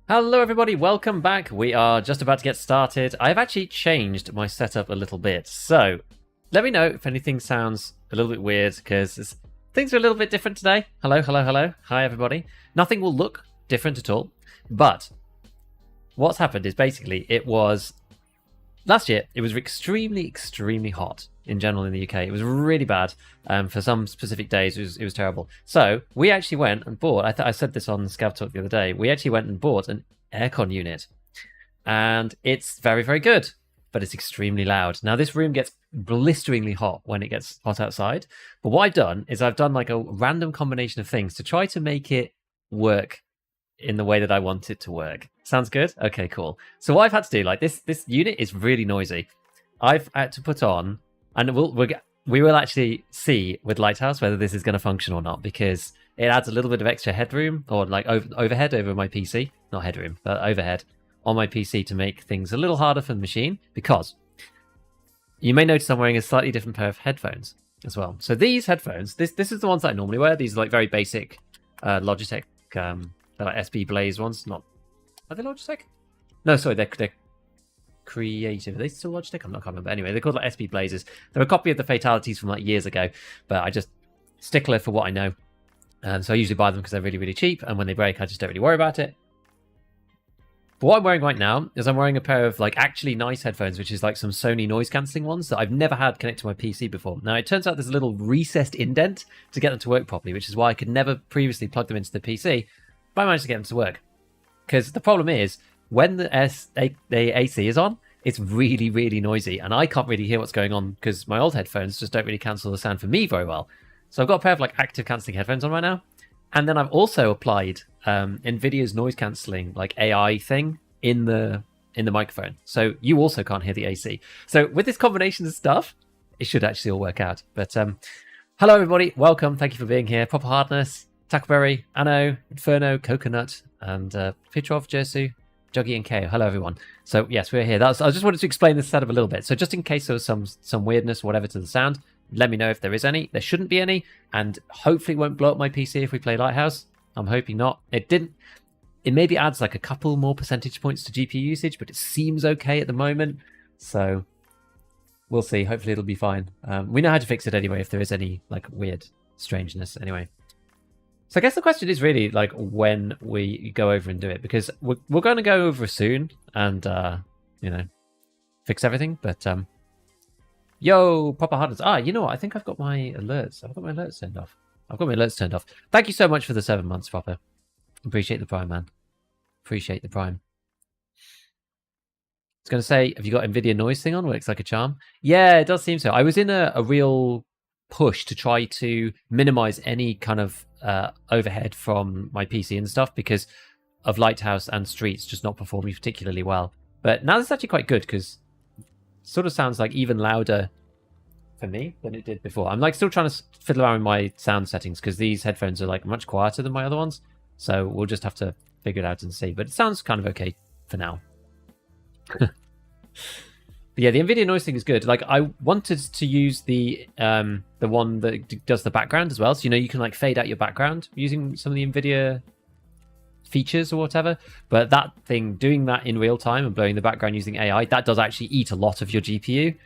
Hello everybody, welcome back. We are just about to get started. I've actually changed my setup a little bit, so let me know if anything sounds a little bit weird, because things are a little bit different today. Hello, hello, hello. Hi everybody. Nothing will look different at all, but what's happened is basically last year it was extremely hot in general in the UK. It was really bad. For some specific days it was terrible. So we actually went and bought, I said this on ScavTalk the other day, we actually went and bought an aircon unit, and it's very good, but it's extremely loud. Now this room gets blisteringly hot when it gets hot outside, but what I've done is I've done like a random combination of things to try to make it work in the way that I want it to work. Sounds good? Okay, cool. So what I've had to do, like this unit is really noisy. I've had to put on, and we will actually see with Lighthouse whether this is going to function or not, because it adds a little bit of extra headroom, or like overhead over my PC. Not headroom, but overhead on my PC to make things a little harder for the machine, because you may notice I'm wearing a slightly different pair of headphones as well. So these headphones, this is the ones that I normally wear. These are like very basic Logitech, they're like SB Blaze ones. Are they Logitech? No, sorry, they're Creative. Are they still Logitech? I can't remember. Anyway, they're called like SB Blazers. They're a copy of the Fatalities from like years ago, but I just stickler for what I know. So I usually buy them because they're really cheap, and when they break, I just don't really worry about it. But what I'm wearing right now is I'm wearing a pair of like actually nice headphones, which is like some Sony noise cancelling ones that I've never had connect to my PC before. Now it turns out there's a little recessed indent to get them to work properly, which is why I could never previously plug them into the PC, but I managed to get them to work. Because the problem is, when the AC is on, it's really noisy, and I can't really hear what's going on because my old headphones just don't really cancel the sound for me very well. So I've got a pair of like active cancelling headphones on right now, and then I've also applied Nvidia's noise cancelling like AI thing in the microphone, so you also can't hear the AC. So with this combination of stuff, it should actually all work out. But hello everybody, welcome, thank you for being here. Proper Hardness, Tackleberry, Anno, Inferno, Coconut, and Petrov, Jersu, Juggy, and KO. Hello everyone. So yes, we're here. I just wanted to explain this setup a little bit. So just in case there was some weirdness, whatever, to the sound, let me know if there is any. There shouldn't be any, and hopefully it won't blow up my PC if we play Lighthouse. I'm hoping not. It didn't. It maybe adds like a couple more percentage points to GPU usage, but it seems okay at the moment. So we'll see. Hopefully it'll be fine. We know how to fix it anyway if there is any like weird strangeness anyway. So I guess the question is really like when we go over and do it, because we're going to go over soon and fix everything. But yo, proper hardness. You know what? I think I've got my alerts. I've got my alerts turned off. Thank you so much for the 7 months, proper. Appreciate the Prime, man. Appreciate the Prime. I was going to say, have you got Nvidia noise thing on? Works like a charm. Yeah, it does seem so. I was in a real push to try to minimize any kind of overhead from my PC and stuff, because of Lighthouse and Streets just not performing particularly well. But now this is actually quite good, because it sort of sounds like even louder for me than it did before. I'm like still trying to fiddle around with my sound settings, because these headphones are like much quieter than my other ones. So we'll just have to figure it out and see. But it sounds kind of okay for now. But yeah, the Nvidia noise thing is good. Like I wanted to use the one that does the background as well. So you can like fade out your background using some of the Nvidia features or whatever. But that thing, doing that in real time and blowing the background using AI, that does actually eat a lot of your GPU,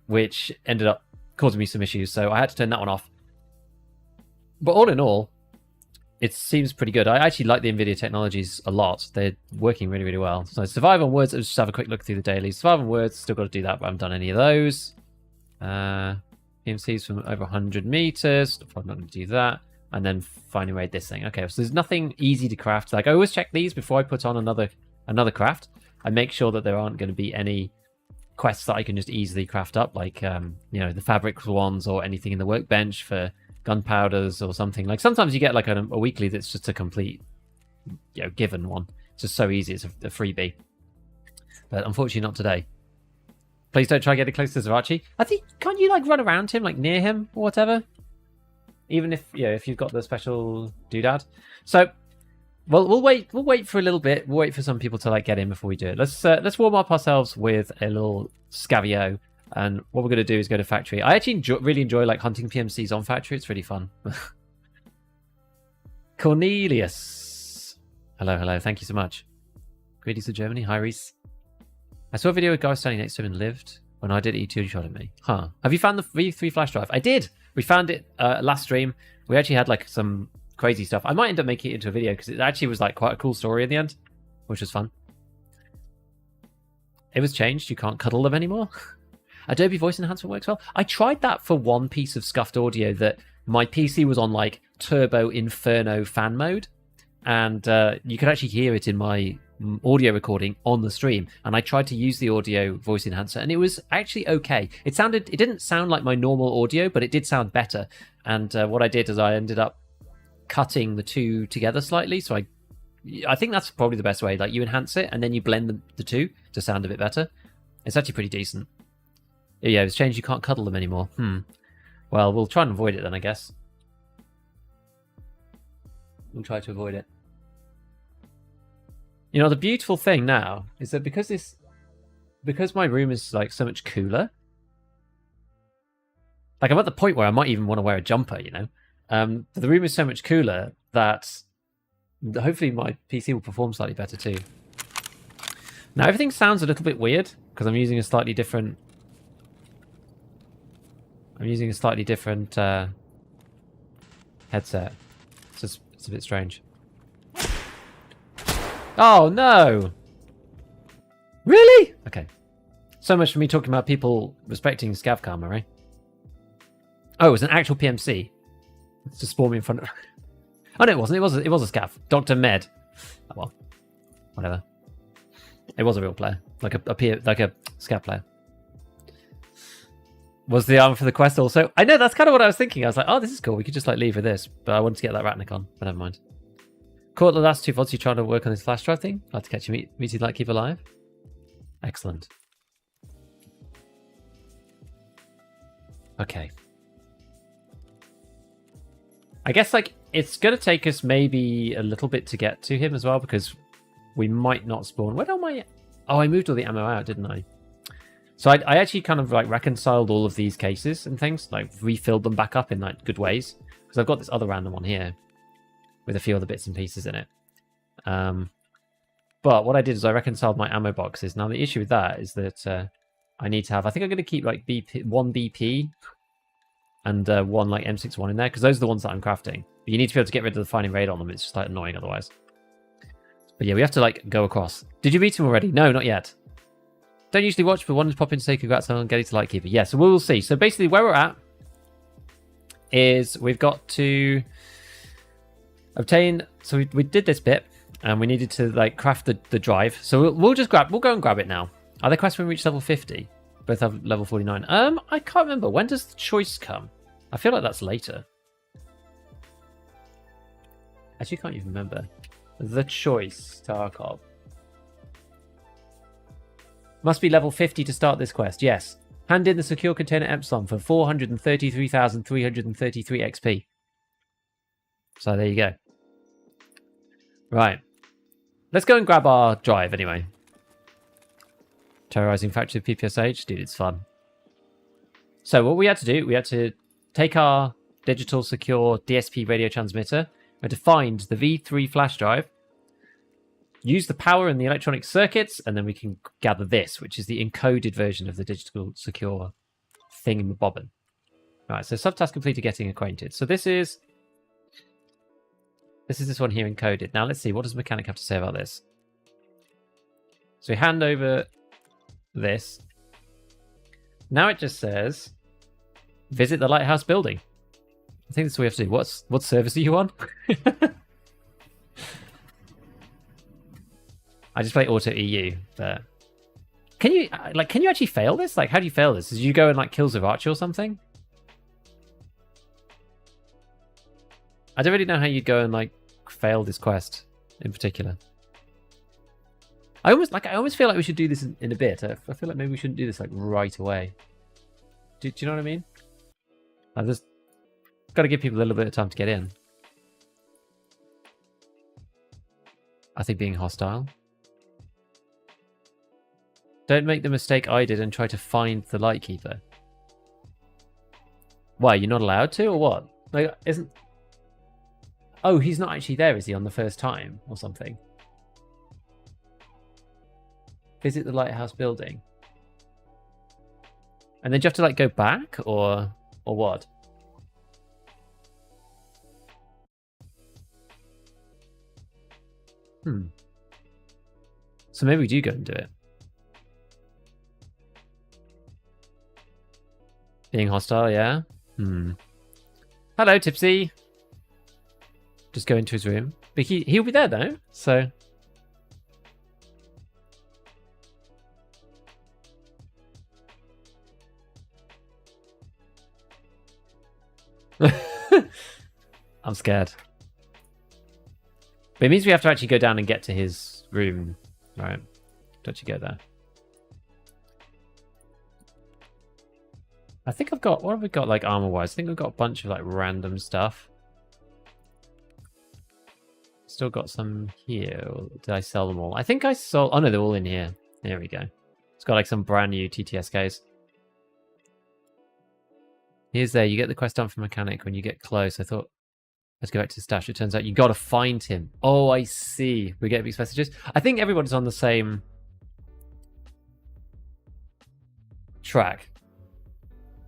which ended up causing me some issues. So I had to turn that one off. But all in all, it seems pretty good. I actually like the Nvidia technologies a lot. They're working really well. So Survive on Words, let's just have a quick look through the dailies. Survive on Words, still got to do that, but I haven't done any of those. PMCs from over 100 meters, probably not going to do that. And then finally raid this thing. Okay, so there's nothing easy to craft. Like I always check these before I put on another craft. I make sure that there aren't going to be any quests that I can just easily craft up, like the fabric ones or anything in the workbench for gunpowders or something. Like sometimes you get like a weekly that's just a complete given one. It's just so easy. It's a freebie, but unfortunately not today. Please don't try getting close to Zarachi. I think, can't you like run around him, like near him or whatever, even if you've got the special doodad? So we'll wait for a little bit. We'll wait for some people to like get in before we do it. Let's warm up ourselves with a little Scavio. And what we're going to do is go to factory. I actually really enjoy like hunting PMCs on factory. It's really fun. Cornelius. Hello. Thank you so much. Greetings to Germany. Hi, Reese. I saw a video of a guy standing next to him and lived. When I did it, he two-shot at me. Huh. Have you found the V3 flash drive? I did. We found it last stream. We actually had like some crazy stuff. I might end up making it into a video because it actually was like quite a cool story in the end, which was fun. It was changed. You can't cuddle them anymore. Adobe Voice Enhancement works well. I tried that for one piece of scuffed audio that my PC was on like Turbo Inferno fan mode. And you could actually hear it in my audio recording on the stream, and I tried to use the audio voice enhancer, and it was actually okay. It didn't sound like my normal audio, but it did sound better. And what I did is I ended up cutting the two together slightly. So I think that's probably the best way. Like you enhance it, and then you blend the two to sound a bit better. It's actually pretty decent. Yeah, it's changed. You can't cuddle them anymore. Well, we'll try and avoid it then, I guess. We'll try to avoid it. You know, the beautiful thing now is that because my room is like so much cooler, like I'm at the point where I might even want to wear a jumper, you know. But the room is so much cooler that hopefully my PC will perform slightly better too. Now everything sounds a little bit weird because I'm using a slightly different headset. It's a bit strange. Oh no! Really? Okay. So much for me talking about people respecting scav karma, right? Oh, it was an actual PMC. It's just spawned me in front of... Oh no, it wasn't. It was a scav. Dr. Med. Oh well. Whatever. It was a real player. Like a scav player. Was the armor for the quest also? I know, that's kind of what I was thinking. I was like, oh, this is cool. We could just like leave with this. But I wanted to get that Ratnik on. But never mind. Caught the last two VODs you trying to work on this flash drive thing. Glad to catch you meeting Lightkeeper live. Excellent. Okay. I guess like it's going to take us maybe a little bit to get to him as well because we might not spawn. Where am I? Oh, I moved all the ammo out, didn't I? So I actually kind of like reconciled all of these cases and things, like refilled them back up in like good ways because I've got this other random one here with a few other bits and pieces in it. But what I did is I reconciled my ammo boxes. Now the issue with that is that I need to have, I think I'm going to keep like one BP and one like M61 in there because those are the ones that I'm crafting. But you need to be able to get rid of the finding raid on them. It's just like annoying otherwise. But yeah, we have to like go across. Did you meet him already? No, not yet. Don't usually watch, but wanted to pop in to say congrats on getting to Lightkeeper. Yeah, so we'll see. So basically where we're at is we've got to obtain... So we did this bit, and we needed to like craft the drive. So we'll go and grab it now. Are there quests when we reach level 50? Both have level 49. I can't remember. When does the choice come? I feel like that's later. Actually, can't even remember. The choice, Tarkov. Must be level 50 to start this quest. Yes. Hand in the secure container Epsilon for 433,333 XP. So there you go. Right. Let's go and grab our drive anyway. Terrorizing factory of PPSH. Dude, it's fun. So what we had to do, we had to take our digital secure DSP radio transmitter. We had to find the V3 flash drive. Use the power in the electronic circuits, and then we can gather this, which is the encoded version of the digital secure thing in the bobbin. Right, so subtask completed, getting acquainted. So this is this one here encoded. Now let's see, what does the mechanic have to say about this? So we hand over this. Now it just says, visit the lighthouse building. I think that's what we have to do. What service are you on? I just play Auto EU, but can you actually fail this? Like, how do you fail this? Did you go and like kill Zavachi or something? I don't really know how you'd go and like fail this quest in particular. I almost feel like we should do this in a bit. I feel like maybe we shouldn't do this like right away. Do you know what I mean? I've just got to give people a little bit of time to get in. I think being hostile. Don't make the mistake I did and try to find the Lightkeeper. Why, you're not allowed to, or what? Like, isn't... Oh, he's not actually there, is he, on the first time, or something? Visit the lighthouse building. And then do you have to like go back or what? So maybe we do go and do it. Being hostile, yeah. Hello, Tipsy. Just go into his room. But he'll be there though, so. I'm scared. But it means we have to actually go down and get to his room. Right. To actually go there. I think I've got... What have we got, like, armor-wise? I think we've got a bunch of, like, random stuff. Still got some here. Or did I sell them all? I think I sold... Oh, no, they're all in here. There we go. It's got, like, some brand new TTSKs. Here's there. You get the quest done for mechanic when you get close. I thought... Let's go back to the stash. It turns out you got to find him. Oh, I see. We get these messages. I think everybody's on the same track.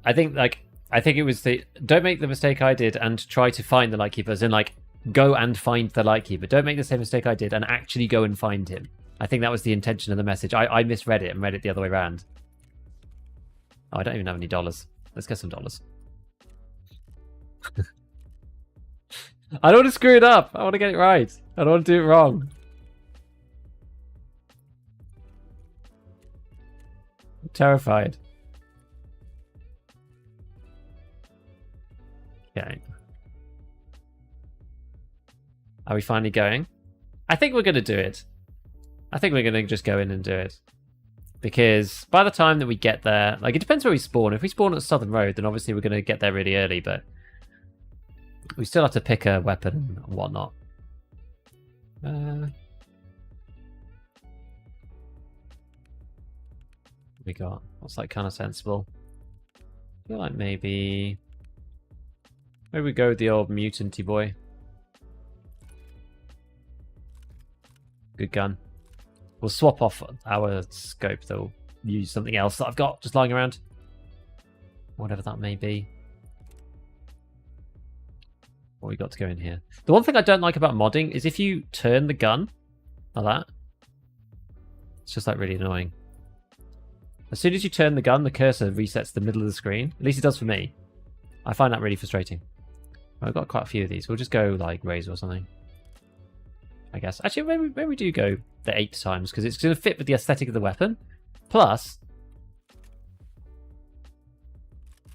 I think it was the don't make the mistake I did and try to find the Lightkeepers and like go and find the Lightkeeper. Don't make the same mistake I did and actually go and find him. I think that was the intention of the message. I misread it and read it the other way around. Oh, I don't even have any dollars. Let's get some dollars. I don't want to screw it up. I want to get it right. I don't want to do it wrong. I'm terrified. Okay. Are we finally going? I think we're going to do it. I think we're going to just go in and do it. Because by the time that we get there, like it depends where we spawn. If we spawn at Southern Road, then obviously we're going to get there really early, but we still have to pick a weapon and whatnot. We got what's like kind of sensible? I feel like maybe we go with the old mutanty boy. Good gun. We'll swap off our scope though. Use something else that I've got just lying around. Whatever that may be. What we got to go in here? The one thing I don't like about modding is if you turn the gun like that, it's just like really annoying. As soon as you turn the gun, the cursor resets the middle of the screen. At least it does for me. I find that really frustrating. I've got quite a few of these. We'll just go like razor or something, I guess. Actually, maybe we do go the 8 times because it's going to fit with the aesthetic of the weapon. Plus,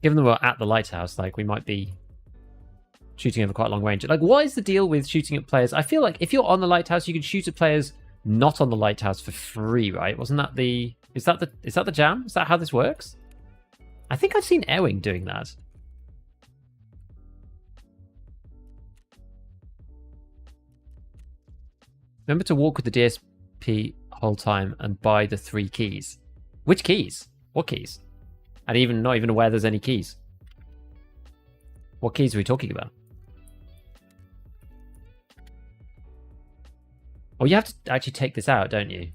given that we're at the lighthouse, like we might be shooting over quite a long range. Like, what is the deal with shooting at players? I feel like if you're on the lighthouse, you can shoot at players not on the lighthouse for free, right? Wasn't that the... Is that the jam? Is that how this works? I think I've seen Ewing doing that. Remember to walk with the DSP whole time and buy the 3 keys. Which keys? What keys? And even not even aware there's any keys. What keys are we talking about? Oh, you have to actually take this out, don't you?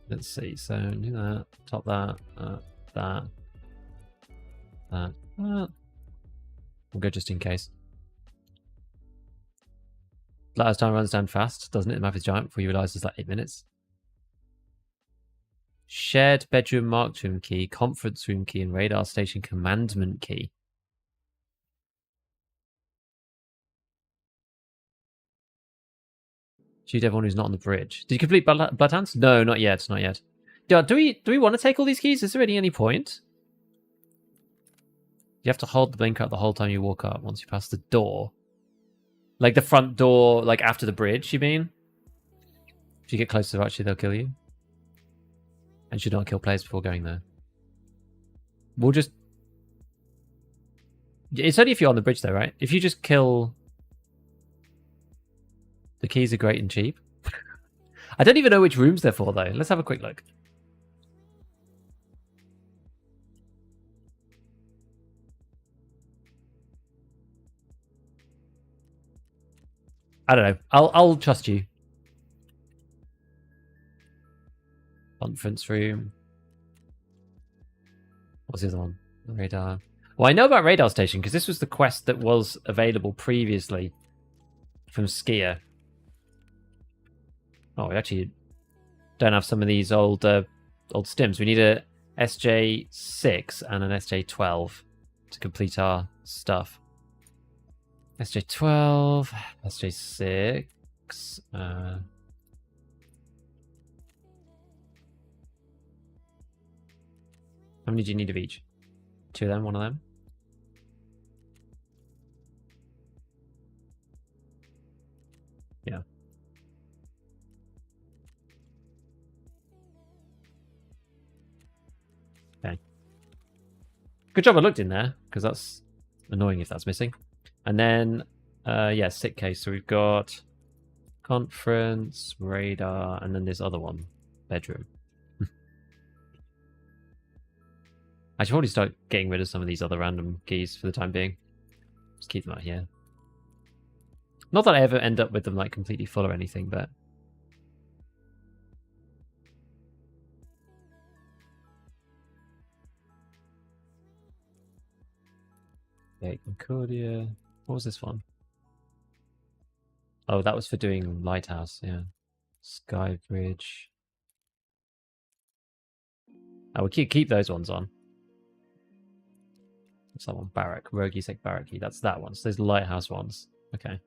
Let's see. So do that, top that, that. We'll go just in case. Last time runs down fast, doesn't it? The map is giant before you realise there's like 8 minutes. Shared bedroom marked room key, conference room key, and radar station commandment key. Shoot everyone who's not on the bridge. Did you complete Bloodhounds? No, not yet. Not yet. Do we want to take all these keys? Is there really any point? You have to hold the blinker up the whole time you walk up once you pass the door. Like the front door, like after the bridge, you mean? If you get close to actually, they'll kill you. And should not kill players before going there. We'll just... It's only if you're on the bridge though, right? If you just kill... The keys are great and cheap. I don't even know which rooms they're for though. Let's have a quick look. I don't know. I'll trust you. Conference room. What's the other one? Radar. Well, I know about Radar Station because this was the quest that was available previously from Skier. Oh, we actually don't have some of these old stims. We need a SJ6 and an SJ12 to complete our stuff. SJ12, SJ6. How many do you need of each? 2 of them, 1 of them? Yeah. Okay. Good job I looked in there, because that's annoying if that's missing. And then, yeah, sick case. So we've got conference, radar, and then this other one, bedroom. I should probably start getting rid of some of these other random keys for the time being. Just keep them out here. Not that I ever end up with them like completely full or anything, but... Okay, Concordia. What was this one? Oh, that was for doing Lighthouse, yeah. Skybridge. Oh, we'll keep those ones on. What's that one? Barrack. Rogisek Barracky. That's that one. So there's the Lighthouse ones. Okay.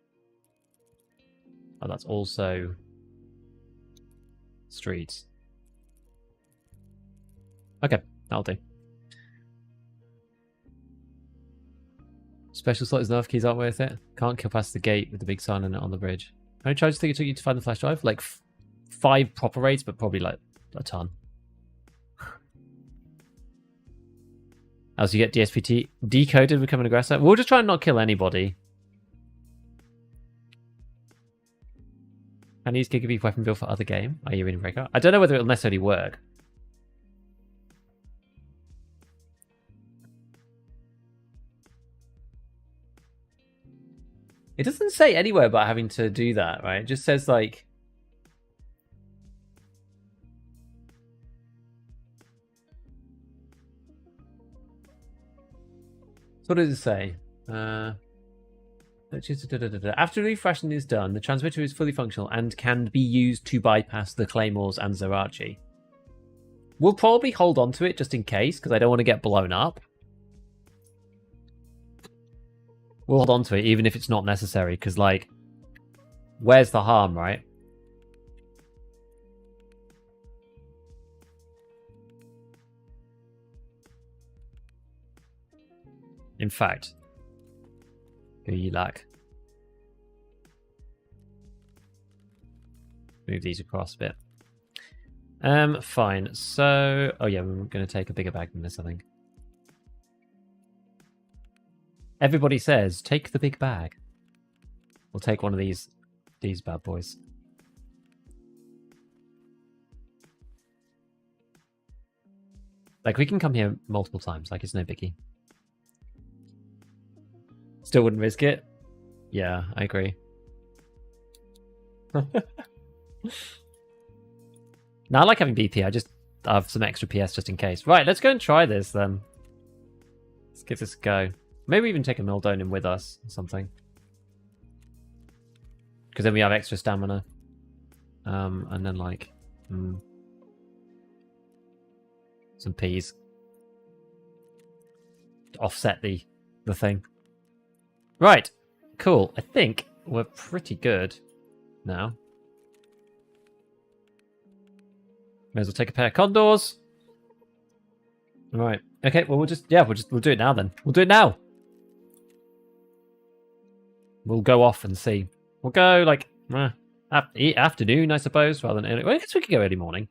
Oh, that's also streets. Okay, that'll do. Special slot is enough. Keys aren't worth it. Can't kill past the gate with the big sign on it on the bridge. How many charges do you think it took you to find the flash drive? Like 5 proper raids, but probably like a ton. As you get DSPT decoded, become an aggressor. We'll just try and not kill anybody. Can you use Gigabeef weapon build for other game? Are you in Breakout? I don't know whether it'll necessarily work. It doesn't say anywhere about having to do that, right? It just says like... So what does it say? After refreshing is done, the transmitter is fully functional and can be used to bypass the Claymores and Zerachi. We'll probably hold on to it just in case, because I don't want to get blown up. We'll hold on to it even if it's not necessary, because, like, where's the harm, right? In fact, who you lack? Move these across a bit. Fine. So, oh yeah, we're going to take a bigger bag than this, I think. Everybody says, take the big bag. We'll take one of these bad boys. Like, we can come here multiple times. Like, it's no biggie. Still wouldn't risk it. Yeah, I agree. Now, I like having BP. I just have some extra PS just in case. Right, let's go and try this then. Let's give this a go. Maybe even take a Mildonin with us or something. Because then we have extra stamina. And then, like, some peas. To offset the thing. Right. Cool. I think we're pretty good now. May as well take a pair of condors. All right. Okay. Well, we'll do it now then. We'll do it now. We'll go off and see. We'll go like afternoon, I suppose, rather than early. Well, I guess we could go early morning.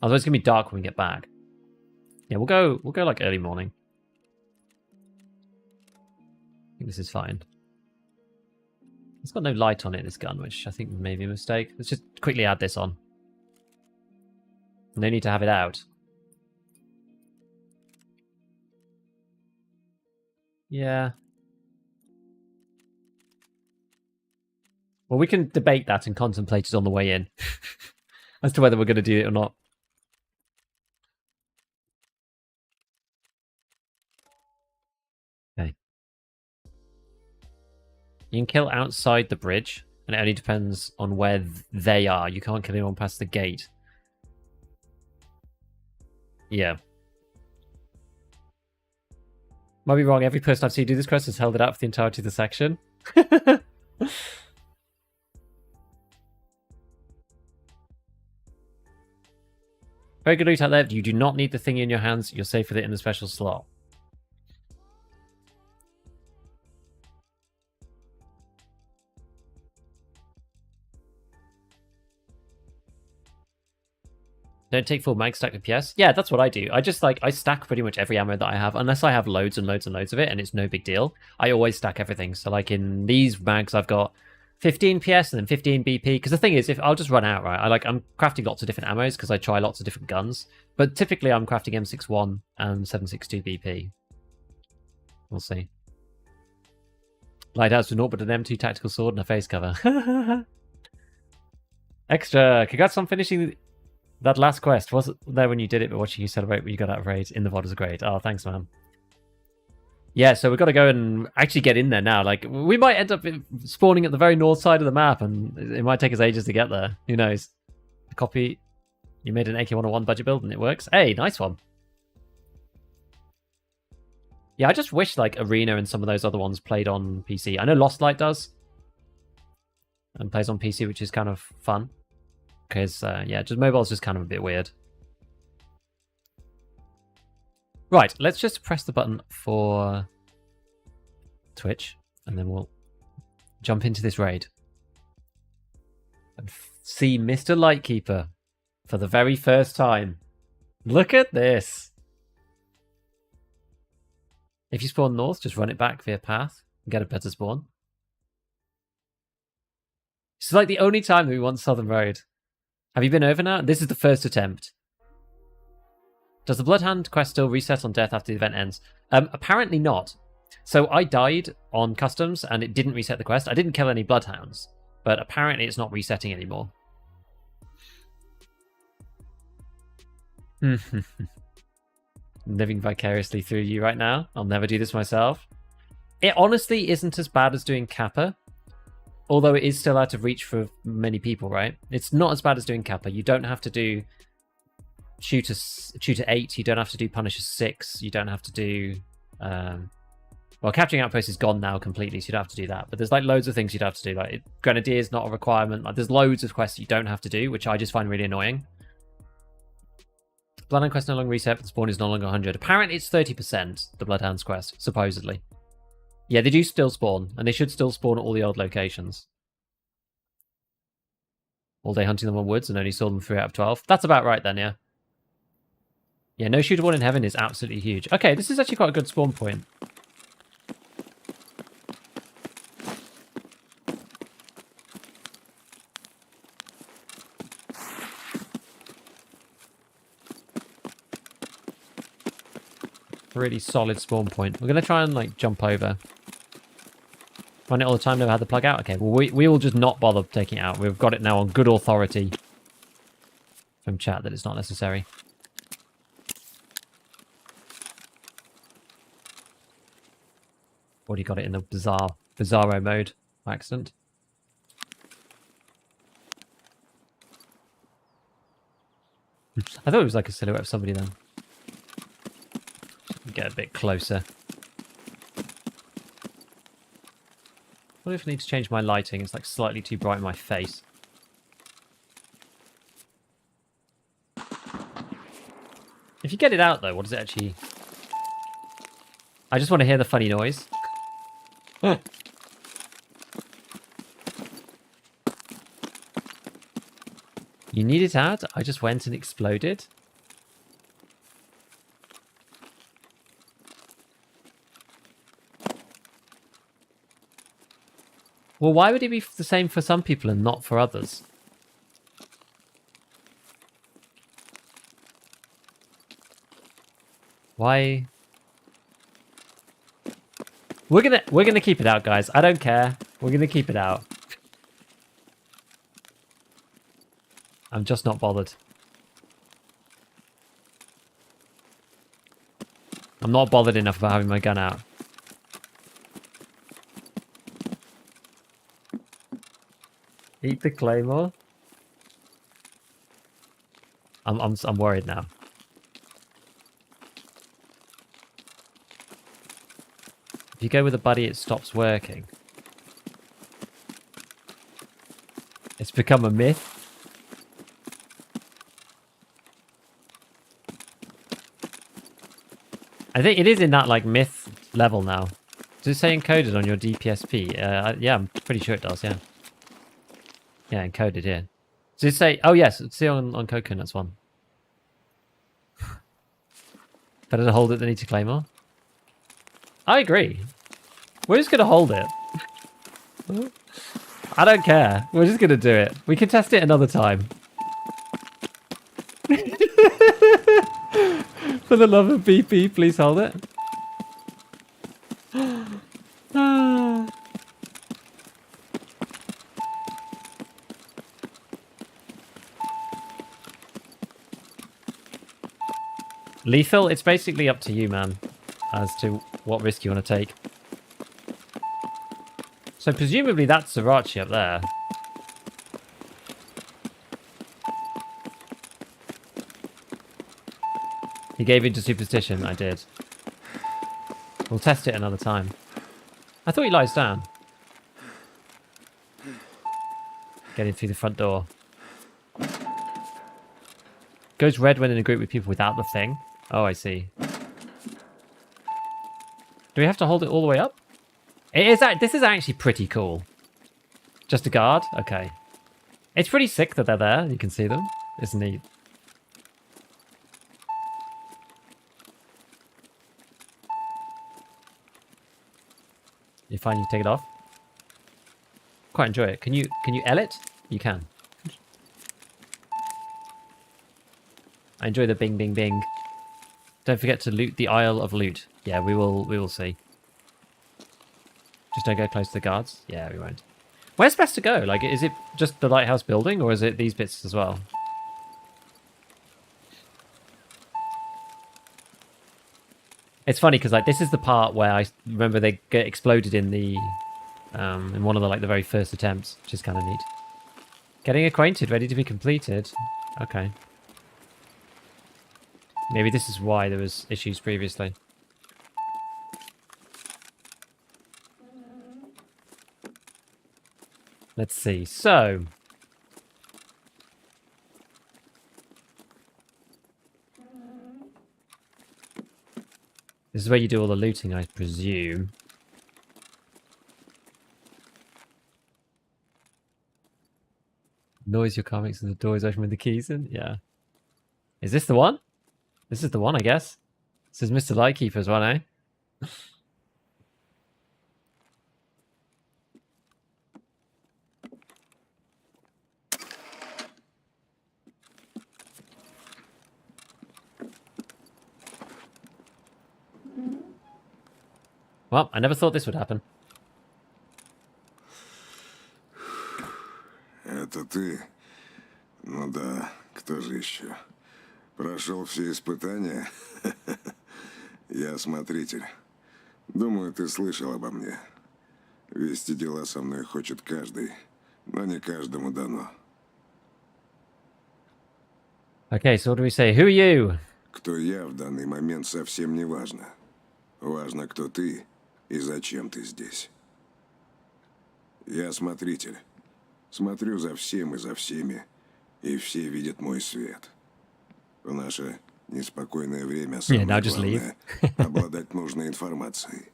Otherwise, it's gonna be dark when we get back. Yeah, we'll go like early morning. I think this is fine. It's got no light on it, this gun, which I think may be a mistake. Let's just quickly add this on. No need to have it out. Yeah. Well, we can debate that and contemplate it on the way in as to whether we're going to do it or not. Okay. You can kill outside the bridge, and it only depends on where they are. You can't kill anyone past the gate. Yeah. Might be wrong. Every person I've seen do this quest has held it out for the entirety of the section. Very good loot out there. You do not need the thing in your hands. You're safe with it in the special slot. Don't take full mag stack with PS. Yeah, that's what I do. I just I stack pretty much every ammo that I have, unless I have loads and loads and loads of it, and it's no big deal. I always stack everything. So like in these mags, I've got 15 PS and then 15 BP. Because the thing is, if I'll just run out, right? I'm crafting lots of different ammos because I try lots of different guns. But typically, I'm crafting M61 and 762 BP. We'll see. Lighthouse with naught but an M2 tactical sword and a face cover. Extra. Congrats on finishing that last quest. Wasn't there when you did it, but watching you celebrate when you got out of raid in the VOD was great. Oh, thanks, man. Yeah, so we've got to go and actually get in there now. Like, we might end up spawning at the very north side of the map, and it might take us ages to get there. Who knows? A copy. You made an AK-101 budget build, and it works. Hey, nice one. Yeah, I just wish, like, Arena and some of those other ones played on PC. I know Lost Light does. And plays on PC, which is kind of fun. Because, yeah, just mobile's just kind of a bit weird. Right, let's just press the button for Twitch, and then we'll jump into this raid. And see Mr. Lightkeeper for the very first time. Look at this. If you spawn north, just run it back via path and get a better spawn. It's like the only time that we want Southern Road. Have you been over now? This is the first attempt. Does the Bloodhound quest still reset on death after the event ends? Apparently not. So I died on customs and it didn't reset the quest. I didn't kill any Bloodhounds, but apparently it's not resetting anymore. Living vicariously through you right now. I'll never do this myself. It honestly isn't as bad as doing Kappa, although it is still out of reach for many people, right? It's not as bad as doing Kappa. You don't have to do Shooter 8, you don't have to do Punisher 6, you don't have to do... well, Capturing Outpost is gone now completely, so you don't have to do that. But there's like loads of things you'd have to do. Like Grenadier is not a requirement. Like there's loads of quests you don't have to do, which I just find really annoying. Bloodhound quest no longer reset, but the spawn is no longer 100. Apparently it's 30%, the Bloodhound's quest, supposedly. Yeah, they do still spawn, and they should still spawn at all the old locations. All day hunting them on woods and only saw them 3 out of 12. That's about right then, yeah. Yeah, no shooter one in heaven is absolutely huge. Okay, this is actually quite a good spawn point. Really solid spawn point. We're going to try and like jump over. Run it all the time, never had the plug out? Okay, well we will just not bother taking it out. We've got it now on good authority from chat that it's not necessary. Already got it in the bizarro mode by accident. I thought it was like a silhouette of somebody then. Get a bit closer. What if I need to change my lighting? It's like slightly too bright in my face. If you get it out though, what does it actually... I just want to hear the funny noise. You need it out? I just went and exploded. Well, why would it be the same for some people and not for others? Why? We're gonna keep it out, guys. I don't care. We're gonna keep it out. I'm just not bothered. I'm not bothered enough about having my gun out. Eat the claymore. I'm worried now. If you go with a buddy, it stops working. It's become a myth. I think it is in that like myth level now. Does it say encoded on your DPSP? Yeah, I'm pretty sure it does. Yeah. Yeah, encoded. Yeah. Does it say? Oh yes, it's on Coconut's one. Better to hold it than eat a claymore. I agree. We're just gonna hold it. I don't care. We're just gonna do it. We can test it another time. For the love of BP, please hold it. Lethal? It's basically up to you, man, as to what risk you want to take. So presumably that's Sriracha up there. He gave in to superstition. I did. We'll test it another time. I thought he lies down. Getting through the front door. Goes red when in a group with people without the thing. Oh, I see. Do we have to hold it all the way up? It is. This is actually pretty cool. Just a guard? Okay. It's pretty sick that they're there. You can see them. It's neat. You find you take it off? Quite enjoy it. Can you L it? You can. I enjoy the bing bing bing. Don't forget to loot the Isle of Loot. Yeah, we will see. Just don't go close to the guards. Yeah, we won't. Where's best to go? Like, is it just the lighthouse building, or is it these bits as well? It's funny because like this is the part where I remember they get exploded in the in one of the like the very first attempts, which is kind of neat. Getting acquainted, ready to be completed. Okay. Maybe this is why there was issues previously. Let's see. So, this is where you do all the looting, I presume. Noise your comics and the door is open with the keys in? Yeah. Is this the one? This is the one, I guess. This is Mr. Lightkeeper's one, eh? Well, I never thought this would happen. Это ты? Ну да, кто же еще? Прошел все испытания? Я смотритель. Думаю, ты слышал обо мне. Вести дела со мной хочет каждый, но не каждому дано. Okay, so what do we say? Who are you? Кто я в данный момент совсем не важно. Важно, кто ты и зачем ты здесь. Я смотритель. Смотрю за всем и за всеми, и все видят мой свет. В наше неспокойное время самое главное — обладать нужной информацией.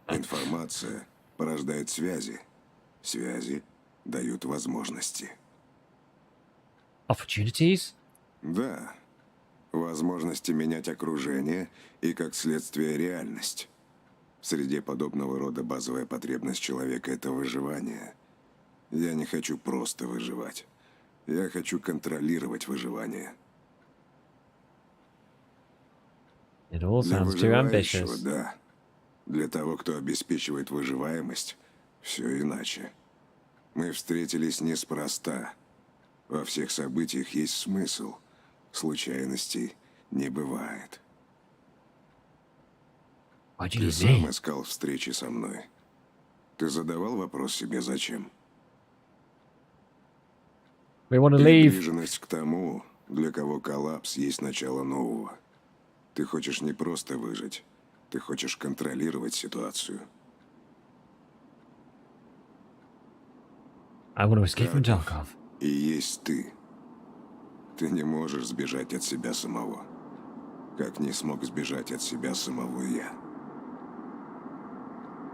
Информация порождает связи. Связи дают возможности. Opportunities? Да. Возможности менять окружение и, как следствие, реальность. В среде подобного рода базовая потребность человека — это выживание. Я не хочу просто выживать. Я хочу контролировать выживание. It all Для sounds too выживающего, ambitious. да. Для того, кто обеспечивает выживаемость, все иначе. Мы встретились неспроста. Во всех событиях есть смысл. Случайностей не бывает. Why do you Ты need сам me? искал встречи со мной. Ты задавал вопрос себе зачем? We want to leave. Приближенность к тому, для кого коллапс есть начало нового. Ты хочешь не просто выжить, ты хочешь контролировать ситуацию. I want to escape from Тарков Tarkov. и есть ты. Ты не можешь сбежать от себя самого. Как не смог сбежать от себя самого я.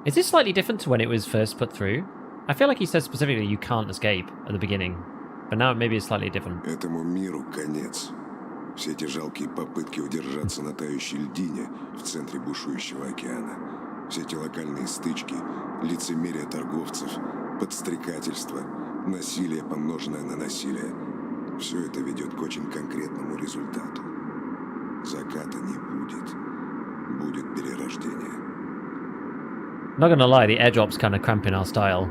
Is this slightly different to when it was first put through? I feel like he said specifically you can't escape at the beginning. But now maybe it's slightly different. Этому миру конец. Все эти жалкие попытки удержаться на тающей льдине в центре бушующего океана. Все эти локальные стычки, лицемерие торговцев, подстрекательство, насилие, помноженное на насилие. Все это ведет к очень конкретному результату. Заката не будет. Будет перерождение. Not gonna lie, the airdrop's kind of cramping our style.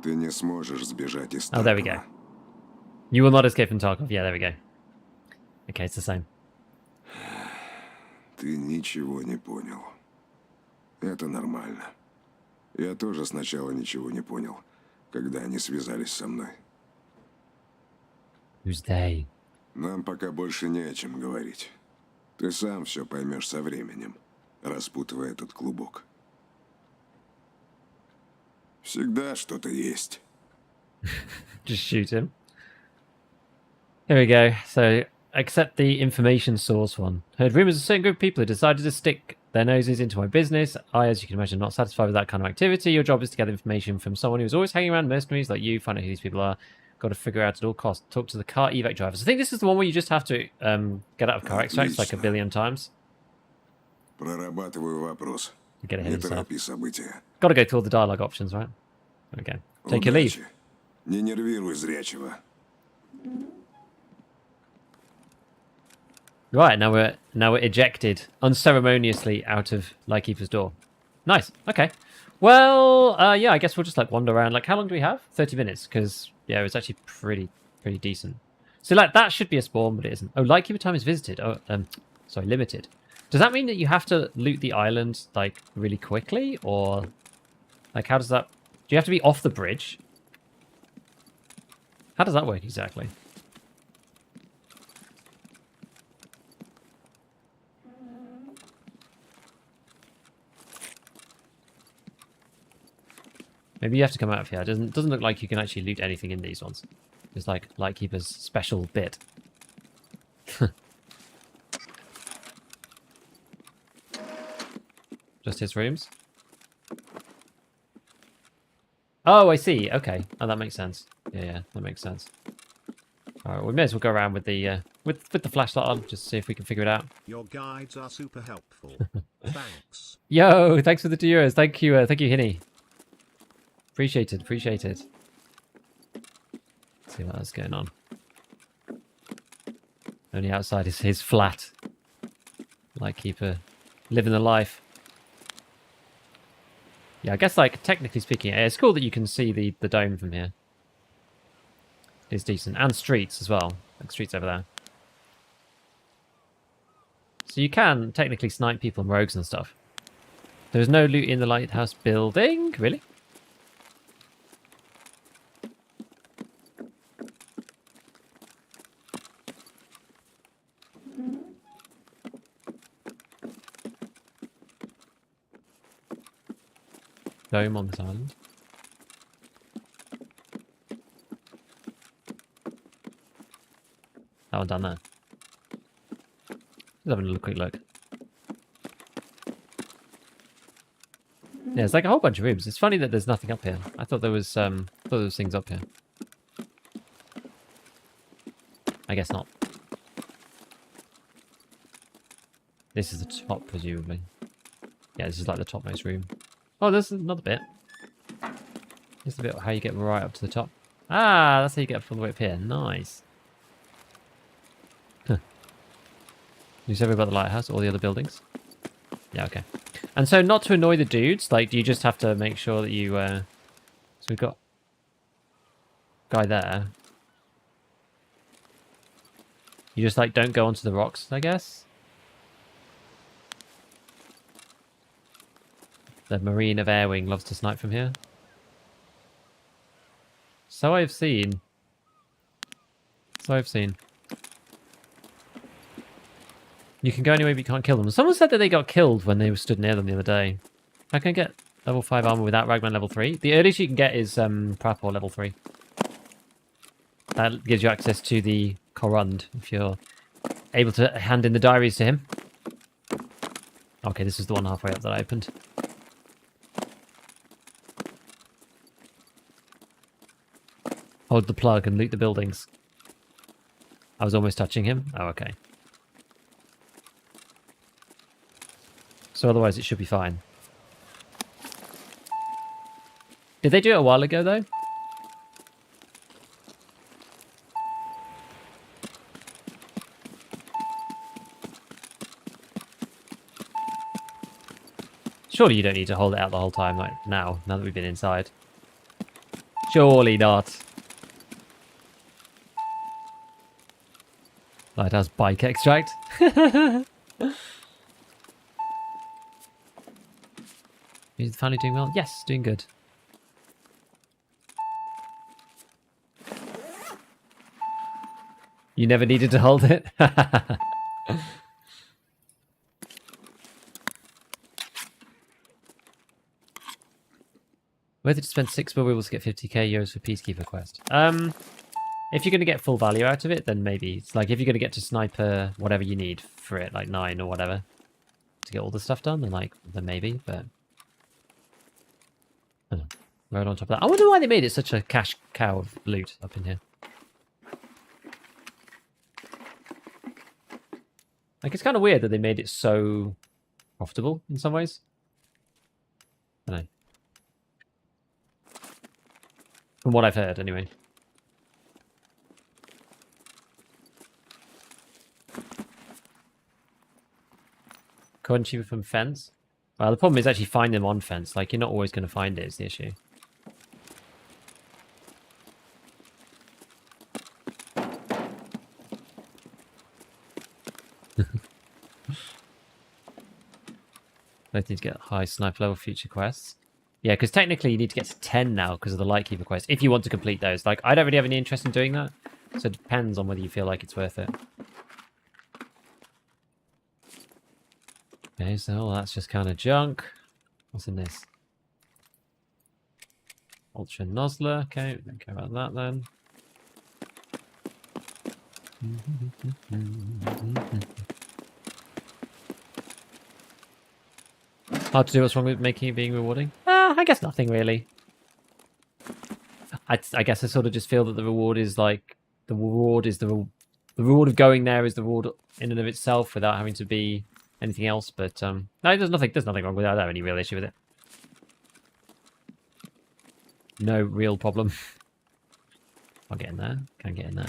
Ты не сможешь сбежать из Oh, there we go. Таркова. You will not escape from Tarkov. Yeah, there we go. Okay, it's the same. Ты ничего не понял. Это нормально. Я тоже сначала ничего не понял, когда они связались со мной. Who's they? Нам пока больше не о чем говорить. Ты сам все поймешь со временем, распутывая этот клубок. Всегда что-то есть. Just shoot him. Here we go. So, accept the information source one. Heard rumors of a certain group of people who decided to stick their noses into my business. I, as you can imagine, not satisfied with that kind of activity. Your job is to gather information from someone who's always hanging around mercenaries like you, find out who these people are. Got to figure out at all costs. Talk to the car evac drivers. I think this is the one where you just have to get out of car extracts like a billion times. Прорабатываю вопрос. You get ahead Не of yourself. торопи события. Got to go through all the dialogue options, right? Okay. Take your leave. Удачи. Не нервируй зрячего. Right, now we're ejected unceremoniously out of Lightkeeper's door. Nice. Okay. Well, yeah, I guess we'll just like wander around. Like, how long do we have? 30 minutes, because yeah, it's actually pretty decent. So like that should be a spawn, but it isn't. Oh, Lightkeeper time is visited. Oh, sorry, limited. Does that mean that you have to loot the island like really quickly, or like how does that? Do you have to be off the bridge? How does that work exactly? Maybe you have to come out of here. It doesn't look like you can actually loot anything in these ones. It's like Lightkeeper's special bit. Just his rooms? Oh, I see. Okay. Oh, that makes sense. Yeah, that makes sense. All right, we may as well go around with the with the flashlight on, just see if we can figure it out. Your guides are super helpful. Thanks. Yo, thanks for the €2. Thank you, Hinny. Appreciate it. Let's see what else is going on. Only outside is his flat. Lightkeeper, living the life. Yeah, I guess like technically speaking, it's cool that you can see the dome from here. It's decent, and streets as well. Like streets over there. So you can technically snipe people and rogues and stuff. There's no loot in the lighthouse building, really? Dome on this island. That one down there. Just having a quick look. Yeah, it's like a whole bunch of rooms. It's funny that there's nothing up here. I thought there was things up here. I guess not. This is the top, presumably. Yeah, this is like the topmost room. Oh, there's another bit. This is the bit how you get right up to the top. Ah, that's how you get all the way up here. Nice. Huh. You said about the lighthouse, all the other buildings? Yeah, okay. And so not to annoy the dudes, like, you just have to make sure that you... So we've got... guy there. You just, like, don't go onto the rocks, I guess? The Marine of Air Wing loves to snipe from here. So I've seen. So I've seen. You can go anywhere but you can't kill them. Someone said that they got killed when they were stood near them the other day. I can get level 5 armor without Ragman level 3. The earliest you can get is Prapor level 3. That gives you access to the Korund if you're able to hand in the diaries to him. Okay, this is the one halfway up that I opened. Hold the plug and loot the buildings. I was almost touching him. Oh, okay. So otherwise it should be fine. Did they do it a while ago, though? Surely you don't need to hold it out the whole time, like now that we've been inside. Surely not. Lighthouse bike extract. Is the family doing well? Yes, doing good. You never needed to hold it? Worth it to spend 6 wheels to get 50k euros for Peacekeeper quest? If you're going to get full value out of it, then maybe. It's like if you're going to get to sniper whatever you need for it, like 9 or whatever, to get all the stuff done, then maybe, but... I don't know. Right on top of that. I wonder why they made it such a cash cow of loot up in here. Like, it's kind of weird that they made it so profitable in some ways. I don't know. From what I've heard, anyway. Couldn't cheaper from fence? Well, the problem is actually finding them on fence. Like, you're not always going to find it, is the issue. I need to get high sniper level future quests. Yeah, because technically you need to get to 10 now because of the Lightkeeper quest, if you want to complete those. Like, I don't really have any interest in doing that, so it depends on whether you feel like it's worth it. Okay, so that's just kind of junk. What's in this? Ultra Nozzler. Okay, don't care about that then. Hard to do what's wrong with making it being rewarding? I guess nothing really. I guess I sort of just feel that the reward is like the reward of going there is the reward in and of itself without having to be anything else. But no, there's nothing wrong with that. I don't have any real issue with it. No real problem. I'll get in there. Can get in there.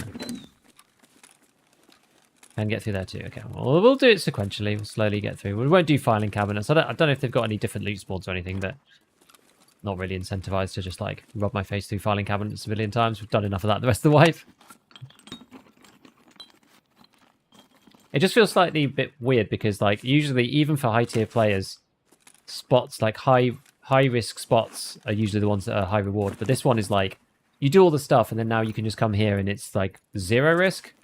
And get through there too. Okay, well, we'll do it sequentially. We'll slowly get through. We won't do filing cabinets. I don't know if they've got any different loot spawns or anything, but not really incentivized to just like rub my face through filing cabinets a million times. We've done enough of that the rest of the wipe. It just feels slightly a bit weird because like usually even for high tier players, spots like high risk spots are usually the ones that are high reward. But this one is like you do all the stuff and then now you can just come here and it's like 0 risk.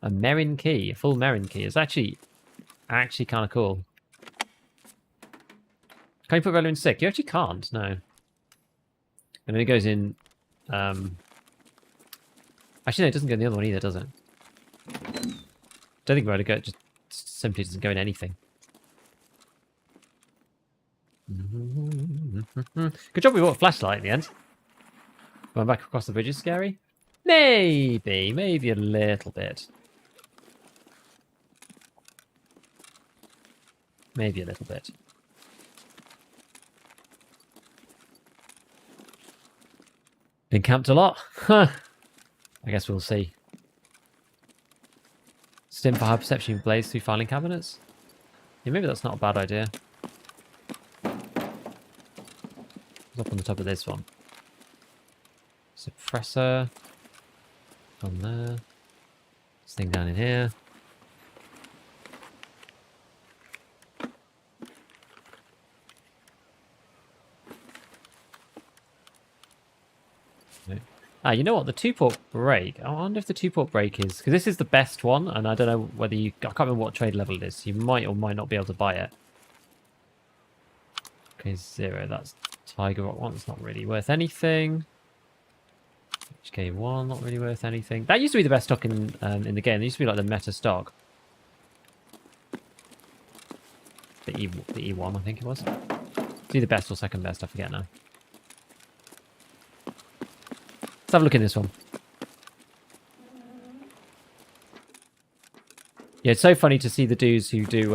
A Merin key, a full Merin key. It's actually kind of cool. Can you put value in sick? You actually can't, no. And then it goes in... Actually, no, it doesn't go in the other one either, does it? Don't think about it just simply doesn't go in anything. Good job we bought a flashlight in the end. Going back across the bridge is scary? Maybe a little bit. Maybe a little bit. Been camped a lot? Huh. I guess we'll see. Stim for high perception blaze through filing cabinets. Yeah, maybe that's not a bad idea. What's up on the top of this one? Suppressor. On there. This thing down in here. Ah, you know what? The 2-port brake. I wonder if the 2-port brake is... Because this is the best one, and I don't know whether you... I can't remember what trade level it is. You might or might not be able to buy it. Okay, 0. That's Tiger Rock 1. It's not really worth anything. HK1, not really worth anything. That used to be the best stock in the game. It used to be like the meta stock. The E1, I think it was. It's either best or second best, I forget now. Let's have a look in this one. Yeah, it's so funny to see the dudes who do,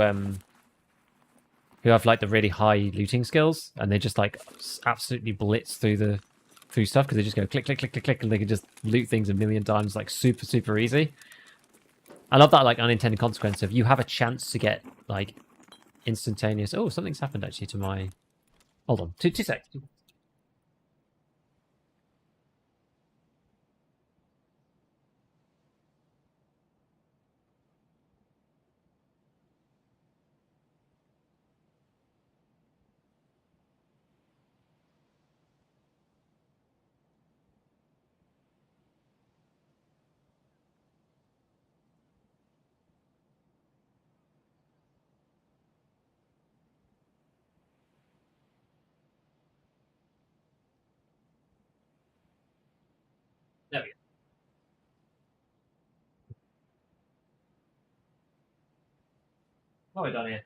who have like the really high looting skills, and they just like absolutely blitz through stuff because they just go click, click, click, click, click, and they can just loot things a million times like super, super easy. I love that like unintended consequence of you have a chance to get like instantaneous. Oh, something's happened actually to my. Hold on, two seconds. There we go. What have we done here?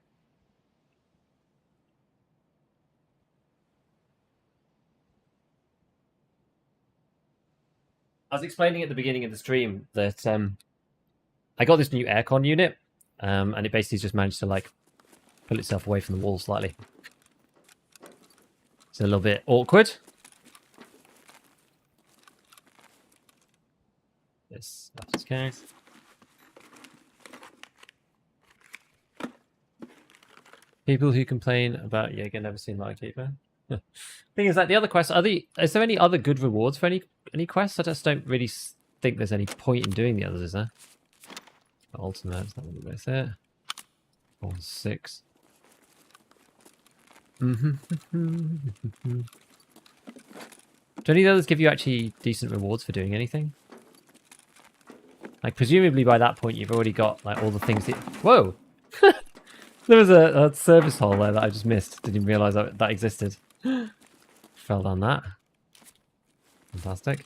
I was explaining at the beginning of the stream that I got this new aircon unit, and it basically just managed to like pull itself away from the wall slightly. It's a little bit awkward. This that's its case. People who complain about Jaeger never seen Lightkeeper. Thing is that the other quests is there any other good rewards for any quests? I just don't really think there's any point in doing the others, is there? Ultimate, it's not really worth it. 4-6. Do any of the others give you actually decent rewards for doing anything? Like presumably by that point you've already got like all the things that. Whoa! There was a service hole there that I just missed. Didn't even realise that existed. Fell down that. Fantastic.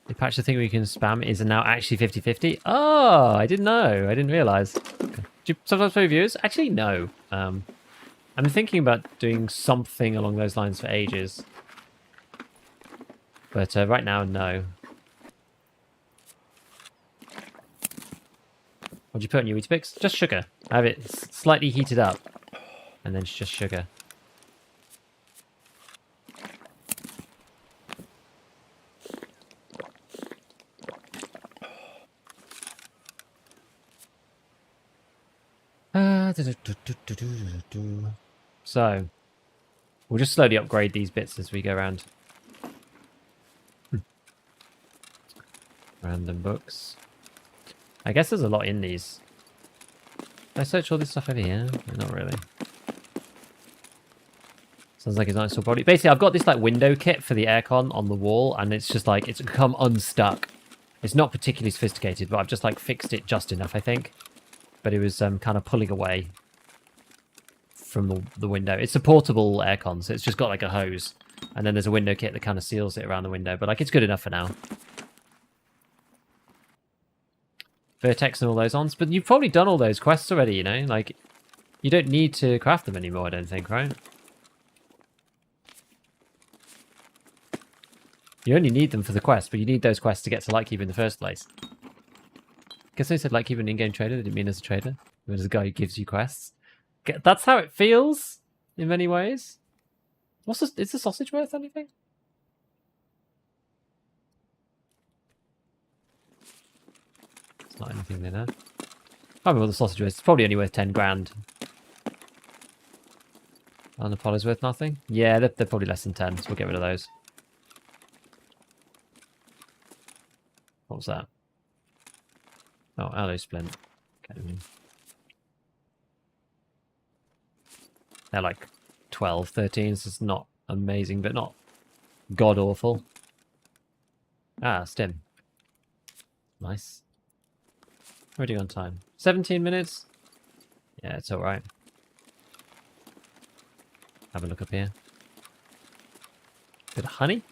The patch, the thing we can spam is now actually 50-50. Oh, I didn't know. I didn't realise. Okay. Do you sometimes play viewers? Actually, no. I'm thinking about doing something along those lines for ages. But right now, no. What'd you put in your Weetabix? Just sugar. I have it slightly heated up. And then it's just sugar. So, we'll just slowly upgrade these bits as we go around. Random books. I guess there's a lot in these. Did I search all this stuff over here? No, not really. Sounds like it's not so body. Basically, I've got this like window kit for the aircon on the wall, and it's just like it's become unstuck. It's not particularly sophisticated, but I've just like fixed it just enough, I think. But it was kind of pulling away from the window. It's a portable aircon, so it's just got like a hose, and then there's a window kit that kind of seals it around the window. But like it's good enough for now. Vertex and all those ons, but you've probably done all those quests already, you know? Like, you don't need to craft them anymore, I don't think, right? You only need them for the quest, but you need those quests to get to Lightkeeper in the first place. Guess they said Lightkeeper an in-game trader, they didn't mean as a trader. It was a guy who gives you quests. That's how it feels. in many ways. Is the sausage worth anything? It's not anything in there. I can't remember what the sausage was. It's probably only worth 10 grand. And the Apollo's worth nothing? Yeah, they're probably less than 10, so we'll get rid of those. What was that? Oh, alloy splint. Okay. They're like 12, 13, so it's not amazing, but not god-awful. Ah, stim. Nice. Already on time. 17 minutes? Yeah, it's alright. Have a look up here. Bit of honey?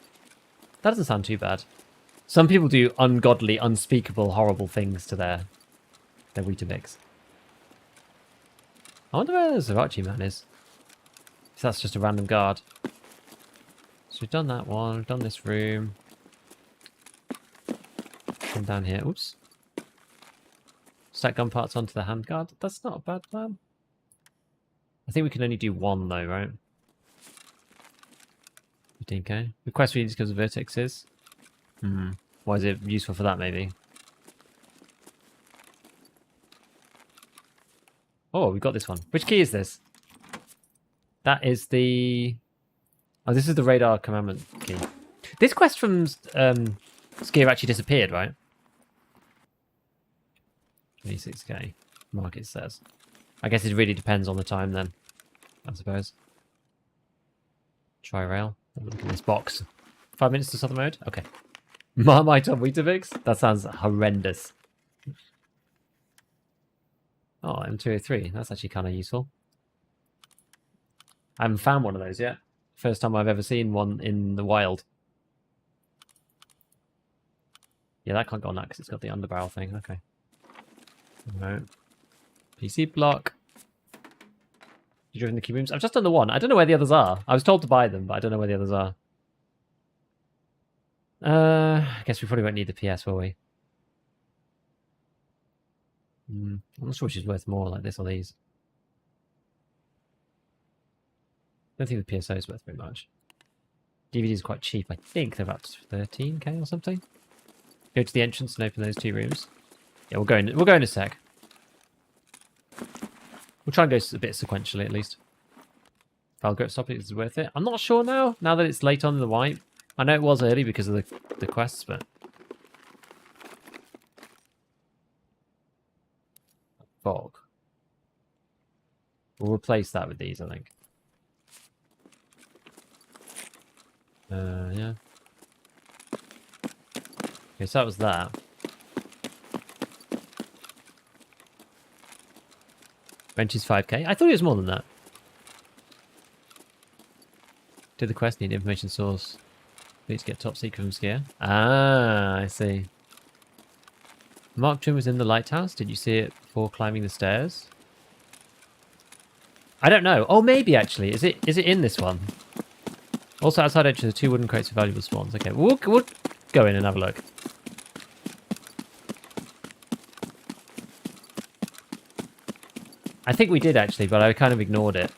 That doesn't sound too bad. Some people do ungodly, unspeakable, horrible things to their Weetabix. I wonder where the Zerachi man is. If that's just a random guard. So we've done that one, we've done this room. Come down here. Oops. Stack gun parts onto the handguard. That's not a bad plan. I think we can only do one though, right? 15k. Request readings because of vertexes. Why is it useful for that, maybe? Oh, we've got this one. Which key is this? That is the... Oh, this is the radar commandment key. This quest from Skier actually disappeared, right? 26k. Market says. I guess it really depends on the time then, I suppose. Tri-rail. Look at this box. 5 minutes to southern mode? Okay. Marmite on Weetabix? That sounds horrendous. Oh, M203. That's actually kind of useful. I haven't found one of those yet. First time I've ever seen one in the wild. Yeah, that can't go on that because it's got the underbarrel thing. Okay. Right. PC block. You driven the key rooms? I've just done the one. I don't know where the others are. I was told to buy them, but I don't know where the others are. I guess we probably won't need the PS, will we? I'm not sure which is worth more, like this or these. I don't think the PSO is worth very much. DVD is quite cheap. I think they're about 13k or something. Go to the entrance and open those two rooms. Yeah, we'll go in a sec. We'll try and go a bit sequentially at least. Valgrip stop it is worth it. I'm not sure now that it's late on in the wipe. I know it was early because of the quests, but... Fog. We'll replace that with these, I think. Yeah. Okay, so that was that. Rent is 5k. I thought it was more than that. Did the quest need information source? Need to get top secret from Skier. Ah, I see. Mark Trim was in the lighthouse. Did you see it before climbing the stairs? I don't know. Oh, maybe actually. Is it in this one? Also, outside entrance, are 2 wooden crates of valuable spawns. Okay, we'll go in and have a look. I think we did actually, but I kind of ignored it.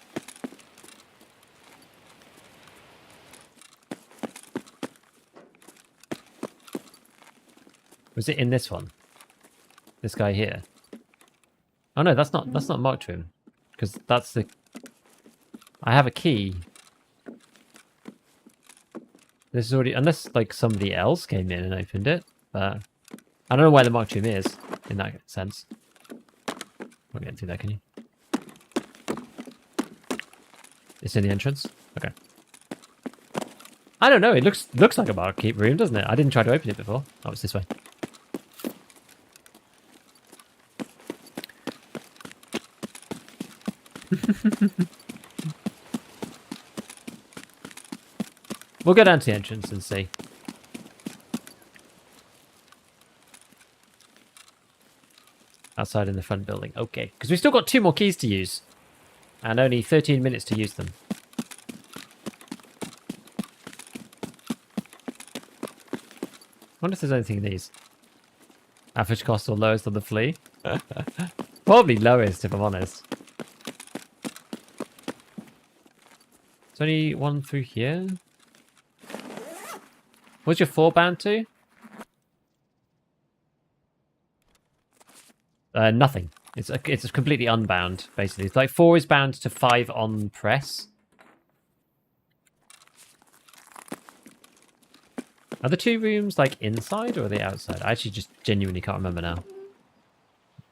Was it in this one? This guy here? Oh no, that's not marked to him, because that's the. I have a key. This is already, unless like somebody else came in and opened it, but I don't know where the marked to him is in that sense. Won't get through there, can you? It's in the entrance. Okay. I don't know. It looks like a barkeep room, doesn't it? I didn't try to open it before. Oh, it's this way. We'll go down to the entrance and see. Outside in the front building. Okay. Because we've still got 2 more keys to use. And only 13 minutes to use them. I wonder if there's anything in these. Average cost or lowest on the flea? Probably lowest, if I'm honest. There's only one through here. What's your 4 bound to? Nothing. It's completely unbound, basically. It's like 4 is bound to 5 on press. Are the 2 rooms like inside or are they outside? I actually just genuinely can't remember now.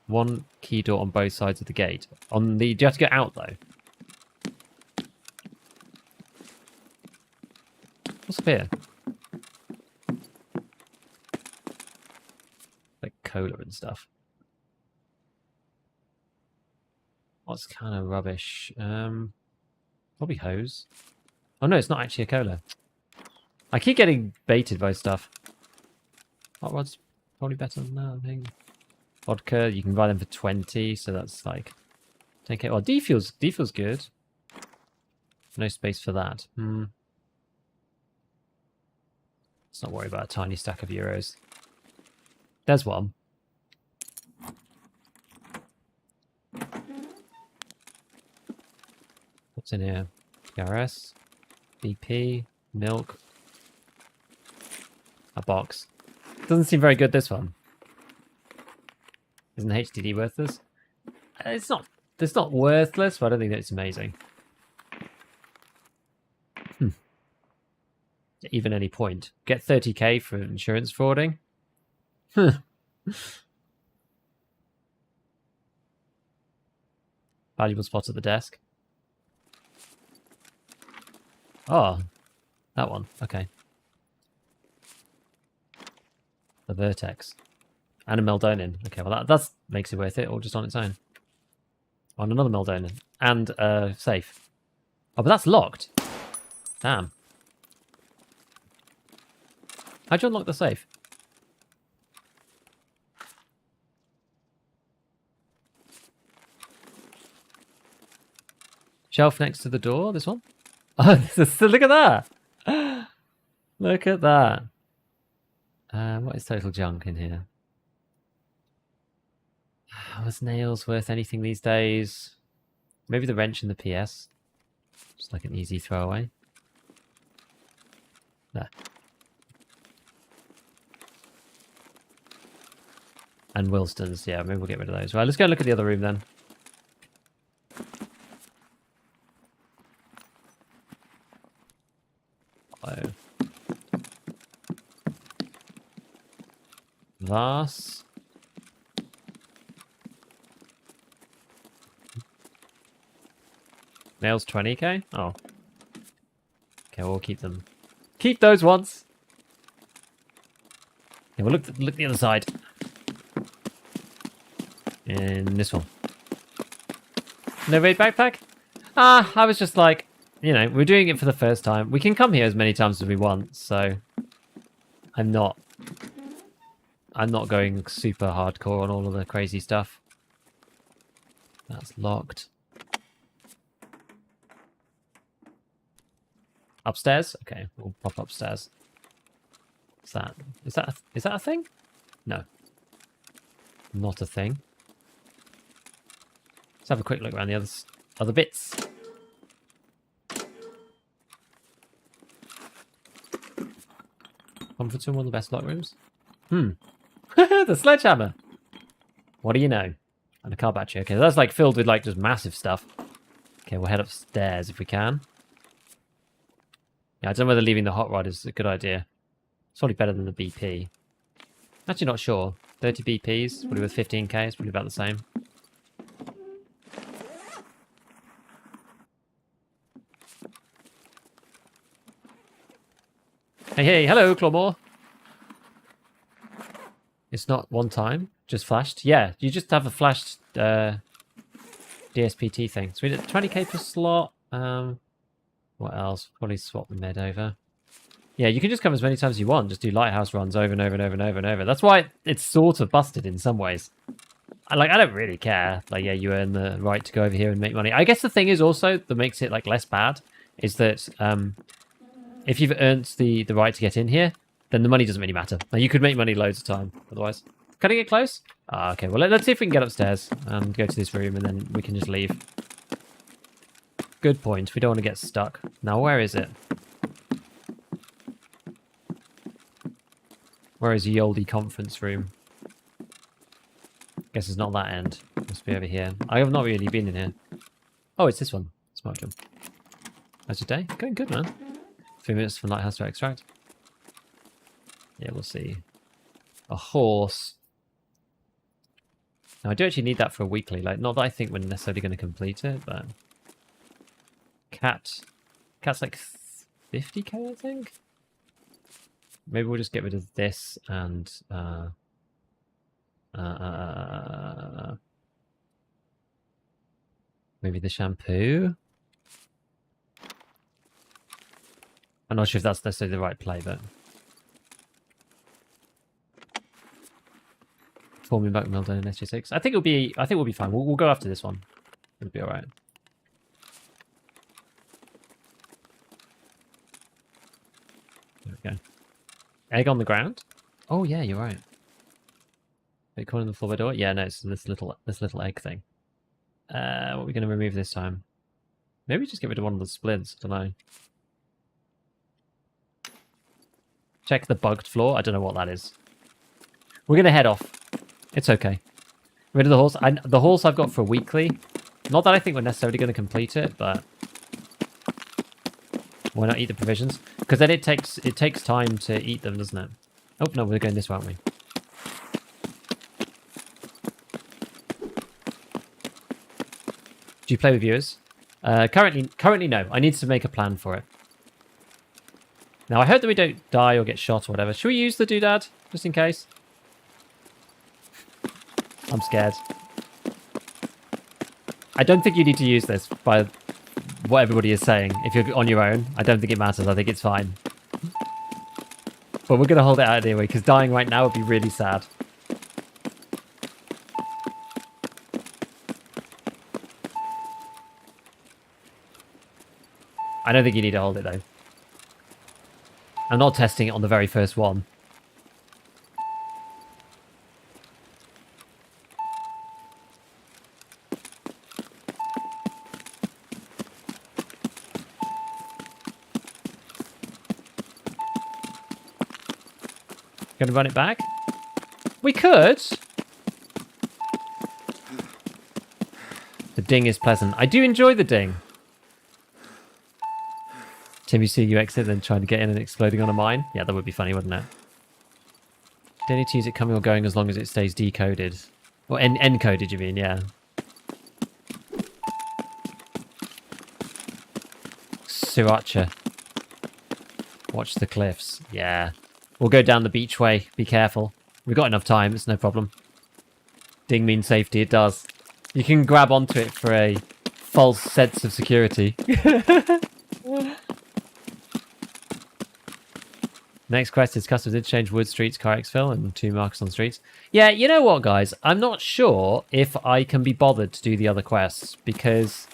1 key door on both sides of the gate. Do you have to go out though? What's up here? Like cola and stuff. What's kind of rubbish? Probably hose. Oh no, it's not actually a cola. I keep getting baited by stuff. Hot rod's probably better than that, I think. Vodka, you can buy them for 20, so that's like 10k. Well, D-fuel's good. No space for that. Let's not worry about a tiny stack of euros. There's one. What's in here? PRS, BP, milk. A box. Doesn't seem very good, this one. Isn't HDD worthless? It's not worthless, but I don't think that it's amazing. Even any point. Get 30k for insurance frauding? Valuable spot at the desk. Oh, that one. Okay. The Vertex. And a Meldonin. Okay, well that makes it worth it, or just on its own. On another Meldonin. And safe. Oh, but that's locked. Damn. How'd you unlock the safe? Shelf next to the door, this one? Oh, look at that! Look at that. What is total junk in here? Was nails worth anything these days? Maybe the wrench in the PS. Just like an easy throwaway. There. And Wilston's, yeah, maybe we'll get rid of those. Right, let's go and look at the other room then. Oh. Vase. Nails 20k? Oh. Okay, we'll keep them. Keep those ones! Yeah, we'll look the other side. In this one. No raid backpack? I was just like, you know, we're doing it for the first time. We can come here as many times as we want, so I'm not going super hardcore on all of the crazy stuff. That's locked. Upstairs? Okay, we'll pop upstairs. What's that? Is that a thing? No. Not a thing. Let's have a quick look around the other bits. Conference room, one of the best lock rooms. The sledgehammer. What do you know? And a car battery. Okay, that's like filled with like just massive stuff. Okay, we'll head upstairs if we can. Yeah, I don't know whether leaving the hot rod is a good idea. It's probably better than the BP. Actually not sure. 30 BPs, probably with 15k, it's probably about the same. Hey, hello, Clawmore. It's not one time, just flashed. Yeah, you just have a flashed DSPT thing. So we did 20k per slot. What else? Probably swap the med over. Yeah, you can just come as many times as you want. Just do lighthouse runs over and over and over and over and over. That's why it's sort of busted in some ways. I don't really care. Like, yeah, you earn the right to go over here and make money. I guess the thing is also that makes it like less bad is that if you've earned the right to get in here, then the money doesn't really matter. Now, you could make money loads of time otherwise. Can I get close? Okay, well, let's see if we can get upstairs and go to this room and then we can just leave. Good point. We don't want to get stuck. Now, where is it? Where is the oldie conference room? Guess it's not that end. Must be over here. I have not really been in here. Oh, it's this one. Smart jump. How's your day? Going good, man. 3 minutes for Lighthouse to extract. Yeah, we'll see. A horse. Now, I do actually need that for a weekly. Like, not that I think we're necessarily going to complete it, but... Cat. Cat's like 50k, I think? Maybe we'll just get rid of this and... maybe the shampoo? I'm not sure if that's necessarily the right play, but... Forming back Milden in SG6. I think we'll be fine. We'll go after this one. It'll be alright. There we go. Egg on the ground? Oh yeah, you're right. Bitcoin on the floor by door? Yeah, no, it's this little egg thing. What are we going to remove this time? Maybe just get rid of one of the splits. I don't know. Check the bugged floor. I don't know what that is. We're going to head off. It's okay. Rid of the horse. The horse I've got for a weekly. Not that I think we're necessarily going to complete it, but why not eat the provisions? Because then it takes time to eat them, doesn't it? Oh no, we're going this way, aren't we? Do you play with viewers? Currently no. I need to make a plan for it. Now I hope that we don't die or get shot or whatever. Should we use the doodad just in case? I'm scared. I don't think you need to use this by what everybody is saying. If you're on your own, I don't think it matters. I think it's fine. But we're going to hold it out anyway, because dying right now would be really sad. I don't think you need to hold it, though. I'm not testing it on the very first one. Going to run it back? We could. The ding is pleasant. I do enjoy the ding. Tim, you see you exit, then trying to get in and exploding on a mine? Yeah, that would be funny, wouldn't it? Don't need to use it coming or going as long as it stays decoded. Or encoded, you mean, yeah. Sriracha. Watch the cliffs. Yeah. We'll go down the beach way. Be careful. We've got enough time. It's no problem. Ding means safety. It does. You can grab onto it for a false sense of security. Next quest is customs interchange, wood streets, car exfil, and 2 markers on streets. Yeah, you know what, guys? I'm not sure if I can be bothered to do the other quests because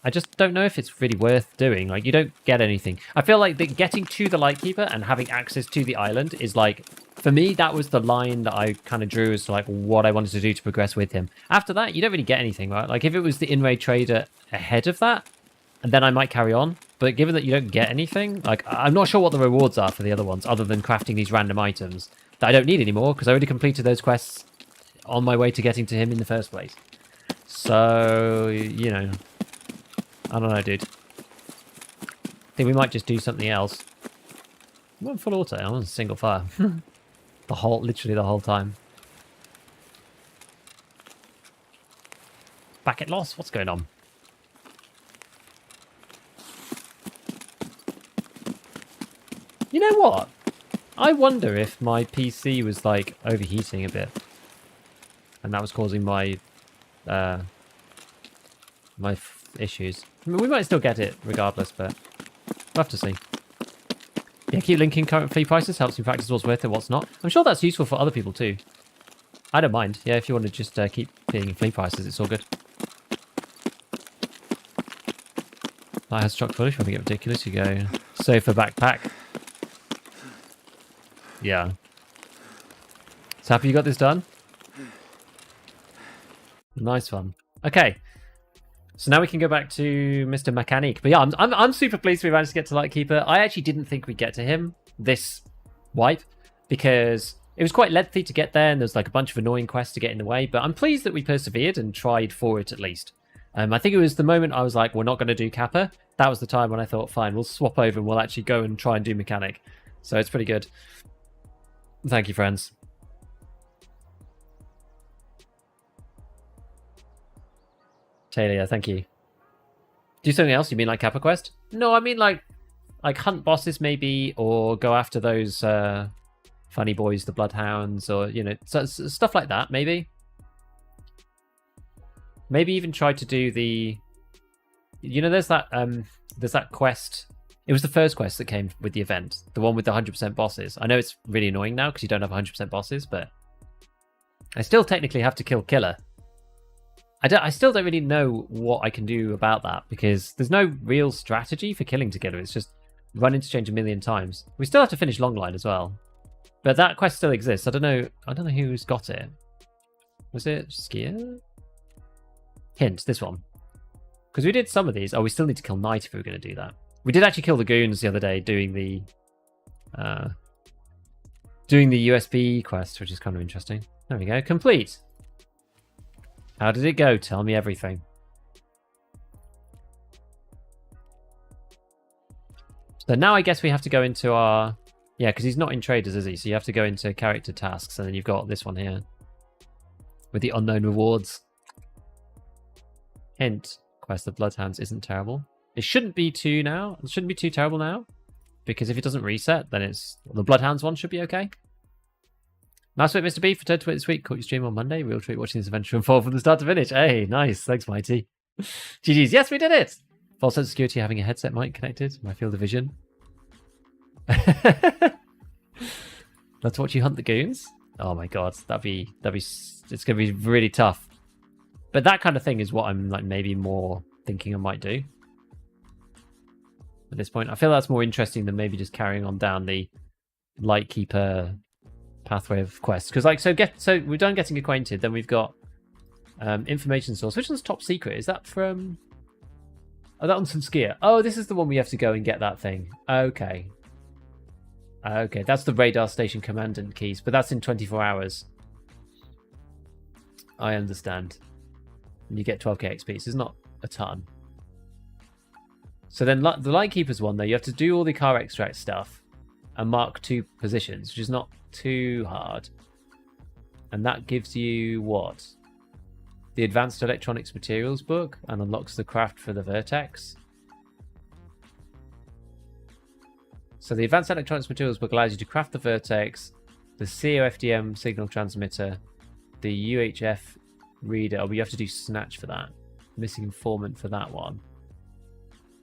I just don't know if it's really worth doing. Like, you don't get anything. I feel like getting to the Lightkeeper and having access to the island is like, for me, that was the line that I kind of drew as to like what I wanted to do to progress with him. After that, you don't really get anything, right? Like, if it was the in-raid trader ahead of that, and then I might carry on. But given that you don't get anything, like, I'm not sure what the rewards are for the other ones, other than crafting these random items that I don't need anymore, because I already completed those quests on my way to getting to him in the first place. So, you know, I don't know, dude. I think we might just do something else. I'm on full auto. I'm on single fire. Literally the whole time. Packet loss? What's going on? You know what? I wonder if my PC was like overheating a bit, and that was causing my issues. I mean, we might still get it regardless, but we'll have to see. Yeah, keep linking current flea prices helps you practice what's worth it, what's not. I'm sure that's useful for other people too. I don't mind. Yeah, if you want to just keep being flea prices, it's all good. That has chock full. If you want to get ridiculous, you go sofa backpack. Yeah. So happy you got this done? Nice one. Okay. So now we can go back to Mr. Mechanic. But yeah, I'm super pleased we managed to get to Lightkeeper. I actually didn't think we'd get to him this wipe because it was quite lengthy to get there and there's like a bunch of annoying quests to get in the way. But I'm pleased that we persevered and tried for it at least. I think it was the moment I was like, we're not going to do Kappa. That was the time when I thought, fine, we'll swap over and we'll actually go and try and do Mechanic. So it's pretty good. Thank you, friends. Talia, thank you. Do something else? You mean like Kappa Quest? No, I mean like hunt bosses maybe, or go after those funny boys, the Bloodhounds, or you know, stuff like that. Maybe even try to do the. You know, there's that quest. It was the first quest that came with the event, the one with the 100% bosses. I know it's really annoying now because you don't have 100% bosses, but I still technically have to kill Killer. I still don't really know what I can do about that because there's no real strategy for killing together. It's just run interchange a million times. We still have to finish Longline as well, but that quest still exists. I don't know who's got it. Was it Skier? Hint, this one. Because we did some of these. Oh, we still need to kill Knight if we were going to do that. We did actually kill the goons the other day doing the USB quest, which is kind of interesting. There we go. Complete. How did it go? Tell me everything. So now I guess we have to go into our... Yeah, because he's not in traders, is he? So you have to go into character tasks, and then you've got this one here. With the unknown rewards. Hint. Quest of Bloodhounds isn't terrible. It shouldn't be too now. It shouldn't be too terrible now. Because if it doesn't reset, then it's... The Bloodhounds one should be okay. Nice work, Mr. B, for turn to it this week. Caught your stream on Monday. Real treat watching this adventure unfold from the start to finish. Hey, nice. Thanks, Mighty. GG's. Yes, we did it. False sense of security having a headset mic connected. My field of vision. Let's watch you hunt the goons. Oh my god, that'd be. It's gonna be really tough. But that kind of thing is what I'm like maybe more thinking I might do. At this point, I feel that's more interesting than maybe just carrying on down the Lightkeeper pathway of quests. Because like so we've done getting acquainted. Then we've got information source. Which one's top secret? Is that from? Oh, that one's from Skier. Oh, this is the one we have to go and get that thing. Okay. Okay, that's the radar station commandant keys, but that's in 24 hours. I understand. And you get 12k XP, so it's not a ton. So then the Lightkeeper's one, though, you have to do all the car extract stuff and mark 2 positions, which is not too hard. And that gives you what? The Advanced Electronics Materials book and unlocks the craft for the Vertex. So the Advanced Electronics Materials book allows you to craft the Vertex, the COFDM signal transmitter, the UHF reader. Oh, but you have to do Snatch for that. Missing informant for that one.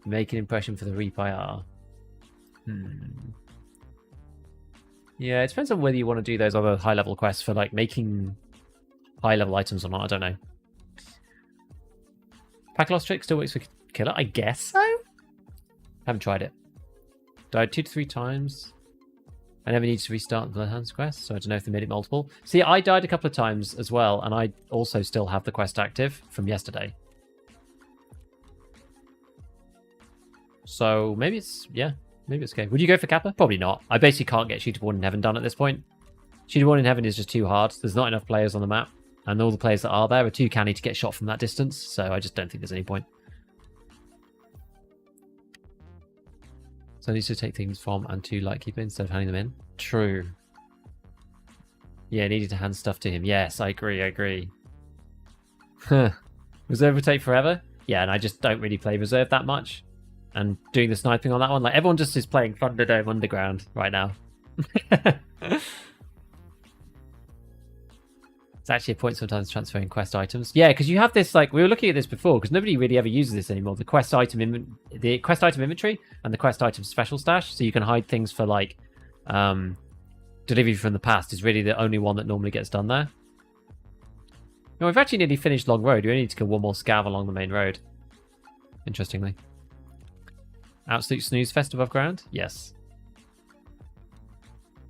Make an impression for the ReapIR. Yeah, it depends on whether you want to do those other high-level quests for like making high-level items or not. I don't know. Pack Lost Trick still works for Killer? I guess so? Haven't tried it. Died 2 to 3 times. I never needed to restart the Bloodhounds quest, so I don't know if they made it multiple. See, I died a couple of times as well, and I also still have the quest active from yesterday. So maybe it's, yeah, maybe it's okay. Would you go for Kappa? Probably not. I basically can't get Shooter Born in Heaven done at this point. Shooter Born in Heaven is just too hard. There's not enough players on the map, and all the players that are there are too canny to get shot from that distance, so I just don't think there's any point. So I need to take things from and to Lightkeeper instead of handing them in. True. Yeah, needed to hand stuff to him. Yes, I agree. Huh. Reserve would take forever? Yeah, and I just don't really play Reserve that much. And doing the sniping on that one, like everyone just is playing Thunderdome Underground right now. It's actually a point sometimes transferring quest items. Yeah, because you have this, like, we were looking at this before, because nobody really ever uses this anymore. The quest item inventory and the quest item special stash, so you can hide things for, like, delivery from the past is really the only one that normally gets done there. No, we've actually nearly finished Long Road. We only need to kill one more scav along the main road. Interestingly. Absolute snooze fest above ground? Yes.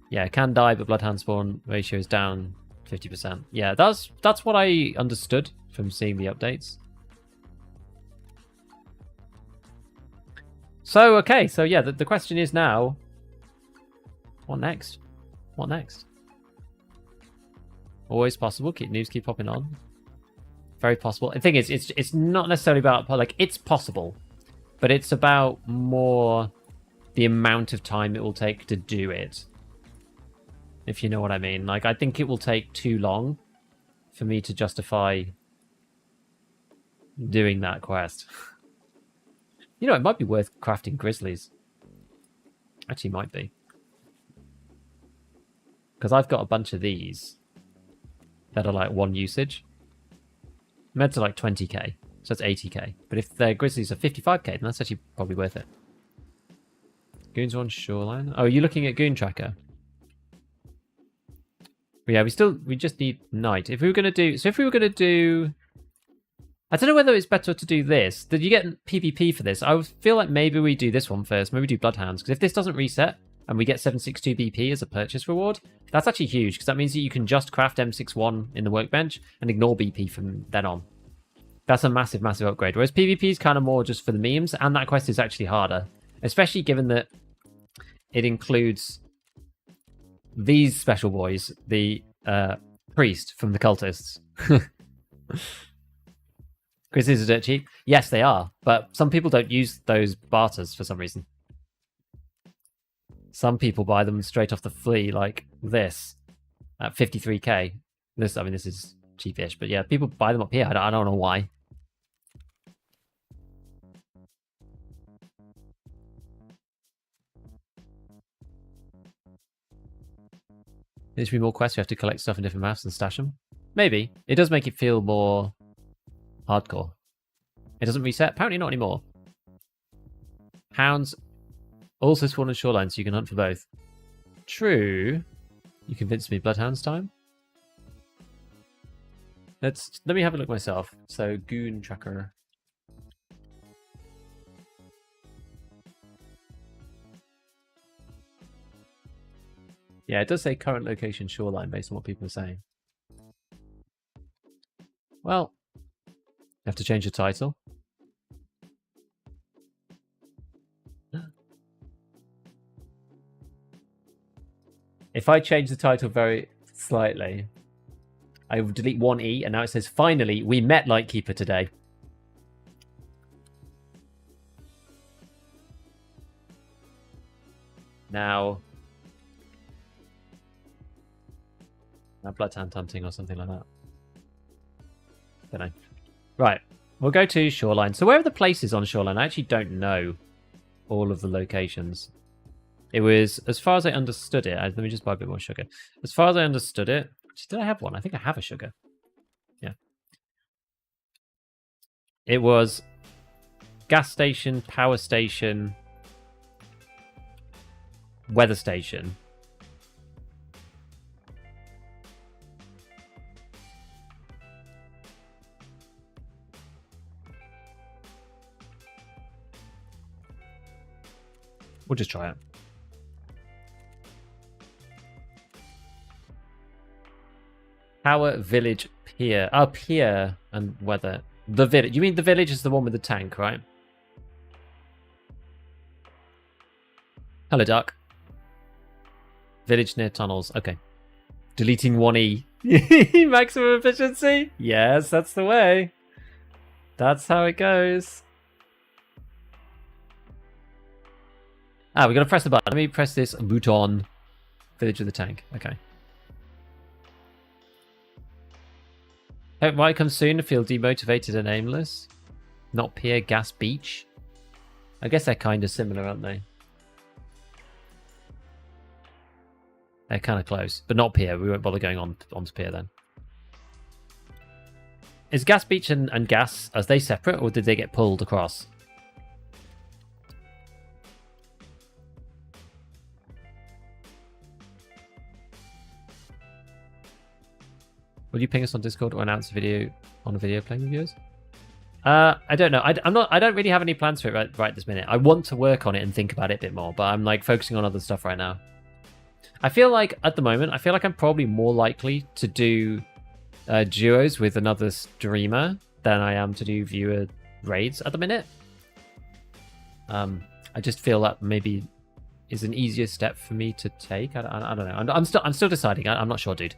Yeah, it can die, but Bloodhound spawn ratio is down 50%. Yeah, that's what I understood from seeing the updates. So, okay. So, yeah, the question is now, what next? What next? Always possible. News keep popping on. Very possible. The thing is, it's not necessarily about, like, it's possible, but it's about more the amount of time it will take to do it. If you know what I mean. Like, I think it will take too long for me to justify doing that quest. You know, it might be worth crafting grizzlies. Actually, might be. Because I've got a bunch of these that are like one usage. Meds are like 20k, so that's 80k. But if their grizzlies are 55k, then that's actually probably worth it. Goons are on shoreline. Oh, are you looking at Goon Tracker? But yeah, we just need night. If we were going to do... I don't know whether it's better to do this. Did you get PvP for this? I would feel like maybe we do this one first. Maybe we do Bloodhounds. Because if this doesn't reset and we get 762 BP as a purchase reward, that's actually huge. Because that means that you can just craft M61 in the workbench and ignore BP from then on. That's a massive, massive upgrade. Whereas PvP is kind of more just for the memes. And that quest is actually harder. Especially given that it includes these special boys. The priest from the cultists. Grizzlies are dirt cheap. Yes, they are. But some people don't use those barters for some reason. Some people buy them straight off the flea, like this, at 53k. This is cheapish, but yeah, people buy them up here. I don't know why. There should be more quests. We have to collect stuff in different maps and stash them. Maybe. It does make it feel more hardcore. It doesn't reset. Apparently not anymore. Hounds also spawn on shoreline, so you can hunt for both. True. You convinced me. Bloodhounds time. Let me have a look myself. So Goon Tracker. Yeah, it does say current location shoreline based on what people are saying. Well, you have to change the title. If I change the title very slightly, I will delete one E, and now it says, finally, we met Lightkeeper today. Now bloodhound hunting or something like that. Don't know. Right, we'll go to shoreline. So where are the places on shoreline? I actually don't know all of the locations. It was, as far as I understood it, let me just buy a bit more sugar. As far as I understood it, did I have one? I think I have a sugar. Yeah. It was gas station, power station, weather station. We'll just try it. Power, village, pier. Oh, pier and weather. The village. You mean the village is the one with the tank, right? Hello, Duck. Village near tunnels. Okay. Deleting 1E. Maximum efficiency? Yes, that's the way. That's how it goes. Ah, we got to press the button. Let me press this button. Village of the tank. Okay. Hope might come soon to feel demotivated and aimless. Not pier, gas, beach. I guess they're kind of similar, aren't they? They're kind of close, but not pier. We won't bother going onto pier then. Is gas, beach, and gas, are they separate, or did they get pulled across? Will you ping us on Discord or announce a video on a video playing with yours? I don't know. I don't really have any plans for it right this minute. I want to work on it and think about it a bit more, but I'm like focusing on other stuff right now. I feel like at the moment, I'm probably more likely to do duos with another streamer than I am to do viewer raids at the minute. I just feel that maybe is an easier step for me to take. I don't know. I'm still deciding. I'm not sure, dude.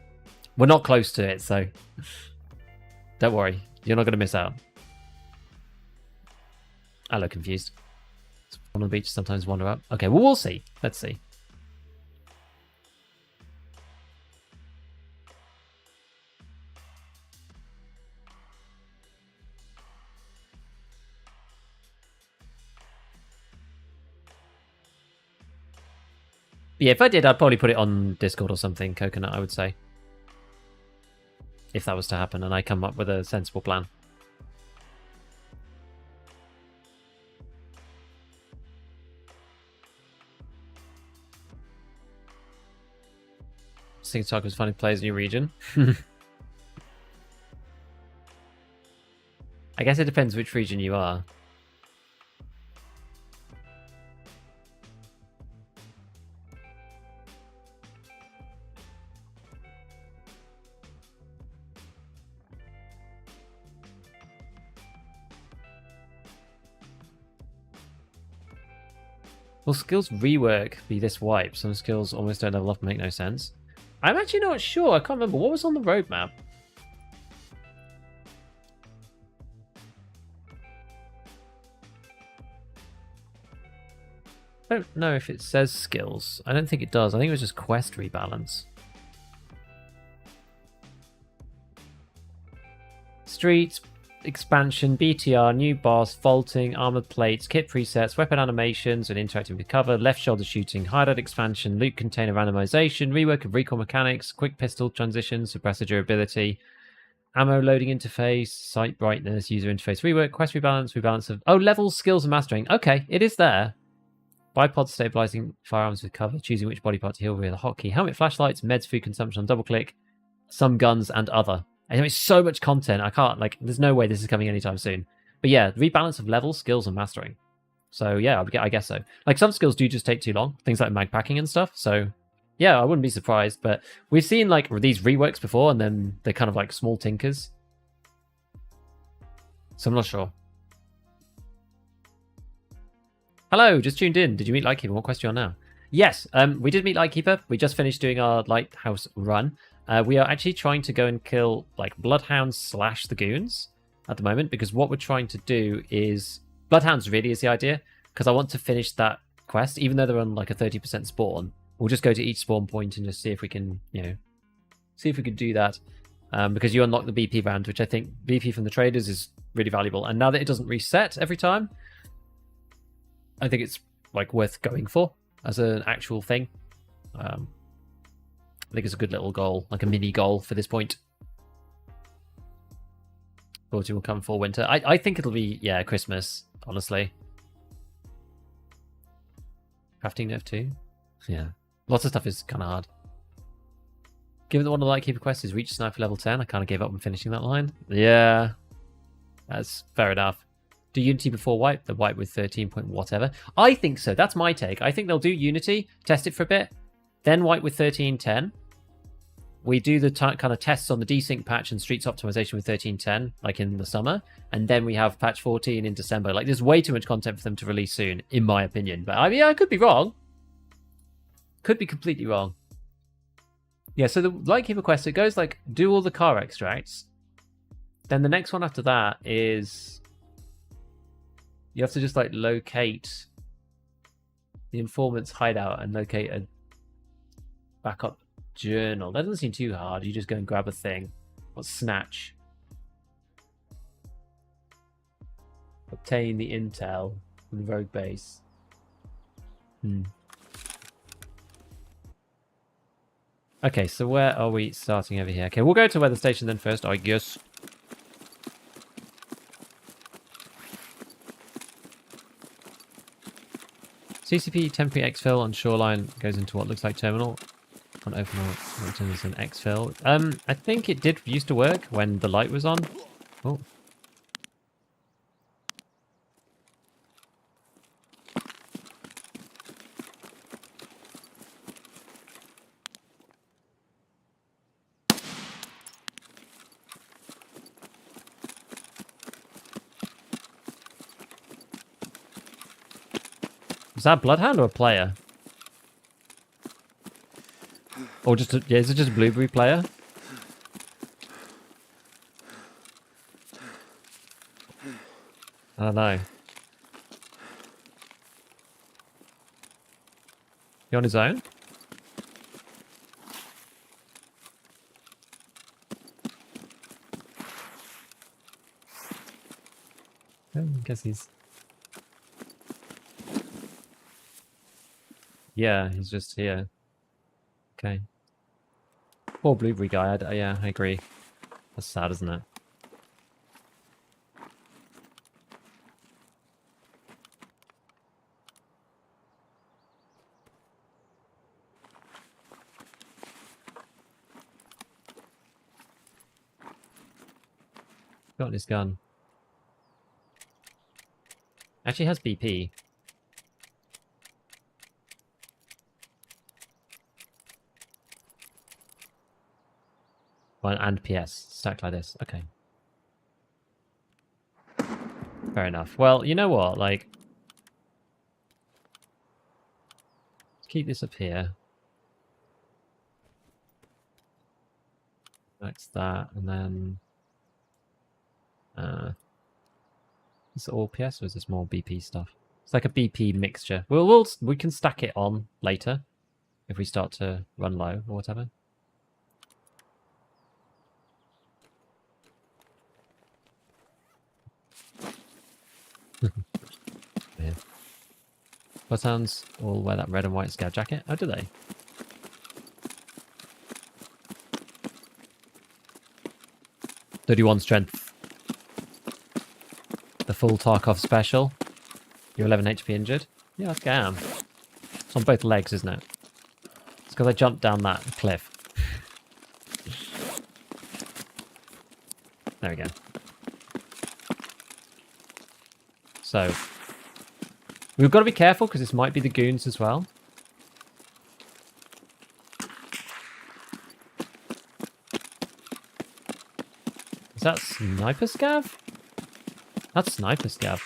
We're not close to it, so don't worry. You're not going to miss out. I look confused. On the beach, sometimes wander up. Okay, well, we'll see. Let's see. Yeah, if I did, I'd probably put it on Discord or something, Coconut, I would say. If that was to happen, and I come up with a sensible plan. ScavTalk was finding players in your region. I guess it depends which region you are. Will skills rework be this wipe? Some skills almost don't level up and make no sense. I'm actually not sure. I can't remember. What was on the roadmap? I don't know if it says skills. I don't think it does. I think it was just quest rebalance. Streets, expansion, BTR, new boss, vaulting, armored plates, kit presets, weapon animations, and interacting with cover, left shoulder shooting, hideout expansion, loot container randomization, rework of recoil mechanics, quick pistol transitions, suppressor durability, ammo loading interface, sight brightness, user interface rework, quest rebalance of... Oh, levels, skills, and mastering. Okay, it is there. Bipod stabilizing firearms with cover, choosing which body part to heal with a hotkey, helmet flashlights, meds, food consumption on double click, some guns, and other. I mean, it's so much content. I can't, like, there's no way this is coming anytime soon. But yeah, rebalance of levels, skills, and mastering. So yeah, I guess so. Like, some skills do just take too long. Things like mag packing and stuff. So yeah, I wouldn't be surprised. But we've seen, like, these reworks before, and then they're kind of like small tinkers. So I'm not sure. Hello, just tuned in. Did you meet Lightkeeper? What quest are you on now? Yes, we did meet Lightkeeper. We just finished doing our Lighthouse run. We are actually trying to go and kill like Bloodhounds / the Goons at the moment, because what we're trying to do is... Bloodhounds really is the idea, because I want to finish that quest, even though they're on like a 30% spawn. We'll just go to each spawn point and just see if we can, you know, see if we could do that. Because you unlock the BP round, which I think BP from the traders is really valuable. And now that it doesn't reset every time, I think it's like worth going for as an actual thing. I think it's a good little goal, like a mini goal for this point. 40 will come for winter. I think it'll be, yeah, Christmas, honestly. Crafting nerf too? Yeah. Lots of stuff is kind of hard. Given that one of the Lightkeeper quests is reach sniper level 10, I kind of gave up on finishing that line. Yeah. That's fair enough. Do Unity before wipe? The wipe with 13 point whatever? I think so. That's my take. I think they'll do Unity, test it for a bit, then wipe with 13.10. We do the kind of tests on the desync patch and streets optimization with 13.10, like in the summer, and then we have patch 14 in December. Like, there's way too much content for them to release soon, in my opinion. But I mean, I could be wrong. Could be completely wrong. Yeah, so the Lightkeeper quest, it goes like, do all the car extracts. Then the next one after that is... You have to just like locate the informant's hideout and locate a backup journal. That doesn't seem too hard. You just go and grab a thing. Or snatch. Obtain the intel from the rogue base. Okay, so where are we starting over here? Okay, we'll go to weather station then first, I guess. CCP temporary exfil on shoreline goes into what looks like terminal. On open what turns an exfil. I think it did used to work when the light was on. Oh. Is that a bloodhound or a player? Or just a, yeah, is it just a blueberry player? I don't know. He on his own? I guess he's... Yeah, he's just here. Okay. Poor blueberry guy. Yeah, I agree. That's sad, isn't it? Got his gun. Actually has BP. Well, and PS. Stacked like this. Okay. Fair enough. Well, you know what? Like, let's keep this up here. That's that, and then... is it all PS or is this more BP stuff? It's like a BP mixture. We can stack it on later if we start to run low or whatever. Yeah. Bloodhounds all wear that red and white scout jacket. Oh, do they? 31 strength. The full Tarkov special. You're 11 HP injured. Yeah, I think I am. It's on both legs, isn't it? It's because I jumped down that cliff. There we go. So, we've got to be careful because this might be the goons as well. Is that sniper scav? That's sniper scav.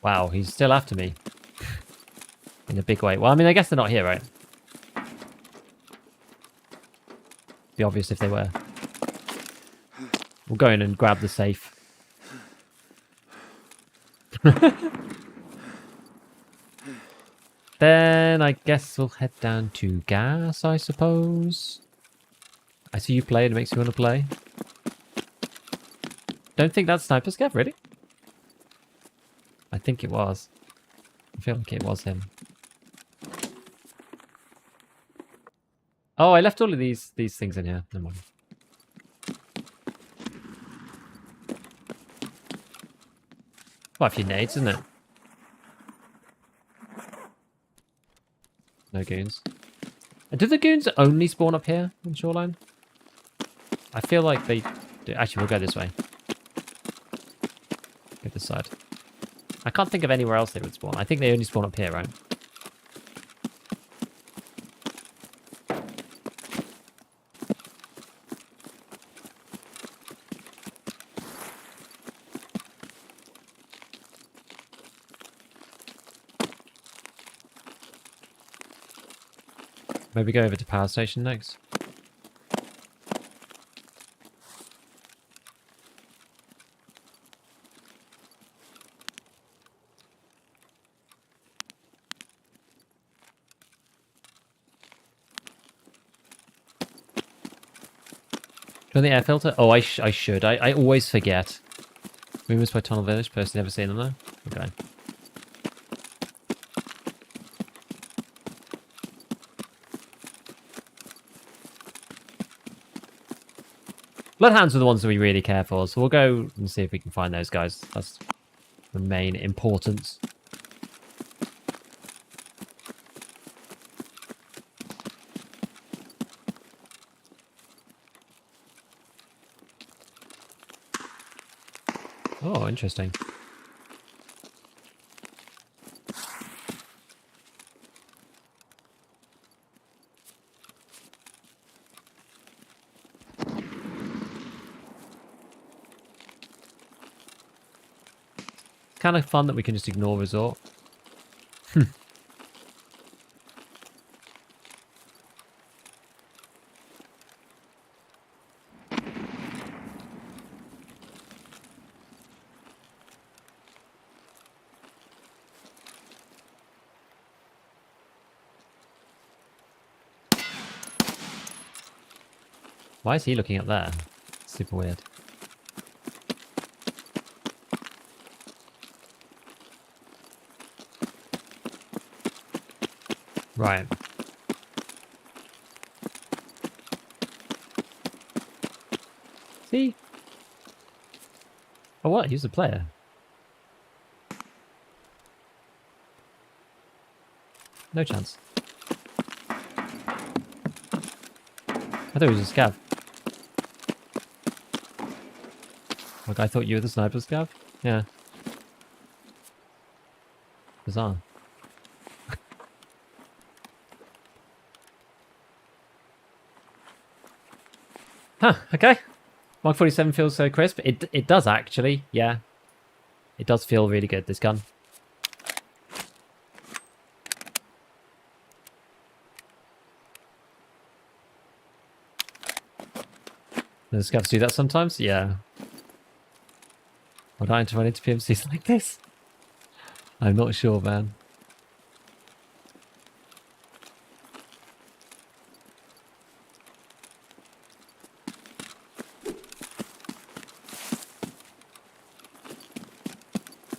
Wow, he's still after me. In a big way. Well, I mean, I guess they're not here, right? Be obvious if they were. We'll go in and grab the safe. Then I guess we'll head down to gas, I suppose. I see you play, it makes you want to play. Don't think that's Sniper Scav, really? I think it was. I feel like it was him. Oh, I left all of these things in here. Never mind. Quite a few nades, isn't it? No goons. And do the goons only spawn up here on Shoreline? I feel like they do. Actually, we'll go this way. Go this side. I can't think of anywhere else they would spawn. I think they only spawn up here, right? Maybe go over to power station next. Turn the air filter? Oh, I should. I always forget. Rumors by Tunnel Village. Personally, never seen them though. Okay. Bloodhounds are the ones that we really care for, so we'll go and see if we can find those guys. That's the main importance. Oh, interesting. kind of fun that we can just ignore resort. Why is he looking up there? Super weird. Right. See? Oh, what? He's a player. No chance. I thought he was a scav. Like, I thought you were the sniper scav? Yeah. Bizarre. Huh, okay. Mark 47 feels so crisp. It does actually, yeah. It does feel really good, this gun. The scavs do that sometimes? Yeah. Would I run into PMCs like this? I'm not sure, man.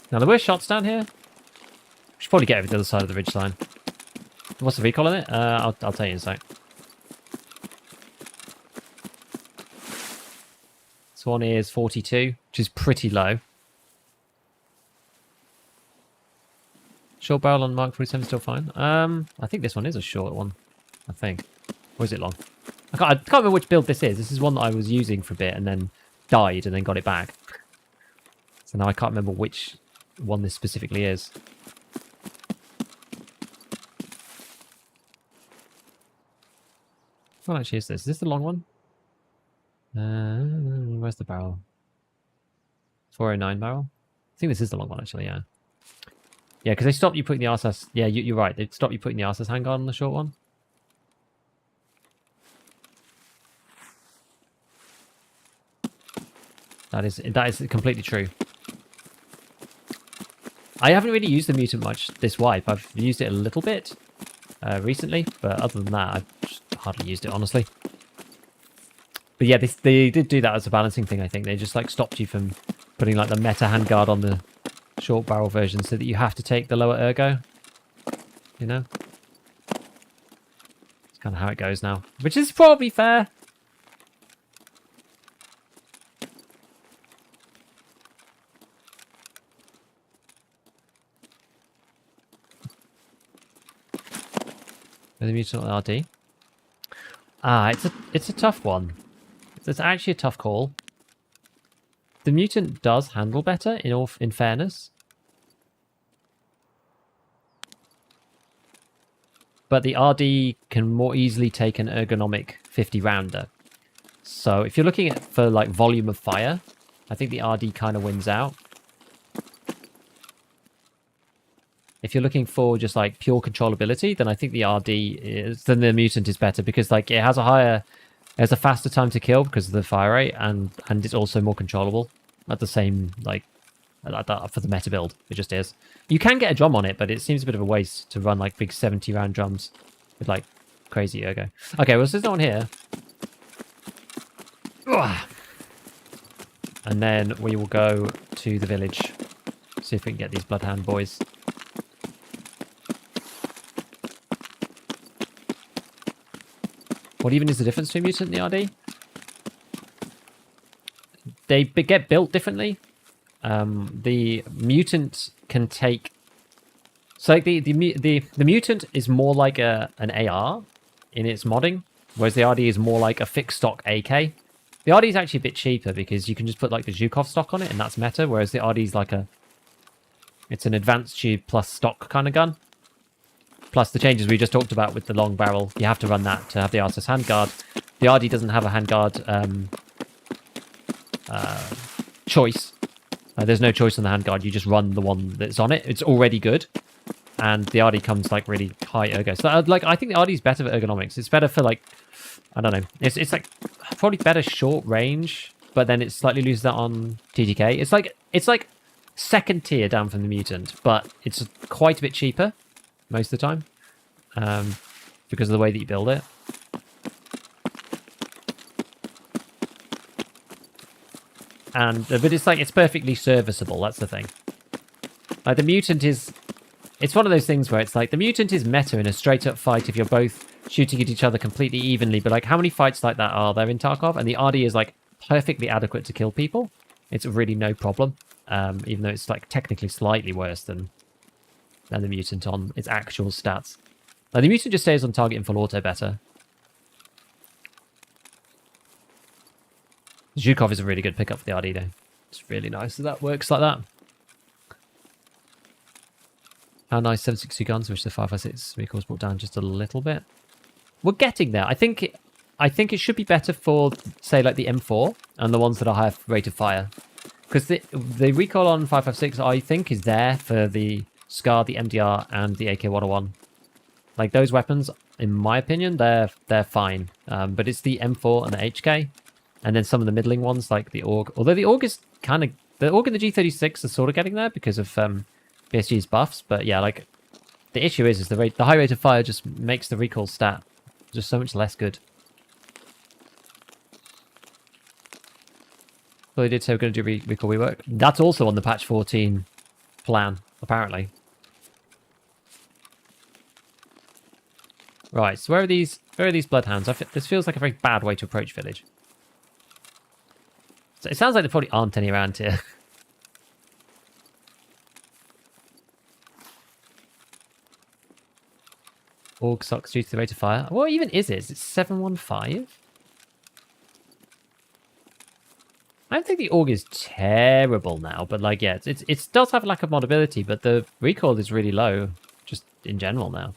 Now, there were shots down here. We should probably get over the other side of the ridge line. What's the recall on it? I'll tell you in a sec. This one is 42, which is pretty low. Short barrel on Mark 47 still fine. I think this one is a short one. I think. Or is it long? I can't remember which build this is. This is one that I was using for a bit and then died and then got it back. So now I can't remember which one this specifically is. What actually is this? Is this the long one? Where's the barrel? 409 barrel? I think this is the long one actually, yeah. Yeah, because they stopped you putting the RSS... Yeah, you're right. They stopped you putting the RSS handguard on the short one. That is completely true. I haven't really used the mutant much this wipe. I've used it a little bit recently, but other than that, I've just hardly used it, honestly. But yeah, they did do that as a balancing thing, I think. They just like stopped you from putting like the meta handguard on the short barrel version so that you have to take the lower ergo. You know? It's kind of how it goes now. Which is probably fair. With the mutant RD. Ah, it's a tough one. It's actually a tough call. The mutant does handle better in fairness. But the RD can more easily take an ergonomic 50 rounder. So if you're looking at for like volume of fire, I think the RD kind of wins out. If you're looking for just like pure controllability, then I think the the mutant is better because like it has a faster time to kill because of the fire rate and it's also more controllable at the same like for the meta build. It just is. You can get a drum on it, but it seems a bit of a waste to run like big 70 round drums with like crazy ergo. Okay, well, there's no one here. And then we will go to the village, see if we can get these bloodhound boys. What even is the difference between mutant and the RD? They get built differently. The mutant can take... So like the mutant is more like an AR in its modding, whereas the RD is more like a fixed stock AK. The RD is actually a bit cheaper because you can just put like the Zhukov stock on it and that's meta, whereas the RD is like it's an advanced tube plus stock kind of gun. Plus the changes we just talked about with the long barrel, you have to run that to have the RSS handguard. The RD doesn't have a handguard choice. There's no choice on the handguard. You just run the one that's on it. It's already good. And the RD comes like really high ergo. So like I think the RD is better for ergonomics. It's better for like, I don't know. It's like probably better short range, but then it slightly loses that on TTK. It's like second tier down from the mutant, but it's quite a bit cheaper most of the time because of the way that you build it. But it's perfectly serviceable. That's the thing. Like the mutant is, it's one of those things where it's like the mutant is meta in a straight up fight if you're both shooting at each other completely evenly. But like, how many fights like that are there in Tarkov? And the RD is like perfectly adequate to kill people. It's really no problem, even though it's like technically slightly worse than the mutant on its actual stats. Like the mutant just stays on target in full auto better. Zhukov is a really good pickup for the RD, though. It's really nice that that works like that. How nice 7.62 guns, which the 5.56 recoil's brought down just a little bit. We're getting there. I think it should be better for, say, like the M4 and the ones that are higher rate of fire. Because the recoil on 5.56, I think, is there for the SCAR, the MDR, and the AK-101. Like, those weapons, in my opinion, they're fine. But it's the M4 and the HK. And then some of the middling ones, like the AUG. Although the AUG is kind of... The AUG and the G36 are sort of getting there because of BSG's buffs. But yeah, like... The issue is the high rate of fire just makes the recoil stat just so much less good. Well, they did say we're going to do recoil rework. That's also on the patch 14 plan, apparently. Right, so where are these bloodhounds? This feels like a very bad way to approach village. So it sounds like there probably aren't any around here. Org sucks due to the rate of fire. What even is it? Is it 715? I don't think the Org is terrible now, but like, yeah, it does have a lack of modability, but the recoil is really low, just in general now.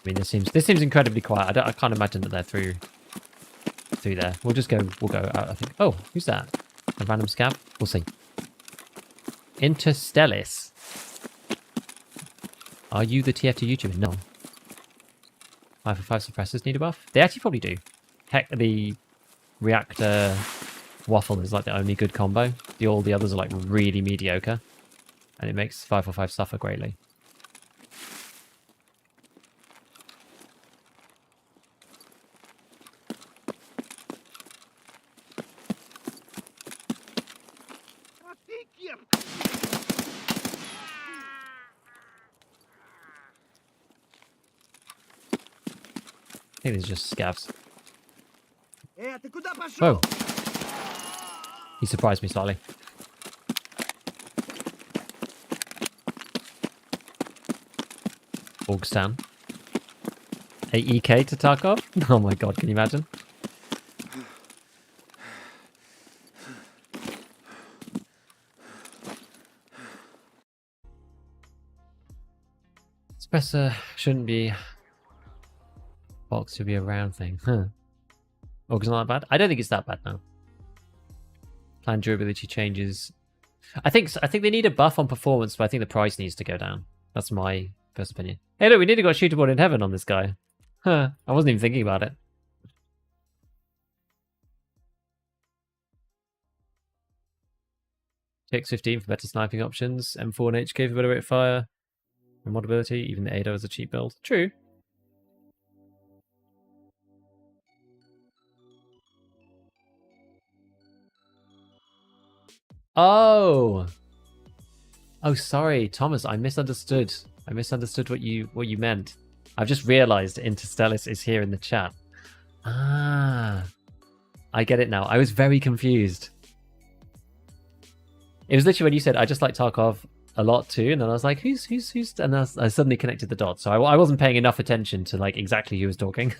I mean, this seems incredibly quiet. I can't imagine that they're through there. We'll go out, I think. Oh, who's that? A random scav? We'll see. Interstellis. Are you the TF2 YouTuber? No. 5 suppressors need a buff? They actually probably do. Heck, the reactor waffle is like the only good combo. All the others are like really mediocre. And it makes 5 suffer greatly. I think these are just scavs. Oh. He surprised me slightly. Orgstan. AEK to Tarkov? Oh my god, can you imagine? Suppressor shouldn't be... Box to be a round thing. Huh. Org's not that bad? I don't think it's that bad now. Plan durability changes. I think they need a buff on performance, but I think the price needs to go down. That's my first opinion. Hey look, we nearly got a shootable in heaven on this guy. Huh. I wasn't even thinking about it. TX15 for better sniping options. M4 and HK for better rate of fire. And modability. Even the ADO is a cheap build. True. Oh, sorry, Thomas. I misunderstood. I misunderstood what you meant. I've just realised Interstellis is here in the chat. Ah, I get it now. I was very confused. It was literally when you said I just like Tarkov a lot too, and then I was like, who's? And I suddenly connected the dots. So I wasn't paying enough attention to like exactly who was talking.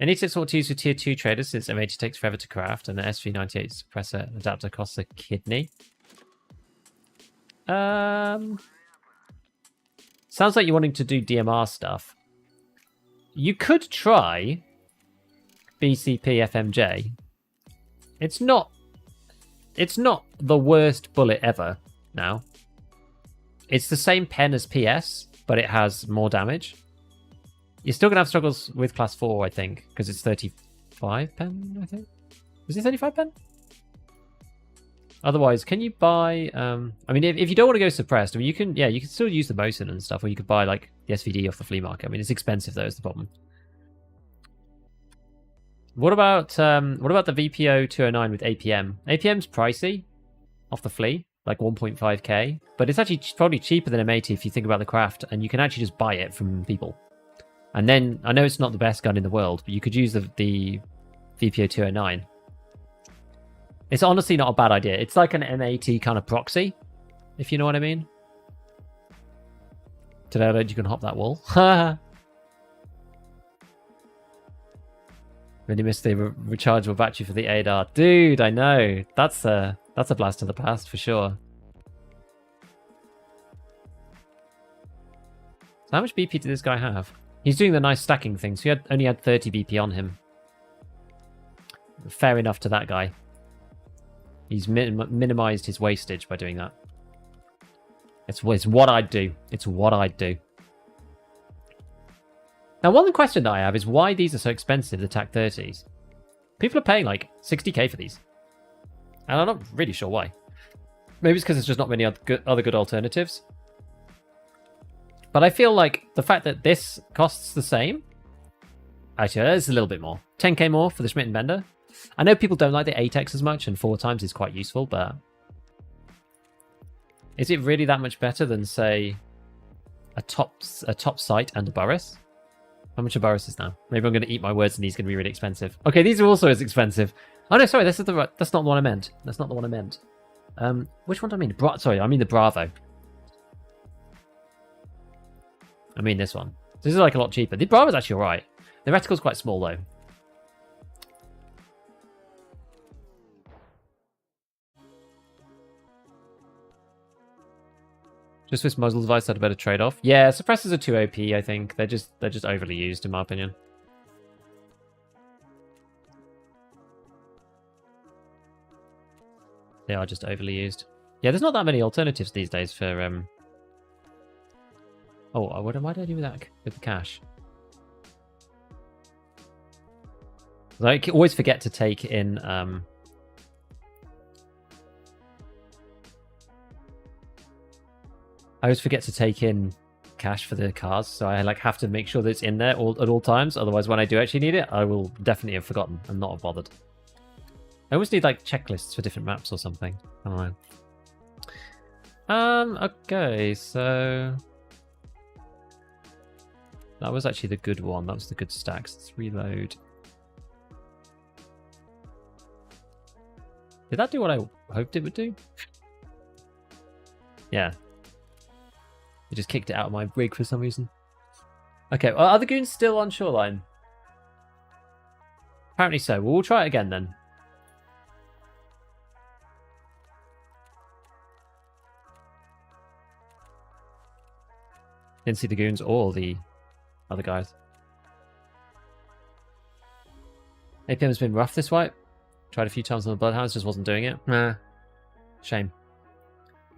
Any tips what to use for tier 2 traders since M80 takes forever to craft and the SV98 suppressor adapter costs a kidney? Sounds like you're wanting to do DMR stuff. You could try BCP FMJ. It's not the worst bullet ever now. It's the same pen as PS, but it has more damage. You're still going to have struggles with class 4, I think, because it's 35 pen, I think. Was it 35 pen? Otherwise, can you buy... I mean, if you don't want to go suppressed, I mean, you can still use the Mosin and stuff, or you could buy, like, the SVD off the flea market. I mean, it's expensive, though, is the problem. What about the VPO 209 with APM? APM's pricey off the flea, like 1.5k, but it's actually probably cheaper than M80 if you think about the craft, and you can actually just buy it from people. And then, I know it's not the best gun in the world, but you could use the VPO 209. It's honestly not a bad idea. It's like an M80 kind of proxy, if you know what I mean. Today, you can hop that wall. Really missed the rechargeable battery for the ADAR. Dude, I know. That's a blast of the past for sure. So how much BP did this guy have? He's doing the nice stacking thing, so he only had 30 BP on him. Fair enough to that guy. He's minimized his wastage by doing that. It's what I'd do. It's what I'd do. Now, one question that I have is why these are so expensive, the TAC 30s. People are paying like 60k for these. And I'm not really sure why. Maybe it's because there's just not many other good alternatives. But I feel like the fact that this costs the same... Actually, it's a little bit more. 10k more for the Schmidt & Bender. I know people don't like the 8x as much, and 4 times is quite useful, but... Is it really that much better than, say, a top sight and a Burris? How much a Burris is now? Maybe I'm going to eat my words and he's going to be really expensive. Okay, these are also as expensive. Oh no, sorry, that's not the one I meant. That's not the one I meant. Which one do I mean? Sorry, I mean the Bravo. I mean this one. This is like a lot cheaper. The Bravo's actually alright. The reticle's quite small though. Just this muzzle device had a better trade-off. Yeah, suppressors are too OP, I think. They're just overly used, in my opinion. They are just overly used. Yeah, there's not that many alternatives these days for... Oh, why did I do that with the cash? I always forget to take in... I always forget to take in cash for the cars, so I have to make sure that it's in there at all times. Otherwise, when I do actually need it, I will definitely have forgotten and not have bothered. I always need like checklists for different maps or something. I don't know. Okay, so that was actually the good one. That was the good stacks. Let's reload. Did that do what I hoped it would do? Yeah. It just kicked it out of my rig for some reason. Okay, well, are the goons still on shoreline? Apparently so. Well, we'll try it again then. Didn't see the goons or the other guys. APM's been rough this wipe. Tried a few times on the Bloodhounds, just wasn't doing it. Nah. Shame.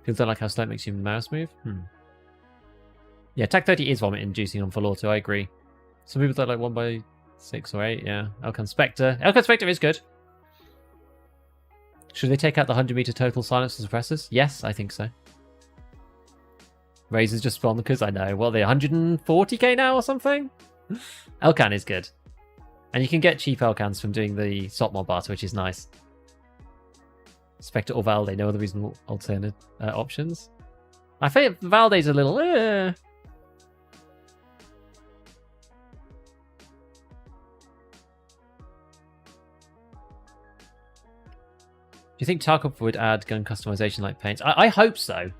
People don't like how slow it makes your mouse move. Yeah, TAC 30 is vomit inducing on full auto, I agree. Some people don't like 1x6 or 8, yeah. Elkan Spectre. Elkan Spectre is good. Should they take out the 100-meter total silencer suppressors? Yes, I think so. Razors just spawn because I know. Well, they're 140k now or something? Elkan is good. And you can get cheap Elkans from doing the salt mod barter, which is nice. Spectre or Valde, no other reasonable alternate options. I think Valde's a little... Do you think Tarkov would add gun customization like paints? I hope so.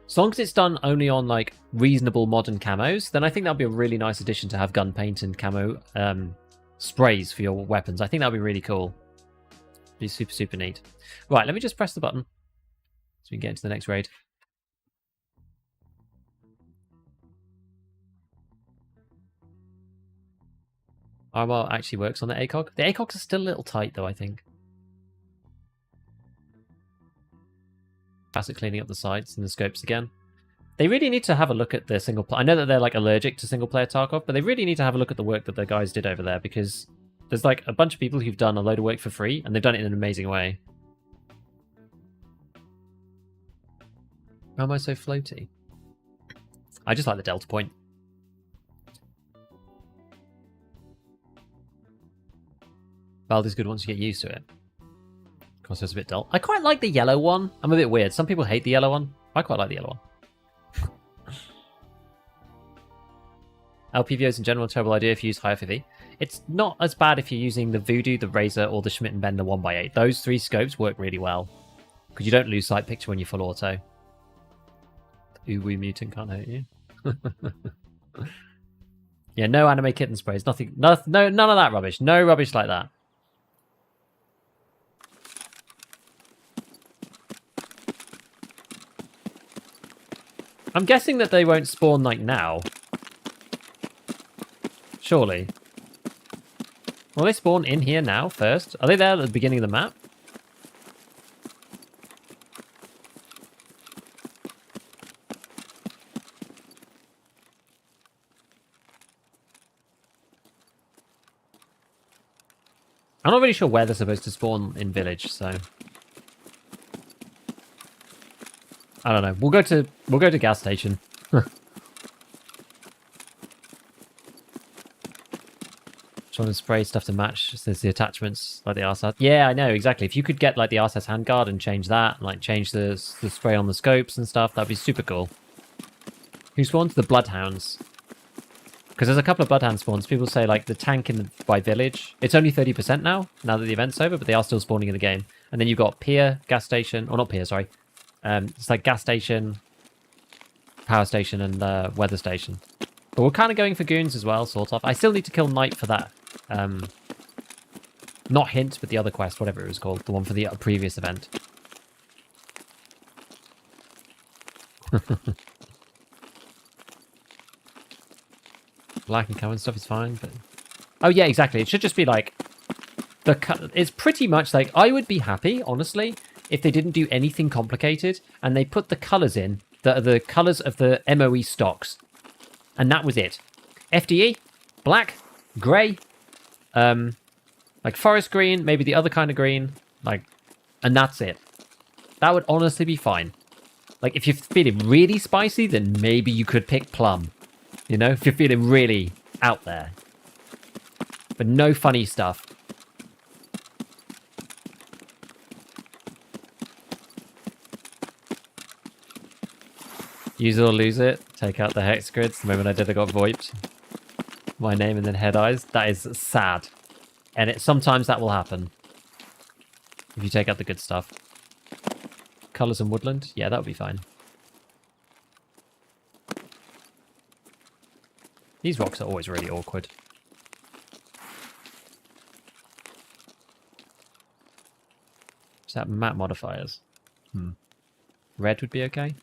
As long as it's done only on like reasonable modern camos, then I think that'd be a really nice addition to have gun paint and camo sprays for your weapons. I think that'd be really cool. Be super, super neat. Right, let me just press the button so we can get into the next raid. armor actually works on the ACOG. The ACOGs are still a little tight, though, I think. Classic cleaning up the sides and the scopes again. They really need to have a look at their single player. I know that they're like allergic to single player Tarkov, but they really need to have a look at the work that the guys did over there, because there's like a bunch of people who've done a load of work for free, and they've done it in an amazing way. How am I so floaty? I just like the delta point. Baldi's good once you get used to it. Of course, it's a bit dull. I quite like the yellow one. I'm a bit weird. Some people hate the yellow one. I quite like the yellow one. LPVOs in general, a terrible idea if you use high FEV. It's not as bad if you're using the Voodoo, the Razor, or the Schmidt & Bender 1x8. Those three scopes work really well, because you don't lose sight picture when you're full auto. Uwu Mutant can't hurt you. Yeah, no anime kitten sprays. Nothing. No, none of that rubbish. No rubbish like that. I'm guessing that they won't spawn like now. Surely. Will they spawn in here now first? Are they there at the beginning of the map? I'm not really sure where they're supposed to spawn in village, so I don't know. We'll go to gas station. Trying to spray stuff to match since the attachments like the RSS. Yeah, I know exactly. If you could get like the RSS handguard and change that, and, like change the spray on the scopes and stuff, that'd be super cool. Who spawns? The Bloodhounds. Because there's a couple of Bloodhound spawns. People say like the tank by village. It's only 30% now that the event's over, but they are still spawning in the game. And then you've got Pier, gas station, or not Pier, sorry. It's like gas station, power station, and weather station. But we're kind of going for goons as well, sort of. I still need to kill Knight for that. Not hint, but the other quest, whatever it was called, the one for the previous event. Black and common stuff is fine, but oh yeah, exactly. It should just be like it's pretty much like I would be happy, honestly, if they didn't do anything complicated and they put the colors in that are the colors of the MOE stocks, and that was it. FDE, black, grey. Like forest green, maybe the other kind of green, like, and that's it. That would honestly be fine. Like, if you're feeling really spicy, then maybe you could pick plum. You know, if you're feeling really out there. But no funny stuff. Use it or lose it. Take out the hex grids. The moment I did, I got VoIPed. My name and then head eyes. That is sad. And sometimes that will happen. If you take out the good stuff. Colours and woodland. Yeah, that would be fine. These rocks are always really awkward. Is that map modifiers? Red would be okay?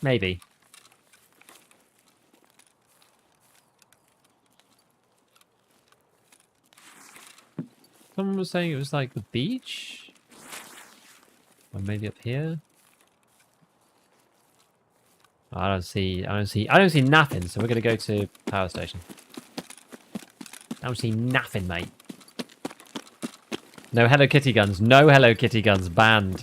Maybe. Someone was saying it was like the beach? Or maybe up here? I don't see nothing, so we're gonna go to power station. I don't see nothing, mate. No Hello Kitty guns. No Hello Kitty guns. Banned.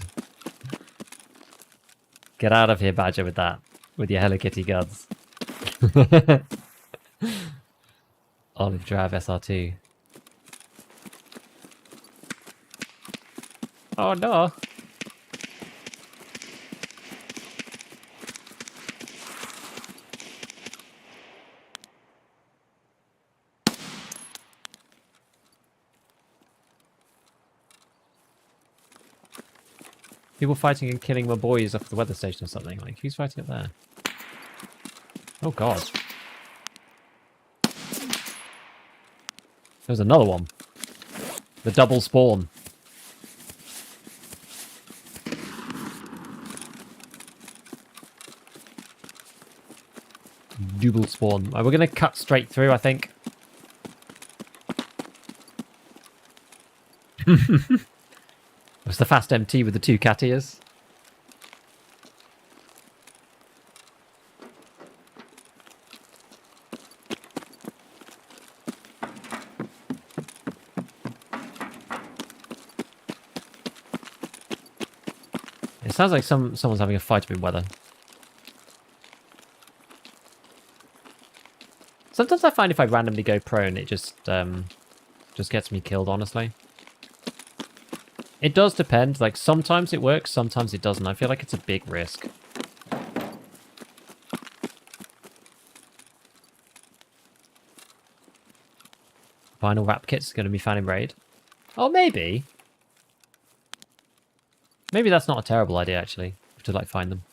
Get out of here, Badger, with that. With your Hello Kitty guns. Olive Drive SR2. Oh no. People fighting and killing my boys off the weather station or something. Like, who's fighting up there? Oh god. There's another one. The double spawn. Double spawn. Right, we're going to cut straight through, I think. It's the fast MT with the 2 cat ears. It sounds like someone's having a fight with weather. Sometimes I find if I randomly go prone, it just gets me killed, honestly. It does depend. Like, sometimes it works, sometimes it doesn't. I feel like it's a big risk. Final wrap kit's going to be found in raid. Oh, maybe. Maybe that's not a terrible idea, actually, to, like, find them.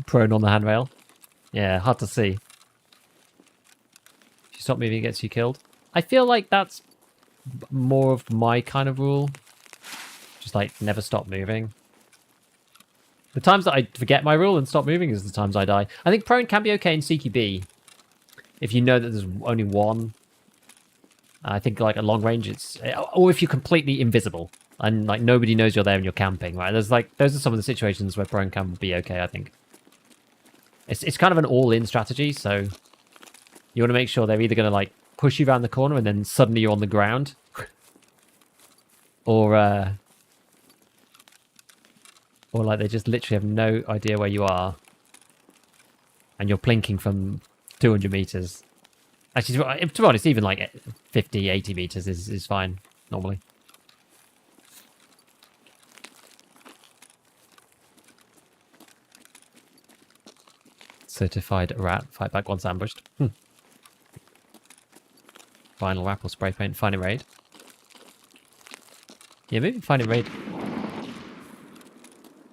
Prone on the handrail. Yeah, hard to see. If you stop moving, it gets you killed. I feel like that's more of my kind of rule. Just, like, never stop moving. The times that I forget my rule and stop moving is the times I die. I think prone can be okay in CQB. If you know that there's only one. I think, like, at long range, it's... Or if you're completely invisible. And, like, nobody knows you're there and you're camping, right? There's, like... Those are some of the situations where prone can be okay, I think. It's kind of an all-in strategy, so... You want to make sure they're either going to, like, push you around the corner and then suddenly you're on the ground. Or, like, they just literally have no idea where you are. And you're plinking from 200 meters. Actually, to be honest, even, like, 50, 80 meters is fine, normally. Certified rat. Fight back once ambushed. Final wrap or spray paint. Finding raid. Yeah, maybe finding raid.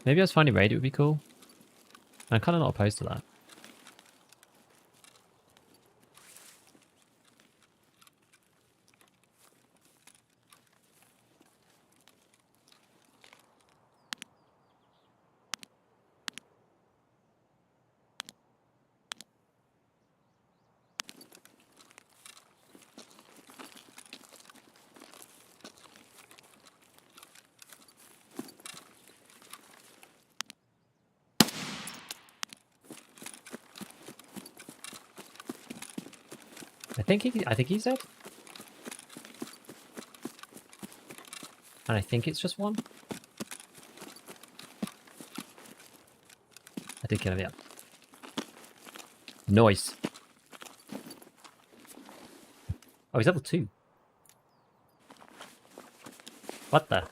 Maybe I was finding raid, it would be cool. I'm kind of not opposed to that. I think he's dead. And I think it's just one. I did kill him, yeah. Nice. Oh, he's level 2. What the?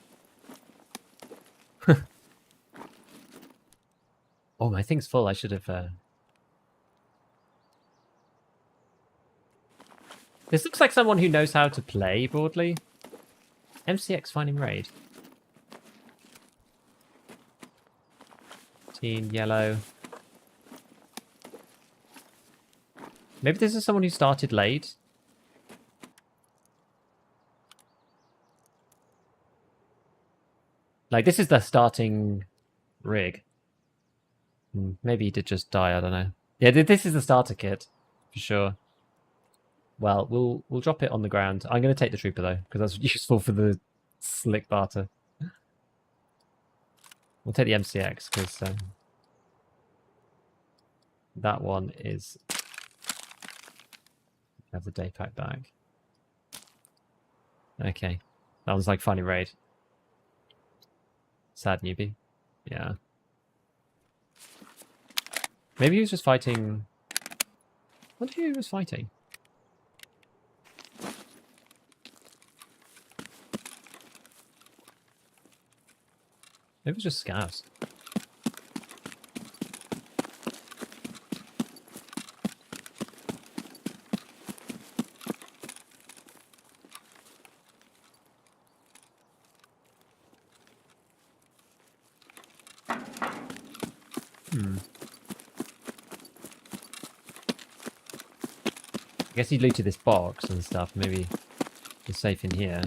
Oh, my thing's full. I should have... This looks like someone who knows how to play, broadly. MCX finding raid. Teen, yellow. Maybe this is someone who started late. Like, this is the starting rig. Maybe he did just die, I don't know. Yeah, this is the starter kit, for sure. Well, we'll drop it on the ground. I'm going to take the trooper, though, because that's useful for the slick barter. We'll take the MCX, because that one is... Have the day pack back. Okay. That one's like finding raid. Sad newbie. Yeah. Maybe he was just fighting... What did he was fighting? Maybe it was just scouts. I guess he looted this box and stuff. Maybe he's safe in here.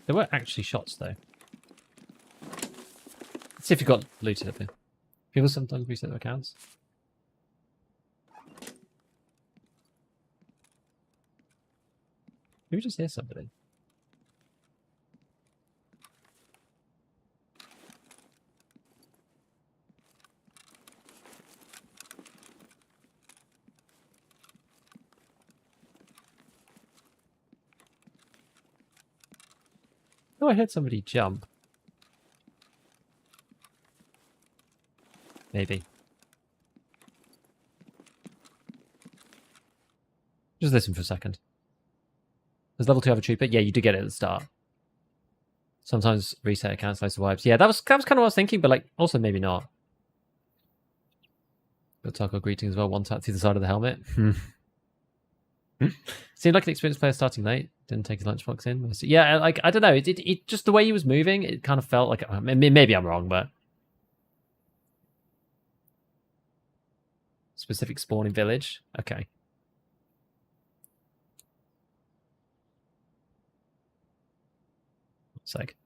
There were actually shots, though. Let's see if he got looted up here. People sometimes reset their accounts. Maybe just hear somebody. Oh, I heard somebody jump. Maybe. Just listen for a second. Does level 2 have a trooper? Yeah, you do get it at the start. Sometimes reset accounts, loads of wipes. Yeah, that was kind of what I was thinking, but like also maybe not. Got Tarkov greetings as well. One tap through the side of the helmet. Seemed like an experienced player starting late. Didn't take his lunchbox in. Yeah, like I don't know. It just the way he was moving, it kind of felt like maybe I'm wrong, but specific spawning village. Okay. It's like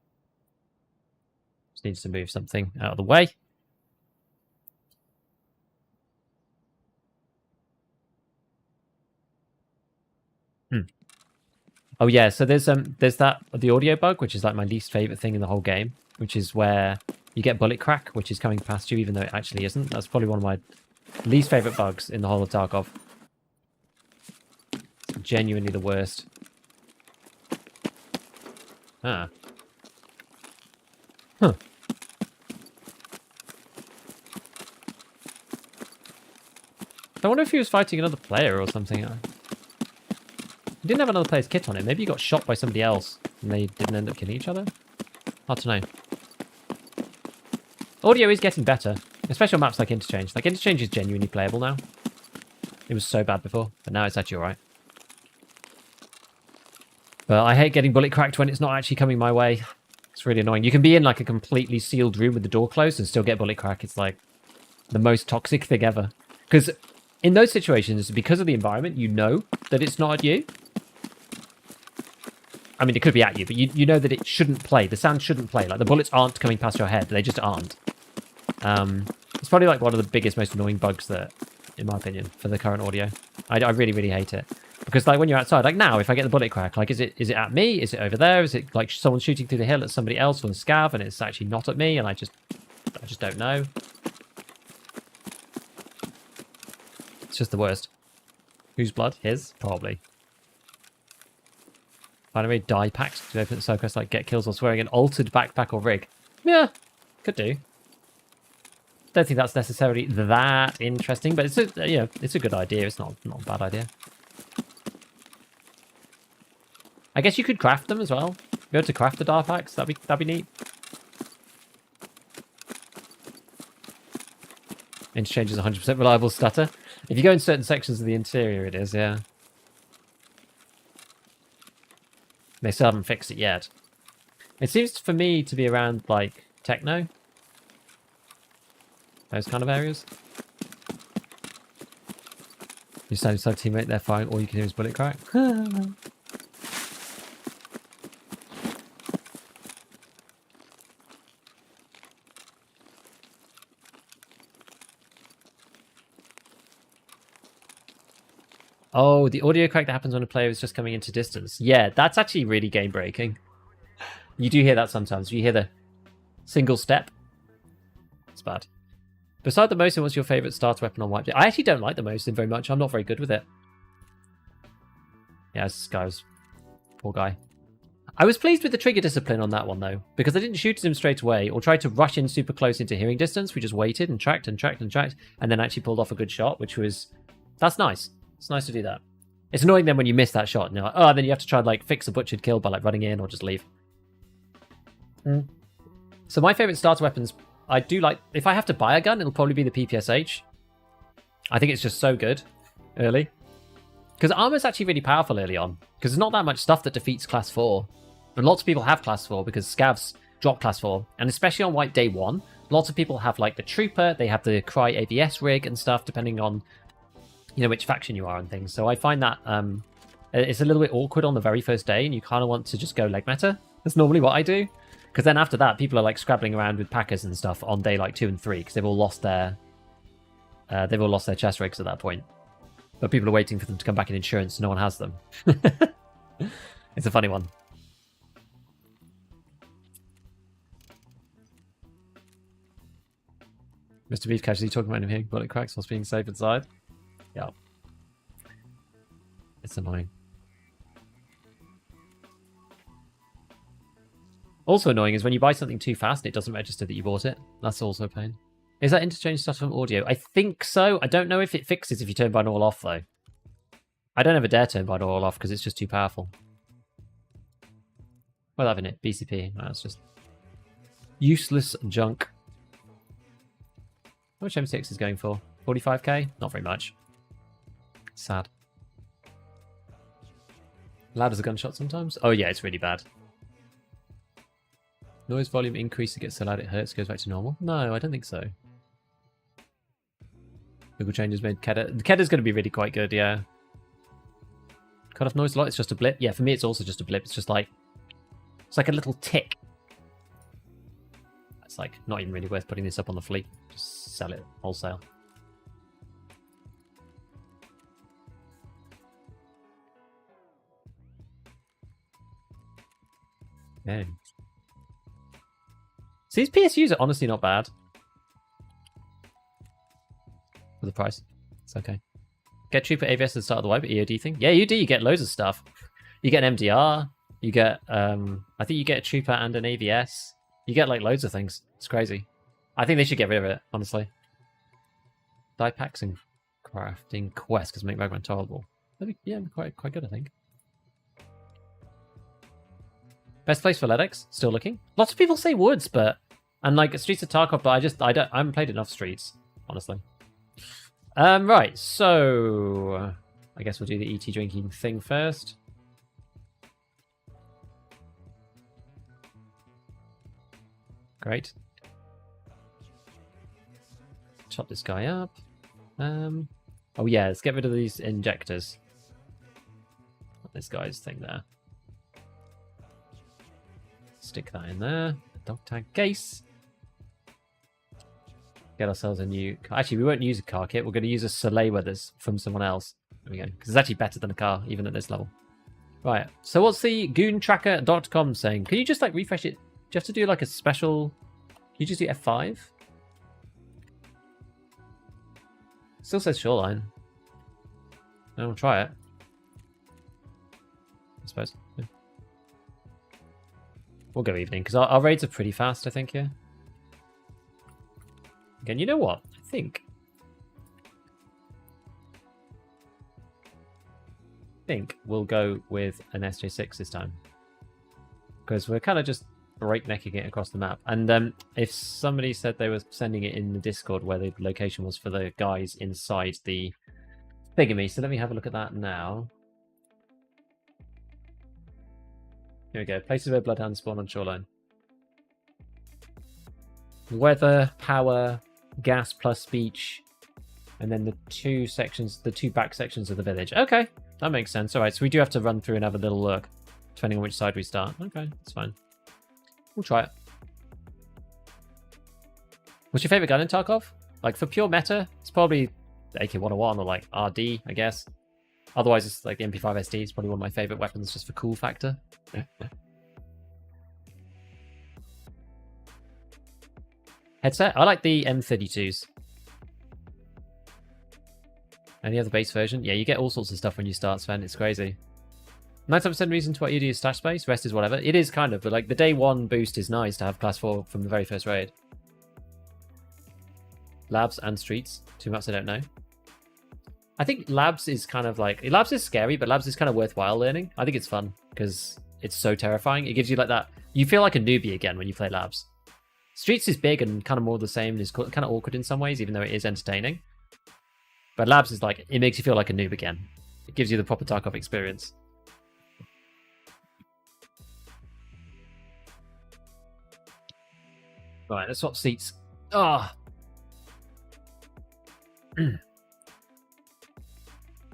just needs to move something out of the way. Oh yeah, so there's that the audio bug, which is like my least favorite thing in the whole game, which is where you get bullet crack, which is coming past you, even though it actually isn't. That's probably one of my least favorite bugs in the whole of Tarkov. It's genuinely the worst. Ah. Huh. I wonder if he was fighting another player or something. He didn't have another player's kit on him. Maybe he got shot by somebody else and they didn't end up killing each other. Hard to know. Audio is getting better, especially on maps like Interchange. Like, Interchange is genuinely playable now. It was so bad before, but now it's actually alright. But I hate getting bullet cracked when it's not actually coming my way. It's really annoying. You can be in like a completely sealed room with the door closed and still get bullet crack. It's like the most toxic thing ever. Because in those situations, because of the environment, you know that it's not at you. I mean, it could be at you, but you know that it shouldn't play. The sound shouldn't play. Like, the bullets aren't coming past your head. They just aren't. It's probably like one of the biggest, most annoying bugs that, in my opinion, for the current audio. I really, really hate it. Because, like, when you're outside, like now, if I get the bullet crack, like, is it at me? Is it over there? Is it, like, someone shooting through the hill at somebody else on the scav and it's actually not at me and I just don't know? It's just the worst. Whose blood? His? Probably. Finally, die packs to open the side quest like get kills or swearing an altered backpack or rig. Yeah, could do. Don't think that's necessarily that interesting, but it's a good idea. It's not a bad idea. I guess you could craft them as well. Be able to craft the die packs. That'd be neat. Interchange is 100% reliable stutter. If you go in certain sections of the interior, it is, yeah. They still haven't fixed it yet. It seems for me to be around, like, techno. Those kind of areas. You stand beside a teammate, they're firing, all you can hear is bullet crack. Oh, the audio crack that happens when a player is just coming into distance. Yeah, that's actually really game breaking. You do hear that sometimes. You hear the single step. It's bad. Beside the Mosin, what's your favourite starter weapon on Wipe? I actually don't like the Mosin very much. I'm not very good with it. Yeah, this guy was... Poor guy. I was pleased with the trigger discipline on that one, though, because I didn't shoot at him straight away or try to rush in super close into hearing distance. We just waited and tracked and tracked and tracked and then actually pulled off a good shot, which was... That's nice. It's nice to do that. It's annoying then when you miss that shot and you're like, oh, then you have to try and like fix a butchered kill by like running in or just leave. So my favourite starter weapons, I do like, if I have to buy a gun, it'll probably be the PPSH. I think it's just so good early. Because armor's actually really powerful early on. Because there's not that much stuff that defeats class 4. And lots of people have class 4 because scavs drop class 4. And especially on White Day 1, lots of people have like the Trooper, they have the Cry ABS rig and stuff, depending on, you know, which faction you are and things. So I find that it's a little bit awkward on the very first day and you kind of want to just go leg meta. That's normally what I do. Because then after that, people are like scrabbling around with packers and stuff on day like 2 and 3 because they've all lost their chest rigs at that point. But people are waiting for them to come back in insurance, so no one has them. It's a funny one. Mr. Beef casually talking about him hearing bullet cracks whilst being safe inside. Yeah. It's annoying. Also annoying is when you buy something too fast and it doesn't register that you bought it. That's also a pain. Is that interchange stuff from audio? I think so. I don't know if it fixes if you turn binaural off, though. I don't ever dare turn binaural off because it's just too powerful. Well, having it. BCP. That's just useless junk. How much M6 is going for? 45k? Not very much. Sad. Loud as a gunshot sometimes? Oh yeah, it's really bad. Noise volume increase, it gets so loud it hurts, goes back to normal? No, I don't think so. Google changes made Kedda. The Kedda's going to be really quite good, yeah. Cut off noise a lot, it's just a blip. Yeah, for me it's also just a blip. It's just like... It's like a little tick. It's like not even really worth putting this up on the fleet. Just sell it wholesale. Okay. So these PSUs are honestly not bad. For the price. It's okay. Get Trooper AVS at the start of the wipe, EOD thing. Yeah, you do. You get loads of stuff. You get an MDR. You get, I think you get a Trooper and an AVS. You get like loads of things. It's crazy. I think they should get rid of it, honestly. Die packs and crafting quests because make Ragman tolerable. Yeah, quite good, I think. Best place for Ledex? Still looking. Lots of people say Woods, but... And like Streets of Tarkov, but I haven't played enough Streets, honestly. Right, so... I guess we'll do the ET drinking thing first. Great. Chop this guy up. Oh yeah, let's get rid of these injectors. This guy's thing there. Stick that in there. Dog tag case. Get ourselves a new car. Actually, we won't use a car kit. We're going to use a Soleil that's from someone else. There we go. Because it's actually better than a car, even at this level. Right. So what's the goontracker.com saying? Can you just like refresh it? Do you have to do like a special... Can you just do F5? Still says shoreline. We'll try it. I suppose. Yeah. We'll go evening, because our raids are pretty fast, I think, here. Again, you know what? I think we'll go with an SJ6 this time. Because we're kind of just breaknecking it across the map. And if somebody said they were sending it in the Discord where the location was for the guys inside the thingamy, so let me have a look at that now. Here we go. Places where bloodhounds spawn on shoreline. Weather, power, gas plus speech, and then the two back sections of the village. Okay, that makes sense. All right, so we do have to run through and have a little look, depending on which side we start. Okay, that's fine. We'll try it. What's your favorite gun in Tarkov? Like, for pure meta, it's probably the AK-101 or, like, RD, I guess. Otherwise, it's like the MP5 SD. It's probably one of my favorite weapons just for cool factor. Headset? I like the M32s. Any other base version? Yeah, you get all sorts of stuff when you start, Sven. It's crazy. 97% reason to what you do is stash space. Rest is whatever. It is kind of, but like the day one boost is nice to have class 4 from the very first raid. Labs and streets. Two maps I don't know. I think labs is kind of like... Labs is scary, but labs is kind of worthwhile learning. I think it's fun because it's so terrifying. It gives you like that... You feel like a newbie again when you play labs. Streets is big and kind of more the same and is kind of awkward in some ways, even though it is entertaining. But labs is like... It makes you feel like a noob again. It gives you the proper Tarkov experience. Right, let's swap seats. Ah!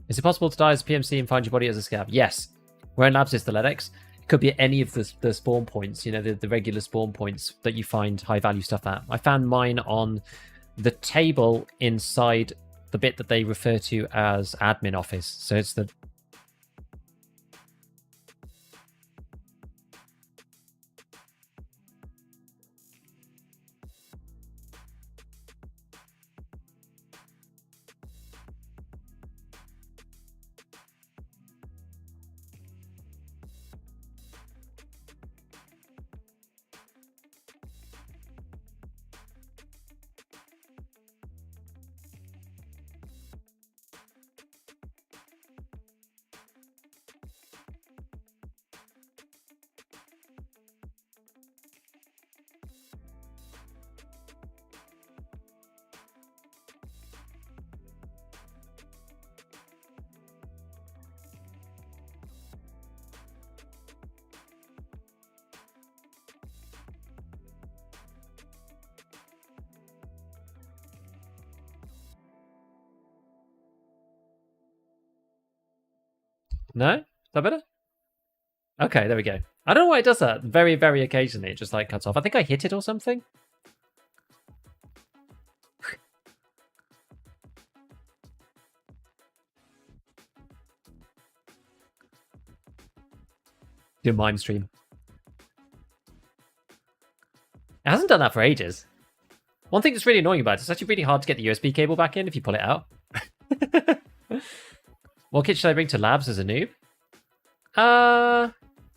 Is it possible to die as a PMC and find your body as a scav? Yes. We're in labs, is the Ledex. could be at any of the spawn points, you know, the regular spawn points that you find high value stuff at. I found mine on the table inside the bit that they refer to as admin office. So it's the... No? Is that better? Okay, there we go. I don't know why it does that. Very, very occasionally it just like cuts off. I think I hit it or something. Do a mime stream. It hasn't done that for ages. One thing that's really annoying about it, it's actually really hard to get the USB cable back in if you pull it out. What kit should I bring to labs as a noob?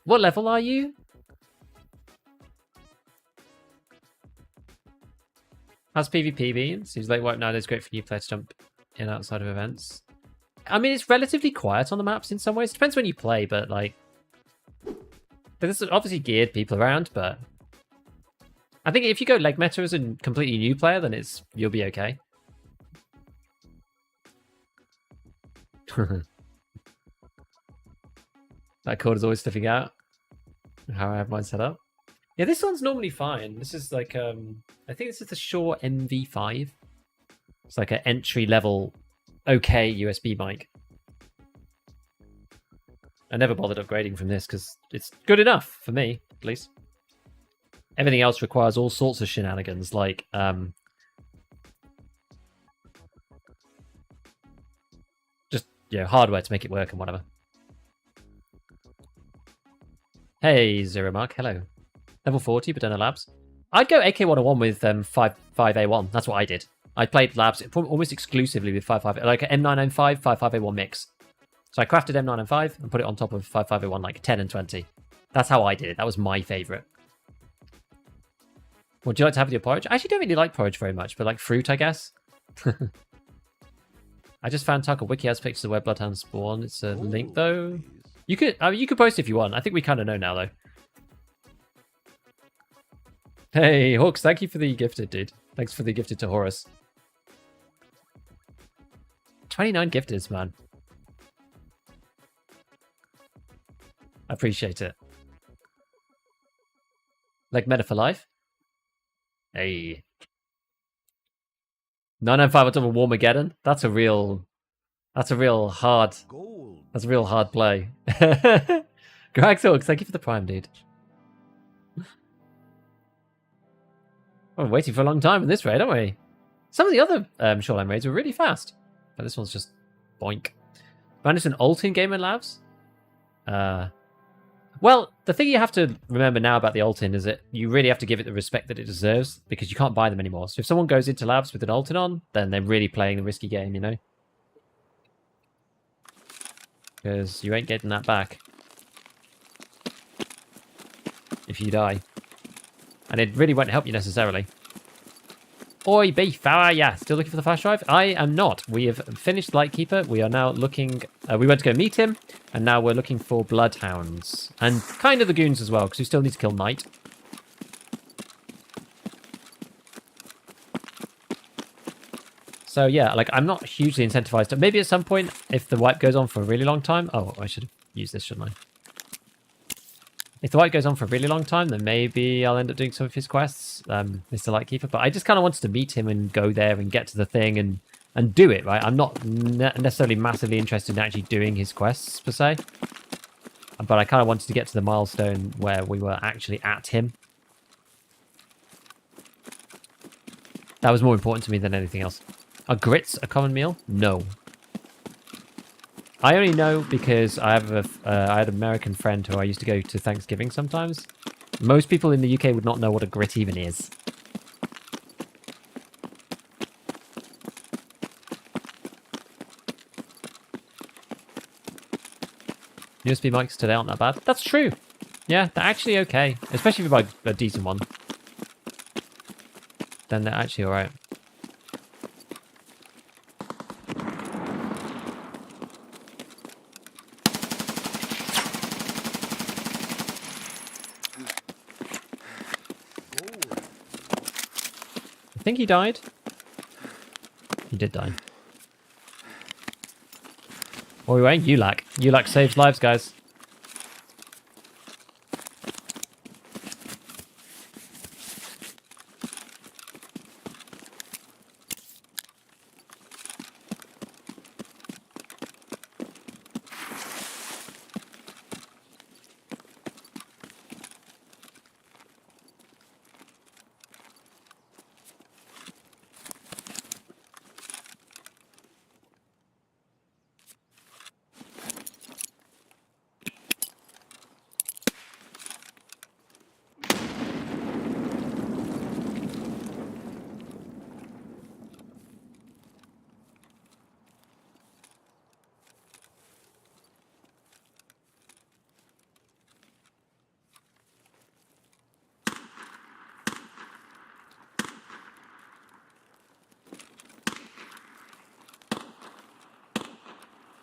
What level are you? How's PvP been? Seems like Wipe nowadays great for new players to jump in outside of events. I mean, it's relatively quiet on the maps in some ways. Depends when you play, but like... There's obviously geared people around, but... I think if you go leg meta as a completely new player, then you'll be okay. That code is always slipping out. How I have mine set up. Yeah, this one's normally fine. This is like, I think this is the Shure MV5. It's like an entry level, okay USB mic. I never bothered upgrading from this because it's good enough for me, at least. Everything else requires all sorts of shenanigans, like just, you know, hardware to make it work and whatever. Hey, Zero Mark, hello. Level 40, Badena Labs. I'd go AK-101 with 5A1. That's what I did. I played Labs almost exclusively with 5.5, like an M995, 5.5A1 mix. So I crafted M995 and put it on top of 5.5A1, like 10 and 20. That's how I did it. That was my favourite. Would you like to have with your porridge? I actually don't really like porridge very much, but like fruit, I guess. I just found Tarkov Wiki has pictures of where Bloodhounds spawn. It's a link, though. You could post if you want. I think we kind of know now, though. Hey, Hawks, thank you for the gifted, dude. Thanks for the gifted to Horus. 29 gifteds, man. I appreciate it. Like meta for life? Hey. 995 on top of Warmageddon? That's a real hard... That's a real hard play. Greg Talks, thank you for the prime, dude. We're waiting for a long time in this raid, aren't we? Some of the other Shoreline raids were really fast. But this one's just boink. Managed an alt in Gamer Labs? Well, the thing you have to remember now about the alt-in is that you really have to give it the respect that it deserves because you can't buy them anymore. So if someone goes into labs with an alt-in on, then they're really playing the risky game, you know? Because you ain't getting that back if you die. And it really won't help you necessarily. Oi, beef, how are ya? Still looking for the flash drive? I am not. We have finished Lightkeeper. We are now looking... we went to go meet him, and now we're looking for Bloodhounds. And kind of the goons as well, because we still need to kill Knight. So yeah, like, I'm not hugely incentivized. Maybe at some point, if the wipe goes on for a really long time... Oh, I should have used this, shouldn't I? If the wipe goes on for a really long time, then maybe I'll end up doing some of his quests, Mr. Lightkeeper. But I just kind of wanted to meet him and go there and get to the thing and do it, right? I'm not necessarily massively interested in actually doing his quests, per se. but I kind of wanted to get to the milestone where we were actually at him. That was more important to me than anything else. Are grits a common meal? No. I only know because I have I had an American friend who I used to go to Thanksgiving sometimes. Most people in the UK would not know what a grit even is. USB mics today aren't that bad. That's true. Yeah, they're actually okay. Especially if you buy a decent one. Then they're actually alright. I think he died. He did die. Oi, wait, ULAC. ULAC saves lives, guys.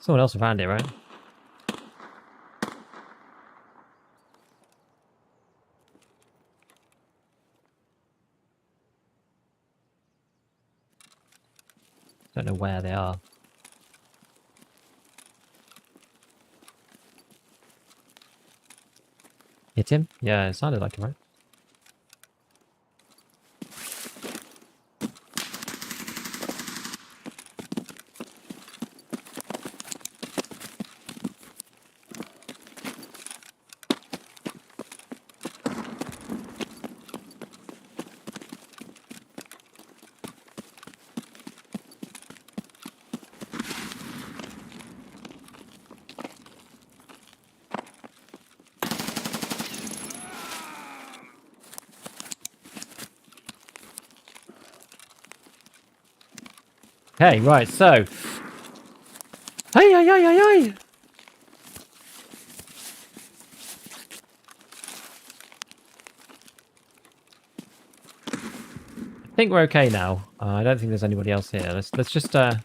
Someone else found it, right? Don't know where they are. Hit him? Yeah, it sounded like him, right? Okay, right, so... Hey, hey, hey, hey, hey! I think we're okay now. I don't think there's anybody else here. Let's just hide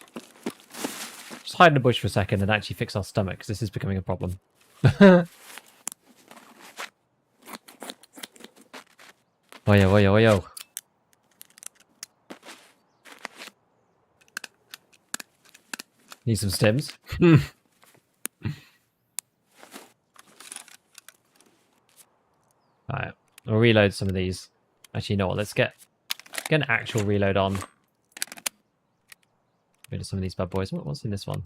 in the bush for a second and actually fix our stomach, because this is becoming a problem. Oyo, oyo, oyo. Need some stims. Alright, we'll reload some of these. Actually, you know what? Let's get an actual reload on. Rid of some of these bad boys. What's in this one?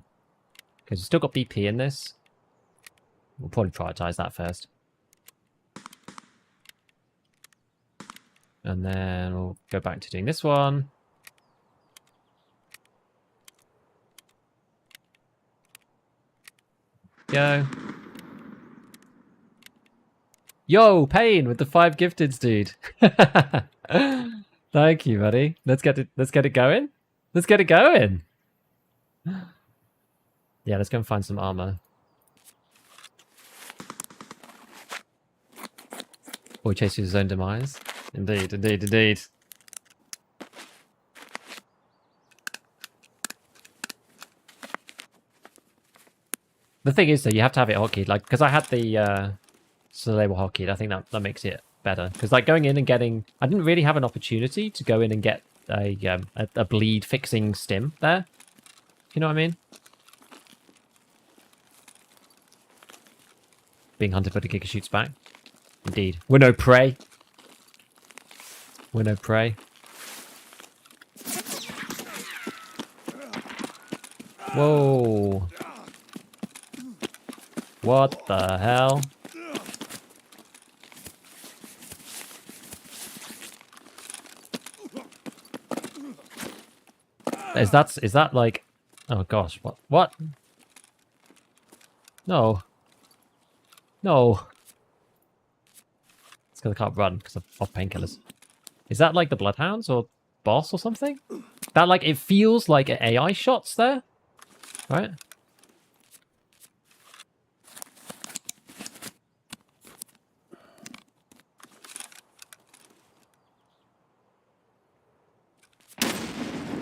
Because we've still got BP in this. We'll probably prioritize that first. And then we'll go back to doing this one. Go. Yo, Pain with the 5 gifteds, dude. Thank you, buddy. Let's get it going. Let's get it going. Yeah, let's go and find some armor. Boy chases his own demise. Indeed, indeed, indeed. The thing is, though, you have to have it hotkeyed, like, because I had the label hotkeyed. I think that makes it better. Because, like, going in and getting, I didn't really have an opportunity to go in and get a bleed fixing stim there. You know what I mean? Being hunted, but a Giga shoots back. Indeed, we're no prey. We're no prey. Whoa. What the hell? Is that like... Oh gosh, what? No. No. It's because I can't run because of painkillers. Is that like the Bloodhounds or boss or something? That like, it feels like AI shots there, right?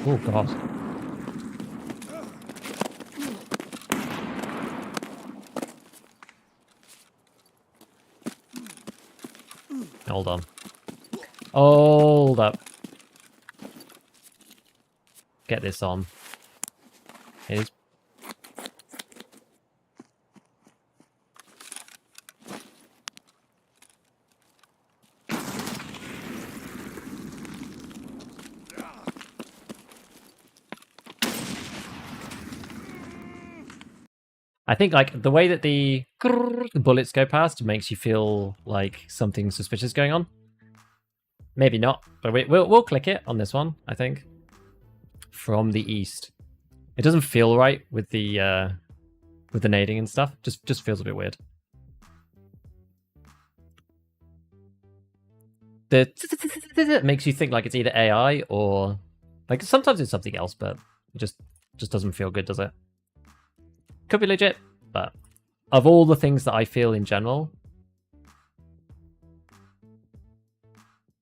Oh god. Hold on. Hold up. Get this on. Here's... I think like the way that the bullets go past makes you feel like something suspicious going on. Maybe not, but we'll click it on this one, I think. From the east. It doesn't feel right with the nading and stuff. Just feels a bit weird. It makes you think like it's either AI or like sometimes it's something else, but it just doesn't feel good, does it? Could be legit, but of all the things that I feel in general,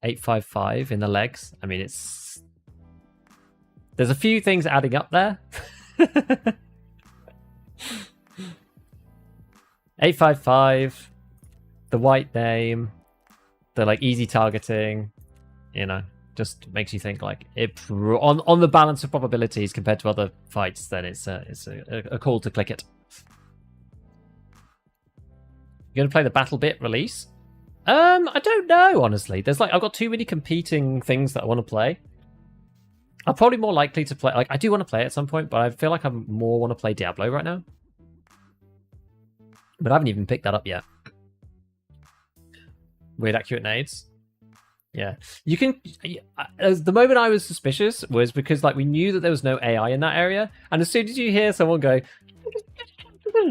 855 in the legs. I mean, there's a few things adding up there. 855, the white name, the like easy targeting, you know, just makes you think like on the balance of probabilities compared to other fights, then it's a call to click it. You're gonna play the battle bit release? I don't know, honestly. There's like I've got too many competing things that I want to play. I'm probably more likely to play, like, I do want to play at some point, but I feel like I more want to play Diablo right now. But I haven't even picked that up yet. Weird accurate nades. Yeah. You can... The moment I was suspicious was because, like, we knew that there was no AI in that area, and as soon as you hear someone go...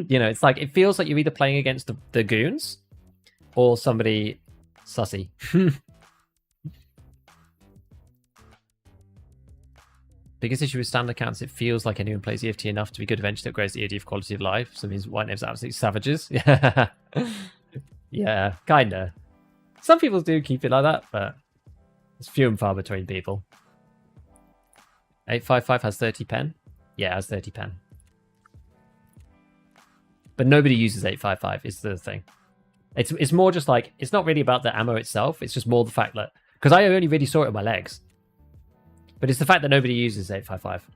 You know, it's like, it feels like you're either playing against the goons, or somebody sussy. Biggest issue with standard accounts, it feels like anyone plays EFT enough to be good eventually upgrades the ED for quality of life. So it means white names are absolute savages. Yeah. Yeah, kinda. Some people do keep it like that, but it's few and far between people. 855 has 30 pen? Yeah, it has 30 pen. But nobody uses 855 is the thing. It's more just like, it's not really about the ammo itself, it's just more the fact that, because I only really saw it on my legs. But it's the fact that nobody uses 855.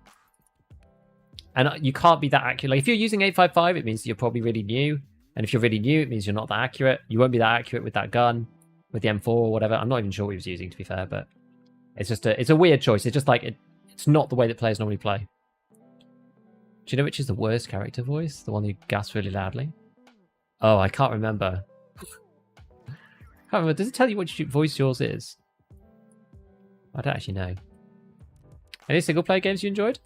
And you can't be that accurate. Like, if you're using 855, it means you're probably really new. And if you're really new, it means you're not that accurate. You won't be that accurate with that gun, with the M4 or whatever. I'm not even sure what he was using, to be fair, but it's just it's a weird choice. It's just like, it's not the way that players normally play. Do you know which is the worst character voice? The one who gasps really loudly? Oh, I can't remember. Does it tell you which voice yours is? I don't actually know. Any single player games you enjoyed?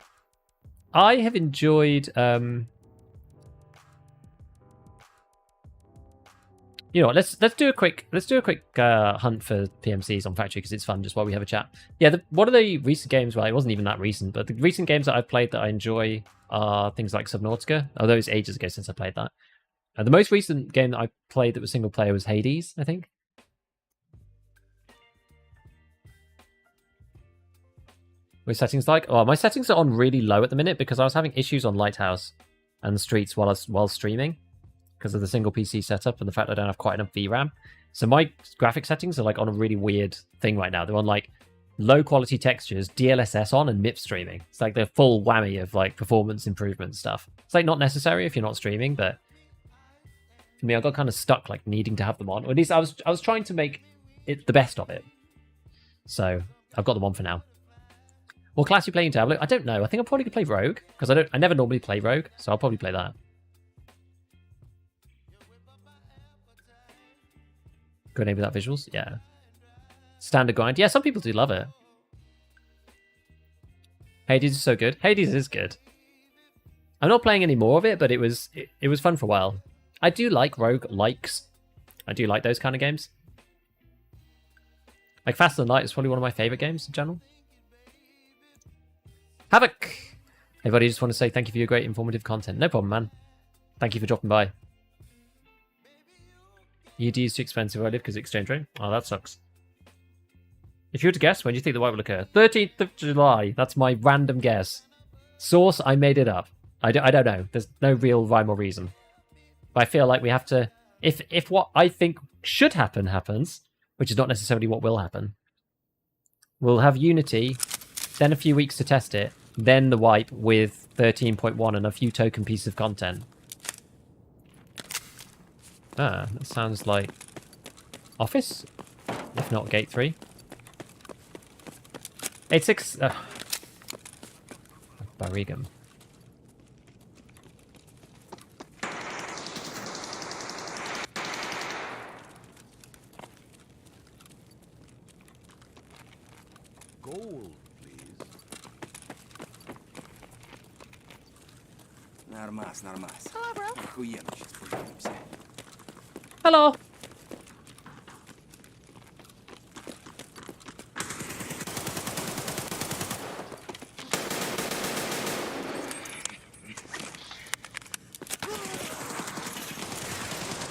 I have enjoyed you know what, let's do a quick hunt for PMCs on Factory because it's fun just while we have a chat. Yeah, one of the recent games, well, it wasn't even that recent, but the recent games that I've played that I enjoy are things like Subnautica, although it's ages ago since I played that. The most recent game that I played that was single player was Hades, I think. With settings like, oh, my settings are on really low at the minute because I was having issues on Lighthouse and Streets while streaming because of the single PC setup and the fact that I don't have quite enough VRAM. So my graphic settings are like on a really weird thing right now. They're on like low quality textures, DLSS on, and MIP streaming. It's like the full whammy of like performance improvement stuff. It's like not necessary if you're not streaming, but for me, I got kind of stuck like needing to have them on. Or at least I was trying to make it the best of it. So I've got them on for now. What class you playing Diablo? I don't know. I think I'll probably play Rogue because I never normally play Rogue, so I'll probably play that. Grenade without visuals? Yeah. Standard grind. Yeah, some people do love it. Hades is so good. Hades is good. I'm not playing any more of it, but it was fun for a while. I do like rogue likes. I do like those kind of games. Like Faster Than Light is probably one of my favorite games in general. Havoc! Everybody, just want to say thank you for your great informative content. No problem, man. Thank you for dropping by. ED is too expensive where I live because of exchange rate. Oh, that sucks. If you were to guess, when do you think the wipe will occur? 13th of July. That's my random guess. Source, I made it up. I don't know. There's no real rhyme or reason. But I feel like we have to... If what I think should happen happens, which is not necessarily what will happen, we'll have Unity, then a few weeks to test it, then the wipe with 13.1 and a few token pieces of content. Ah, that sounds like Office, if not Gate 3. 86... Barigam. Gold, please. Нормас. Hello, bro. Охуенно сейчас поженимся. Hello!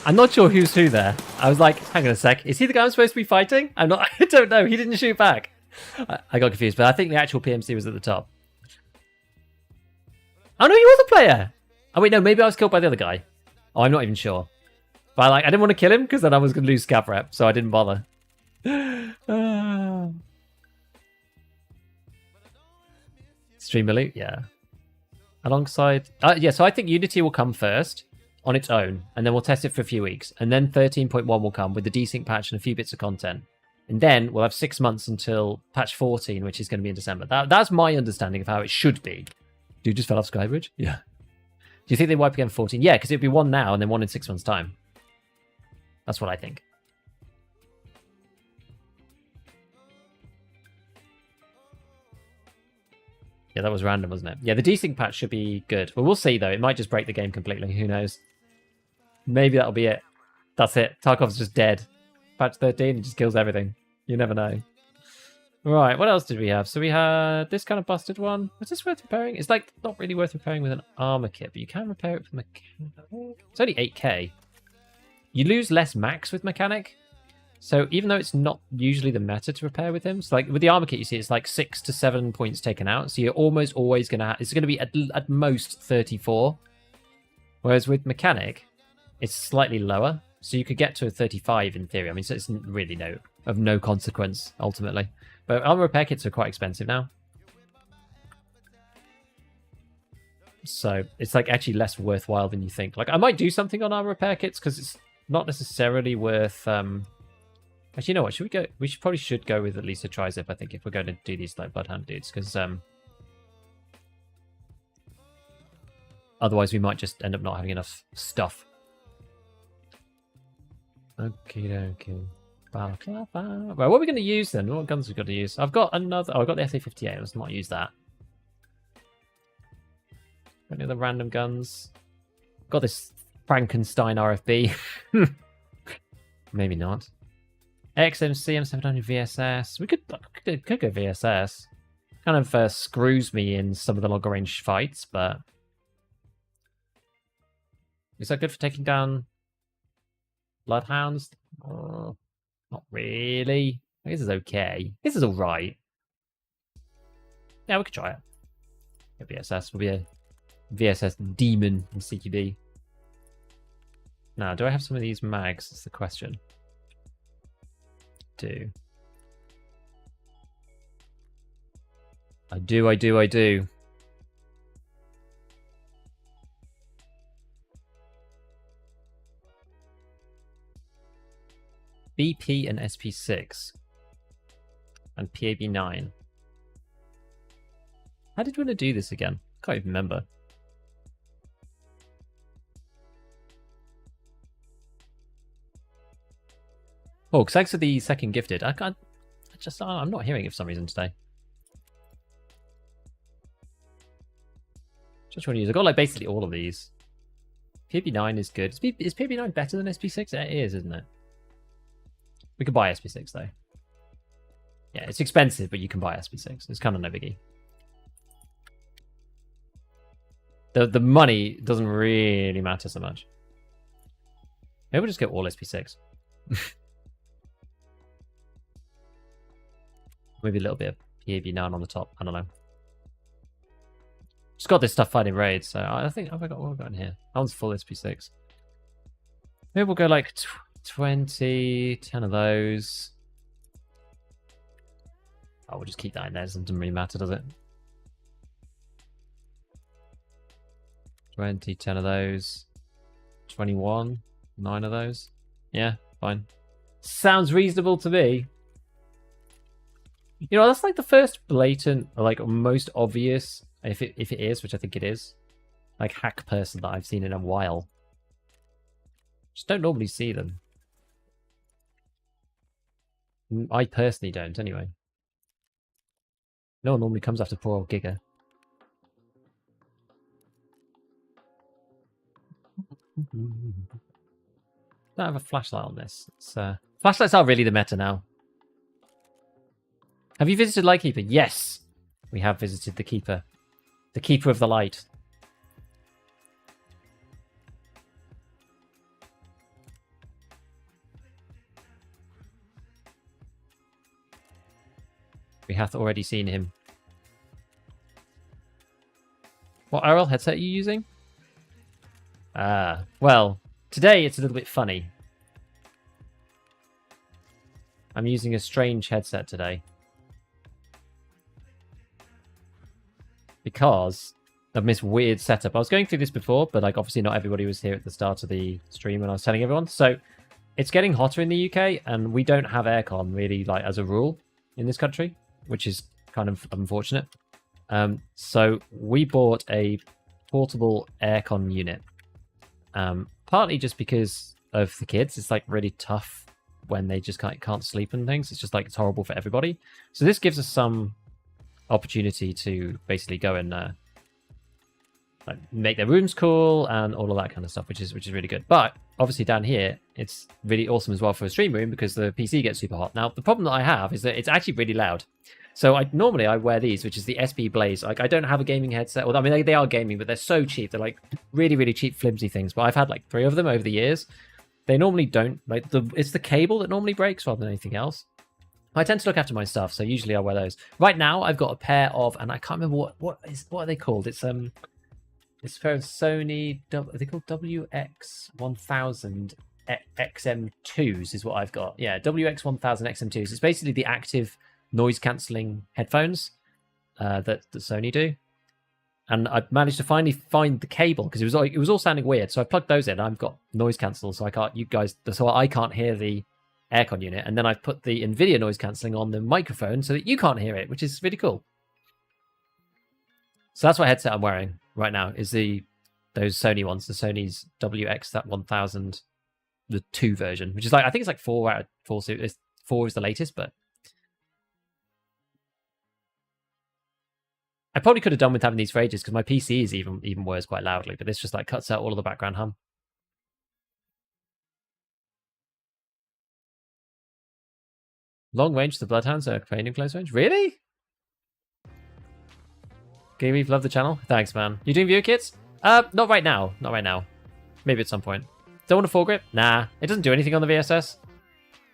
I'm not sure who's who there. I was like, hang on a sec. Is he the guy I'm supposed to be fighting? I'm not. I don't know. He didn't shoot back. I got confused, but I think the actual PMC was at the top. Oh no, he was a player. Oh wait, no, maybe I was killed by the other guy. Oh, I'm not even sure. But I didn't want to kill him because then I was going to lose scav rep, so I didn't bother. Stream elite, yeah. Alongside, yeah. So I think Unity will come first on its own, and then we'll test it for a few weeks, and then 13.1 will come with the desync patch and a few bits of content. And then we'll have 6 months until patch 14, which is going to be in December. That's my understanding of how it should be. Dude just fell off Skybridge? Yeah. Do you think they wipe again 14? Yeah, because it'd be one now and then one in 6 months' time. That's what I think. Yeah, that was random, wasn't it? Yeah, the desync patch should be good. Well, we'll see, though. It might just break the game completely. Who knows? Maybe that'll be it. That's it. Tarkov's just dead. Patch 13, it just kills everything. You never know. Right, what else did we have? So we had this kind of busted one. Was this worth repairing? It's like not really worth repairing with an armor kit, but you can repair it with mechanic. It's only 8k. You lose less max with mechanic. So even though it's not usually the meta to repair with him, so like with the armor kit, you see it's like 6 to 7 points taken out. So you're almost always going to have, it's going to be at most 34. Whereas with mechanic, it's slightly lower. So you could get to a 35 in theory. I mean, so it's really of no consequence ultimately. But armor repair kits are quite expensive now. So it's like actually less worthwhile than you think. Like I might do something on armor repair kits because it's not necessarily worth... Actually, you know what? Should we go? We probably should go with at least a trizip, I think, if we're going to do these like Bloodhound dudes, because otherwise we might just end up not having enough stuff. Okay. Balaclava. Right, what are we going to use then? What guns we got to use? I've got another. Oh, I've got the SA-58. Let's not use that. Any other random guns? Got this Frankenstein RFB. Maybe not. XMC M700 VSS. We could go VSS. Kind of screws me in some of the longer range fights, but is that good for taking down Bloodhounds? Not really. This is okay. This is all right. Yeah, we could try it. A VSS will be a VSS demon in CQB. Now, do I have some of these mags? That's the question. I do. BP and SP6. And PAB9. How did we want to do this again? Can't even remember. Oh, thanks for the second gifted. I'm not hearing it for some reason today. Just want to use. I got like basically all of these. PB9 is good. Is PB9 better than SP6? It is, isn't it? We could buy SP6 though. Yeah, it's expensive, but you can buy SP6. It's kind of no biggie. The money doesn't really matter so much. Maybe we'll just get all SP6. Maybe a little bit of PAB9 on the top. I don't know. Just got this stuff fighting raids, so I think what have I got in here? That one's full SP6. Maybe we'll go like 20, 10 of those. Oh, we'll just keep that in there. It doesn't really matter, does it? 20, 10 of those. 21, 9 of those. Yeah, fine. Sounds reasonable to me. You know, that's like the first blatant, or like most obvious, if it is, which I think it is, like hack person that I've seen in a while. Just don't normally see them. I personally don't, anyway. No one normally comes after poor old Giga. Don't have a flashlight on this. Flashlights are really the meta now. Have you visited Lightkeeper? Yes, we have visited the Keeper. The Keeper of the Light. We hath already seen him. What RL headset are you using? Well, today it's a little bit funny. I'm using a strange headset today. Because of this weird setup. I was going through this before, but like obviously not everybody was here at the start of the stream when I was telling everyone. So it's getting hotter in the UK, and we don't have aircon really, like as a rule in this country, which is kind of unfortunate. So we bought a portable aircon unit. Partly just because of the kids. It's like really tough when they just can't sleep and things. It's just like it's horrible for everybody. So this gives us some opportunity to basically go and like make their rooms cool and all of that kind of stuff, which is really good. But obviously down here it's really awesome as well for a stream room because the PC gets super hot. Now the problem that I have is that it's actually really loud. So normally I wear these, which is the SB Blaze. Like I don't have a gaming headset. Well, I mean they are gaming, but they're so cheap. They're like really, really cheap, flimsy things. But I've had like 3 of them over the years. They normally don't like it's the cable that normally breaks rather than anything else. I tend to look after my stuff, so usually I wear those. Right now, I've got a pair of, and I can't remember what are they called. It's a pair of Sony. Are they called WX1000 XM2s? Is what I've got. Yeah, WX1000 XM2s. It's basically the active noise cancelling headphones that Sony do. And I managed to finally find the cable because it was all sounding weird. So I plugged those in. I've got noise cancel, so I can't hear the aircon unit, and then I've put the NVIDIA noise cancelling on the microphone so that you can't hear it, which is really cool. So that's what headset I'm wearing right now, is those Sony ones, the Sony's WX1000, the 2 version, which is like, I think it's like 4 out of 4. 4 is the latest, but I probably could have done with having these for ages because my PC is even worse quite loudly, but this just like cuts out all of the background hum. Long range, the Bloodhounds are playing in close range. Really? Gamey, love the channel. Thanks, man. You doing viewer kits? Not right now. Not right now. Maybe at some point. Don't want a foregrip? Nah. It doesn't do anything on the VSS.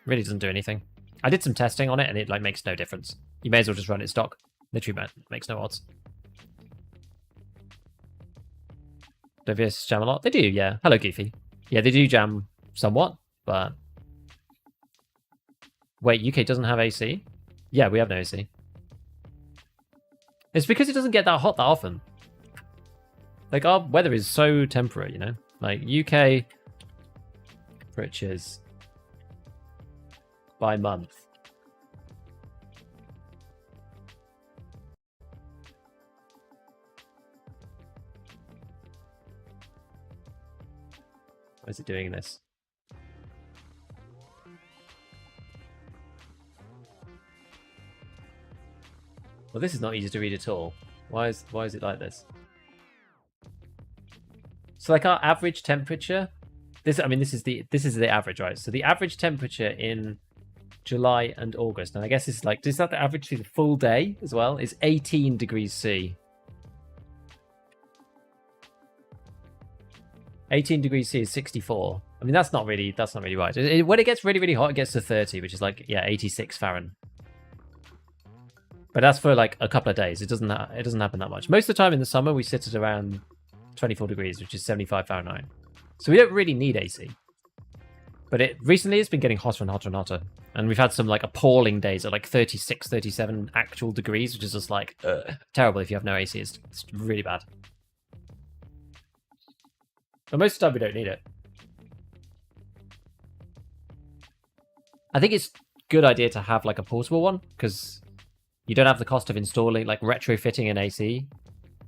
Really doesn't do anything. I did some testing on it and it like makes no difference. You may as well just run it stock. Literally makes no odds. Do VSS jam a lot? They do, yeah. Hello, Goofy. Yeah, they do jam somewhat, but wait, UK doesn't have AC? Yeah, we have no AC. It's because it doesn't get that hot that often. Like, our weather is so temperate, you know? Like, UK temperatures by month. What is it doing in this? Well, this is not easy to read at all. Why is it like this? So like our average temperature, this is the average, right? So the average temperature in July and August, and I guess it's like, is that the average for the full day as well? Is 18 degrees C. 18 degrees C is 64. I mean, that's not really right. When it gets really, really hot, it gets to 30, which is like, yeah, 86 Fahrenheit. But that's for like a couple of days. It doesn't happen that much. Most of the time in the summer, we sit at around 24 degrees, which is 75 Fahrenheit. So we don't really need AC. But recently it's been getting hotter and hotter and hotter. And we've had some like appalling days at like 36, 37 actual degrees, which is just like terrible if you have no AC. It's really bad. But most of the time we don't need it. I think it's a good idea to have like a portable one, because you don't have the cost of installing, like retrofitting an AC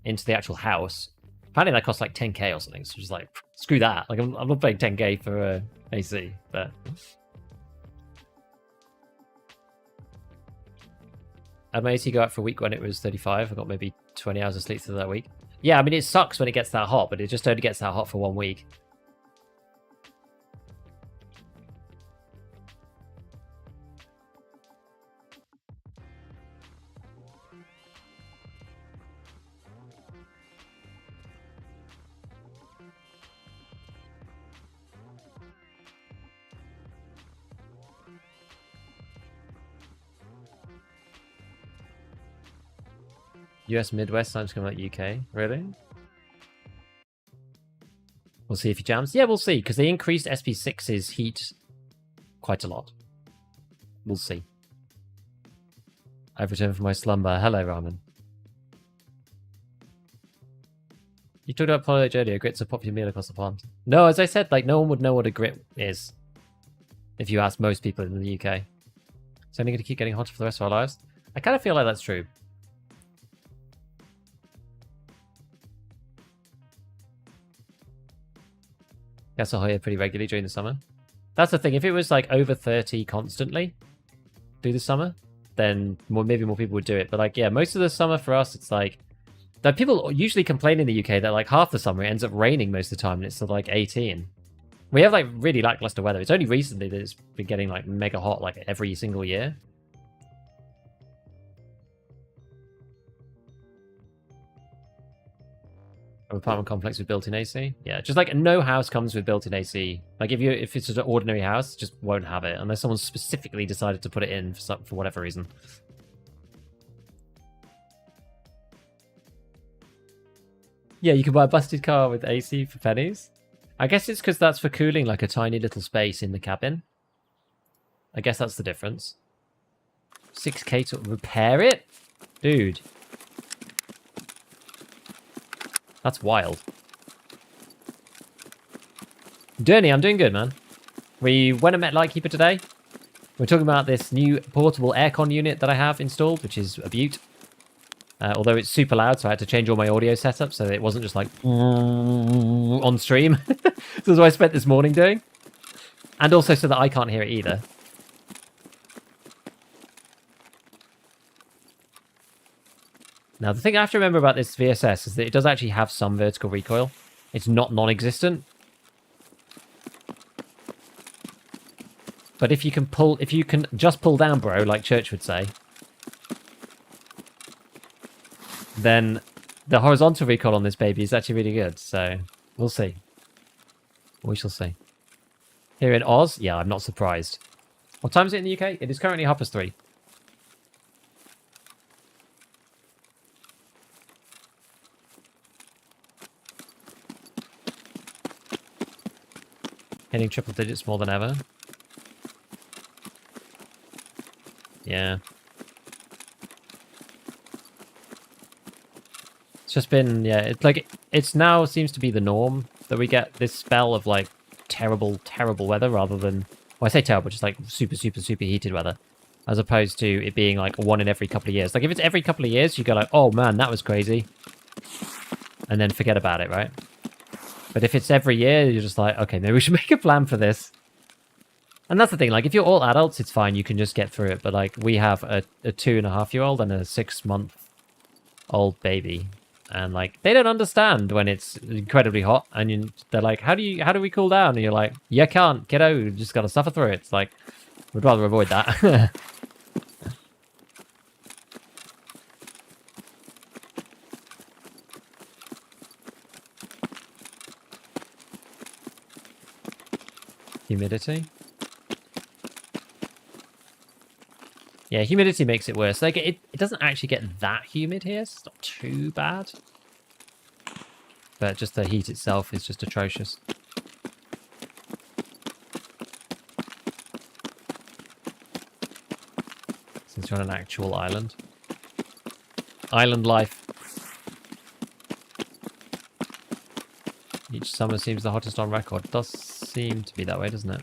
into the actual house. Apparently that costs like 10k or something, so just like, screw that. Like, I'm not paying 10k for AC, but... I had my AC go out for a week when it was 35. I got maybe 20 hours of sleep through that week. Yeah, I mean, it sucks when it gets that hot, but it just only gets that hot for 1 week. US Midwest times coming like UK. Really? We'll see if he jams. Yeah, we'll see, because they increased SP6's heat quite a lot. We'll see. I've returned from my slumber. Hello, Ramen. You talked about porridge earlier. Grit's a popular meal across the pond. No, as I said, like, no one would know what a grit is if you ask most people in the UK. It's only going to keep getting hotter for the rest of our lives. I kind of feel like that's true. Gas Ahoy pretty regularly during the summer. That's the thing. If it was like over 30 constantly through the summer, then maybe more people would do it. But like, yeah, most of the summer for us, it's like that people usually complain in the UK that like half the summer it ends up raining most of the time, and it's sort of like 18. We have like really lackluster weather. It's only recently that it's been getting like mega hot like every single year. Apartment complex with built-in AC. Yeah, just like no house comes with built-in AC. Like if it's just an ordinary house, just won't have it unless someone specifically decided to put it in for whatever reason. Yeah, you can buy a busted car with AC for pennies. I guess it's because that's for cooling like a tiny little space in the cabin. I guess that's the difference. 6k to repair it? Dude. That's wild. Derny, I'm doing good, man. We went and met Lightkeeper today. We're talking about this new portable aircon unit that I have installed, which is a beaut. Although it's super loud, so I had to change all my audio setup so that it wasn't just like on stream. That's what I spent this morning doing. And also so that I can't hear it either. Now, the thing I have to remember about this VSS is that it does actually have some vertical recoil. It's not non-existent. But if you can just pull down, bro, like Church would say, then the horizontal recoil on this baby is actually really good. So, we'll see. We shall see. Here in Oz, yeah, I'm not surprised. What time is it in the UK? It is currently 3:30. Hitting triple digits more than ever. Yeah. It's just been, yeah, it's like, it's now seems to be the norm that we get this spell of like terrible, terrible weather rather than, well, I say terrible, just like super, super, super heated weather. As opposed to it being like one in every couple of years. Like if it's every couple of years, you go like, oh man, that was crazy. And then forget about it, right? But if it's every year, you're just like, okay, maybe we should make a plan for this. And that's the thing, like, if you're all adults, it's fine, you can just get through it. But, like, we have a 2.5-year-old and a 6-month-old baby. And, like, they don't understand when it's incredibly hot. And they're like, how do we cool down? And you're like, you can't, kiddo, you just gotta suffer through it. It's like, we'd rather avoid that. Humidity. Yeah, humidity makes it worse. Like, it doesn't actually get that humid here. So it's not too bad. But just the heat itself is just atrocious. Since you're on an actual island. Island life. Each summer seems the hottest on record. It does seem to be that way, doesn't it?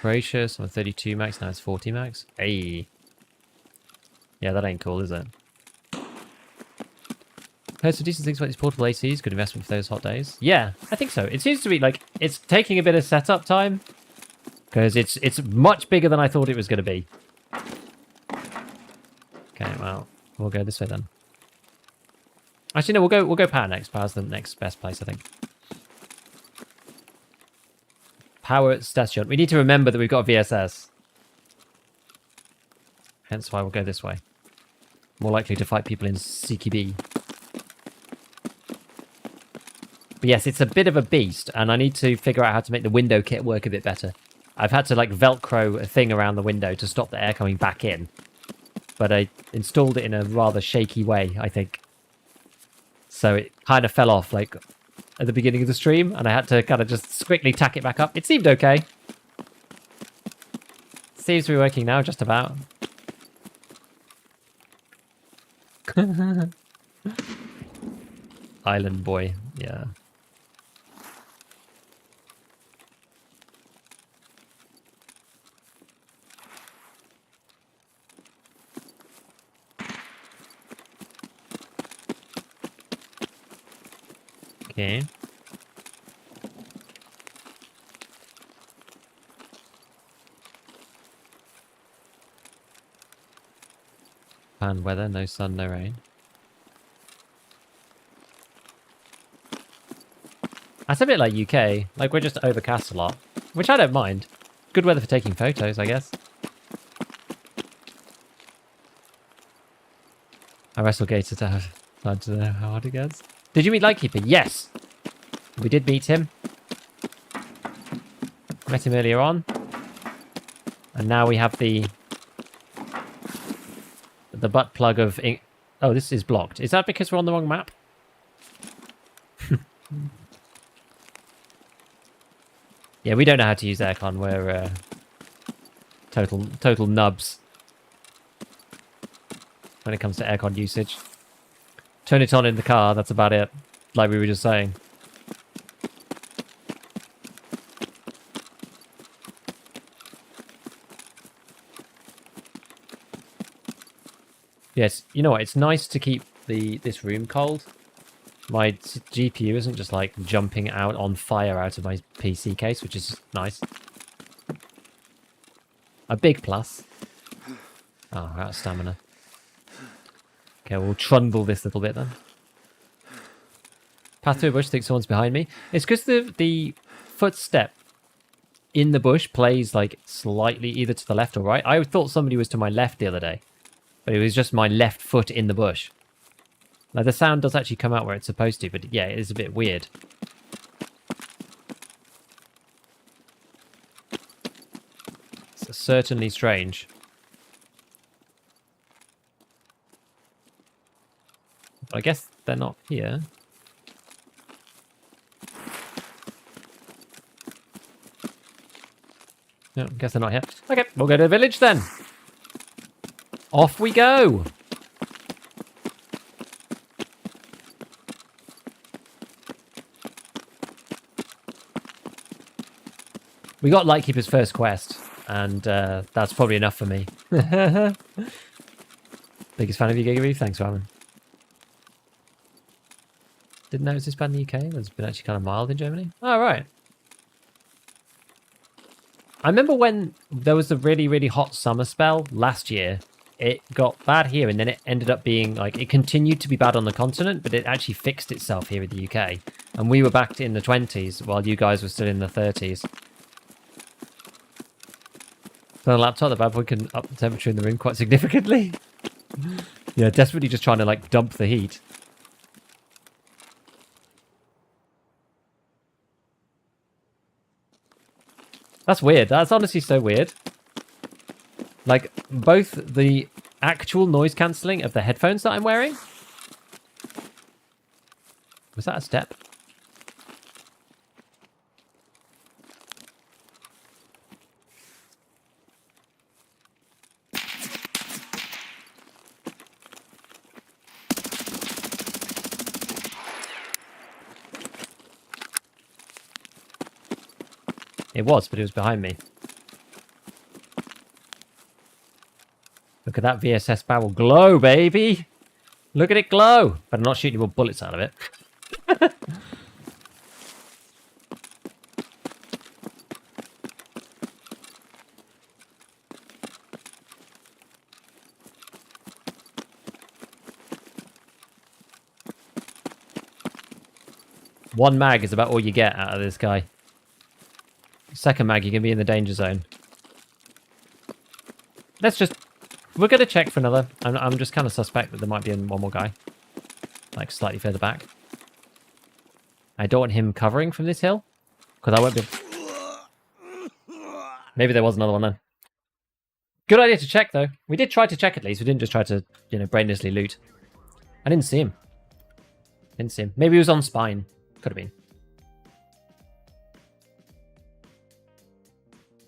Gracious, I'm 32 max, now it's 40 max. Hey. Yeah, that ain't cool, is it? Heard some decent things about these portable ACs. Good investment for those hot days. Yeah, I think so. It seems to be like it's taking a bit of setup time because it's much bigger than I thought it was going to be. Okay, well, we'll go this way then. Actually, no, we'll go power next. Power's the next best place, I think. Power station. We need to remember that we've got a VSS. Hence why we'll go this way. More likely to fight people in CQB. But yes, it's a bit of a beast, and I need to figure out how to make the window kit work a bit better. I've had to like Velcro a thing around the window to stop the air coming back in. But I installed it in a rather shaky way, I think. So it kind of fell off like at the beginning of the stream, and I had to kind of just quickly tack it back up. It seemed okay. Seems to be working now, just about. Island boy, yeah. Okay. Pan weather, no sun, no rain. That's a bit like UK. Like, we're just overcast a lot, which I don't mind. Good weather for taking photos, I guess. I wrestle Gator to have fun to know how hard it gets. Did you meet Lightkeeper? Yes! We did meet him. Met him earlier on. And now we have the butt plug of... Oh, this is blocked. Is that because we're on the wrong map? Yeah, we don't know how to use aircon. We're total nubs when it comes to aircon usage. Turn it on in the car, that's about it. Like we were just saying. Yes, you know what? It's nice to keep this room cold. My GPU isn't just like jumping out on fire out of my PC case, which is nice. A big plus. Oh, we're out of stamina. Okay, we'll trundle this little bit then. Path through a bush, think someone's behind me. It's because the footstep in the bush plays like slightly either to the left or right. I thought somebody was to my left the other day, but it was just my left foot in the bush. Like, the sound does actually come out where it's supposed to, but yeah, it is a bit weird. It's certainly strange. But I guess they're not here. No, I guess they're not here. Okay, we'll go to the village then. Off we go. We got Lightkeeper's first quest, and that's probably enough for me. Biggest fan of you, Giga Reef. Thanks, Ramen. Didn't know it was this bad in the UK. It's been actually kind of mild in Germany. Oh, right. I remember when there was a really, really hot summer spell last year. It got bad here, and then it ended up being like it continued to be bad on the continent, but it actually fixed itself here in the UK. And we were back in the 20s while you guys were still in the 30s. So on a laptop, the bad boy can up the temperature in the room quite significantly. Yeah, desperately just trying to like dump the heat. That's weird. That's honestly so weird. Like, both the actual noise cancelling of the headphones that I'm wearing... Was that a step? It was, but it was behind me. Look at that VSS barrel glow, baby! Look at it glow! But I'm not shooting more bullets out of it. One mag is about all you get out of this guy. Second mag, you're going to be in the danger zone. Let's just... We're going to check for another. I'm just kind of suspect that there might be one more guy. Like, slightly further back. I don't want him covering from this hill. Because I won't be... Maybe there was another one then. Good idea to check, though. We did try to check at least. We didn't just try to, you know, brainlessly loot. I didn't see him. Didn't see him. Maybe he was on spine. Could have been.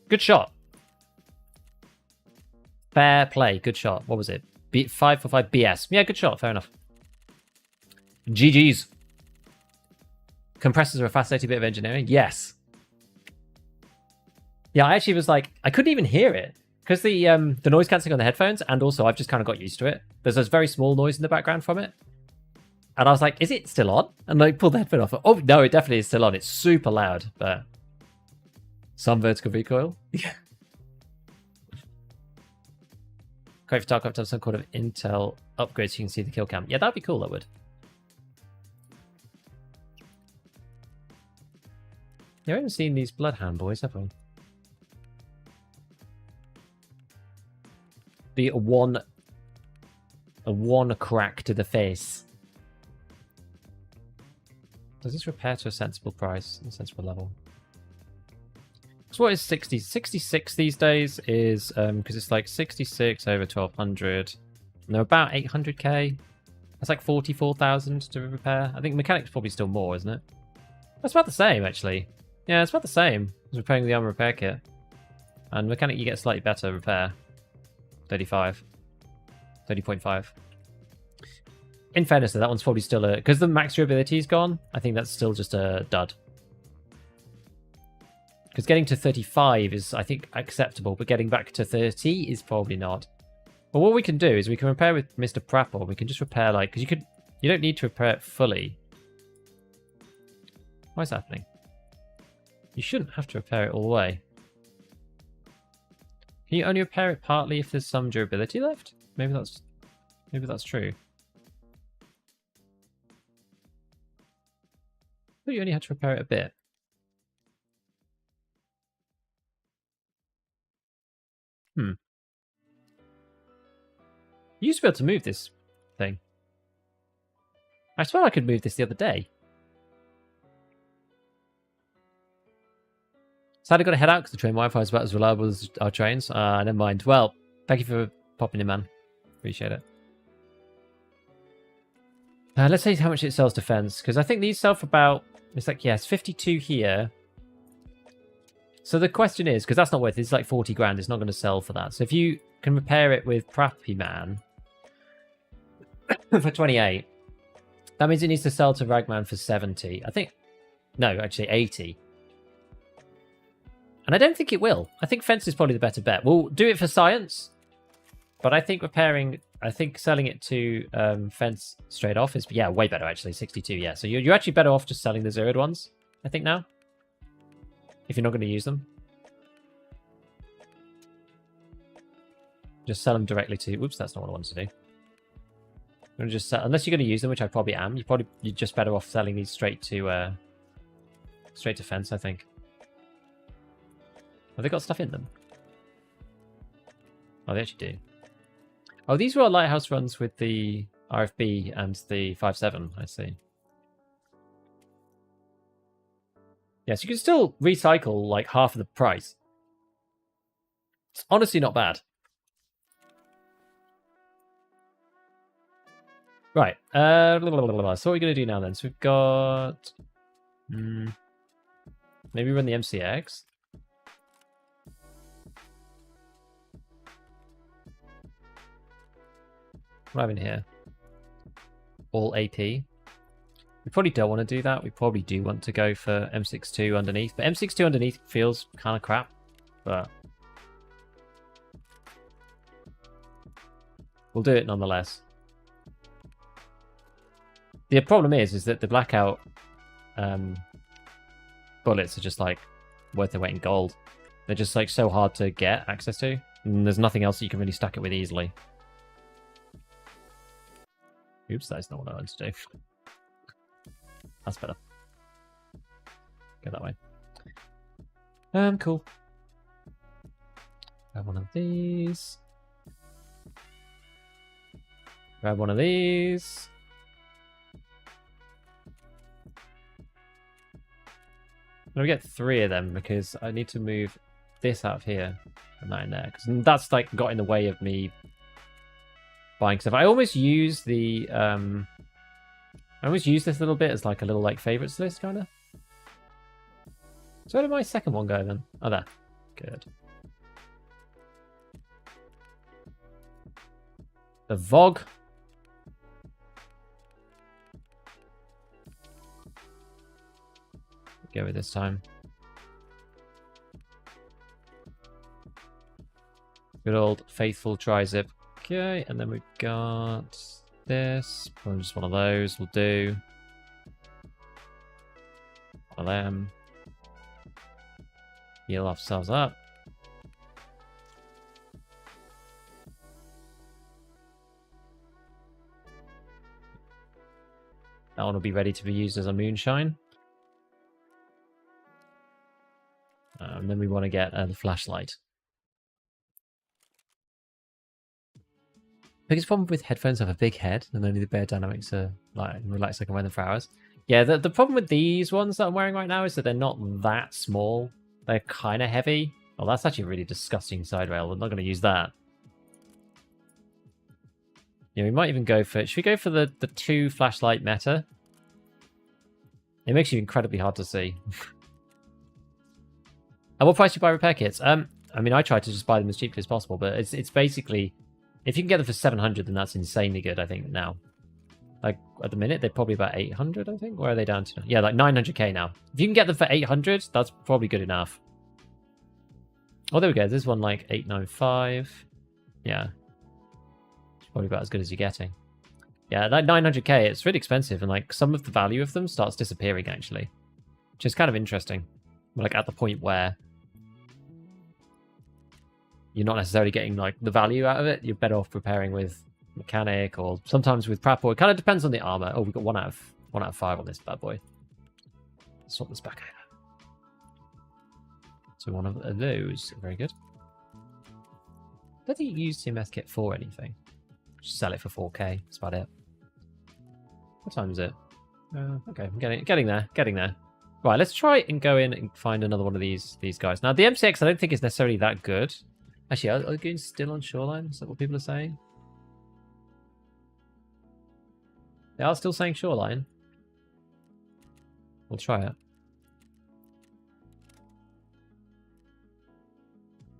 Good shot. Fair play. Good shot. What was it? 5 for 5 BS. Yeah, good shot. Fair enough. GG's. Compressors are a fascinating bit of engineering. Yes. Yeah, I actually was like, I couldn't even hear it. Because the noise cancelling on the headphones, and also I've just kind of got used to it. There's this very small noise in the background from it. And I was like, is it still on? And I pulled the headphone off. Oh, no, it definitely is still on. It's super loud, but... Some vertical recoil. Yeah. Great for Tarkov to have some kind of intel upgrade so you can see the kill cam. Yeah, that'd be cool, that would. Yeah, I haven't seen these Bloodhound boys, have we? The one crack to the face. Does this repair to a sensible price, a sensible level? So what is 60? 66 these days is, because it's like 66 over 1200. No, about 800k. That's like 44,000 to repair. I think mechanic's probably still more, isn't it? That's about the same, actually. Yeah, it's about the same as repairing the armor repair kit. And mechanic, you get a slightly better repair. 35. 30.5. In fairness, though, that one's probably still a... Because the max durability is gone, I think that's still just a dud. Because getting to 35 is, I think, acceptable, but getting back to 30 is probably not. But what we can do is we can repair with Mr. Prapor. We can just repair, like... Because you don't need to repair it fully. Why is that happening? You shouldn't have to repair it all the way. Can you only repair it partly if there's some durability left? Maybe that's true. But you only had to repair it a bit. You used to be able to move this thing. I swear I could move this the other day. Sadly, got to head out because the train Wi-Fi is about as reliable as our trains. Never mind. Well, thank you for popping in, man. Appreciate it. Let's see how much it sells defense, because I think these sell for about... It's like, yes, 52 here. So the question is, because that's not worth it, it's like 40 grand, it's not going to sell for that. So if you can repair it with Prappy Man for 28, that means it needs to sell to Ragman for 70. I think, no, actually 80. And I don't think it will. I think fence is probably the better bet. We'll do it for science. But I think selling it to fence straight off is, yeah, way better actually. 62, yeah. So you're actually better off just selling the zeroed ones, I think now. If you're not going to use them. Just sell them directly to... Oops, that's not what I wanted to do. I'm gonna just sell, unless you're going to use them, which I probably am. You're just better off selling these straight to fence, I think. Have they got stuff in them? Oh, they actually do. Oh, these were our lighthouse runs with the RFB and the 5.7, I see. Yeah, so you can still recycle like half of the price. It's honestly not bad. Right. So what are we going to do now then? So we've got... maybe run the MCX. What do I have in here? All AP. We probably don't want to do that. We probably do want to go for M62 underneath. But M62 underneath feels kind of crap. But we'll do it nonetheless. The problem is that the blackout bullets are just like worth their weight in gold. They're just like so hard to get access to. And there's nothing else that you can really stack it with easily. Oops, that's not what I wanted to do. That's better. Go that way. Cool. Grab one of these. Grab one of these. I'm gonna get 3 of them because I need to move this out of here and that in there. Because that's like got in the way of me buying stuff. I almost use the I always use this a little bit as like a little like favorites list kind of. So where did my second one go then? Oh, there. Good. The VOG. Go with this time. Good old faithful tri-zip. Okay, and then we've got this. Probably just one of those will do. One of them. Heal ourselves up. That one will be ready to be used as a moonshine. And then we want to get the flashlight. Biggest problem with headphones have a big head, and only the bare dynamics are like relaxed. I can wear them for hours. Yeah, the problem with these ones that I'm wearing right now is that they're not that small. They're kind of heavy. Oh, that's actually a really disgusting side rail. We're not going to use that. Yeah, we might even go for... Should we go for the 2 flashlight meta? It makes you incredibly hard to see. At what price do you buy repair kits? I mean, I try to just buy them as cheaply as possible, but it's basically... If you can get them for 700, then that's insanely good, I think, now. Like, at the minute, they're probably about 800, I think. Where are they down to? Yeah, like 900k now. If you can get them for 800, that's probably good enough. Oh, there we go. There's one like 895. Yeah. It's probably about as good as you're getting. Yeah, like 900k, it's really expensive. And like some of the value of them starts disappearing, actually. Which is kind of interesting. Like at the point where you're not necessarily getting like the value out of it. You're better off preparing with mechanic or sometimes with prep. Or it kind of depends on the armor. Oh, we've got 1 out of 5 on this bad boy. Let's swap this back out. So one of those, very good. I don't think you can use CMS kit for anything. Just sell it for 4k. That's about it. What time is it? Okay, I'm getting there. Right, let's try and go in and find another one of these guys. Now, the MCX I don't think is necessarily that good. Actually, are the goons still on shoreline? Is that what people are saying? They are still saying shoreline. We'll try it.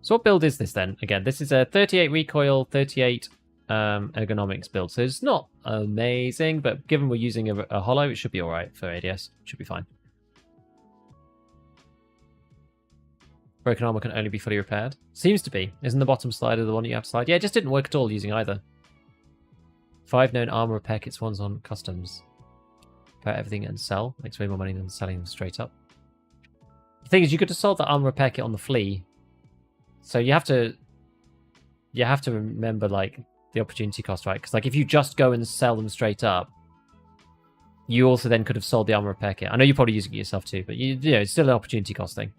So what build is this then? Again, this is a 38 recoil, 38 ergonomics build. So it's not amazing, but given we're using a hollow, it should be alright for ADS. Should be fine. Broken armor can only be fully repaired. Seems to be. Isn't the bottom slider the one you have to slide? Yeah, it just didn't work at all using either. 5 known armor repair kits, one's on customs. Repair everything and sell. Makes way more money than selling them straight up. The thing is, you could have sold the armor repair kit on the flea. So you have to remember, like, the opportunity cost, right? Because, like, if you just go and sell them straight up, you also then could have sold the armor repair kit. I know you're probably using it yourself too, but you know, it's still an opportunity cost thing.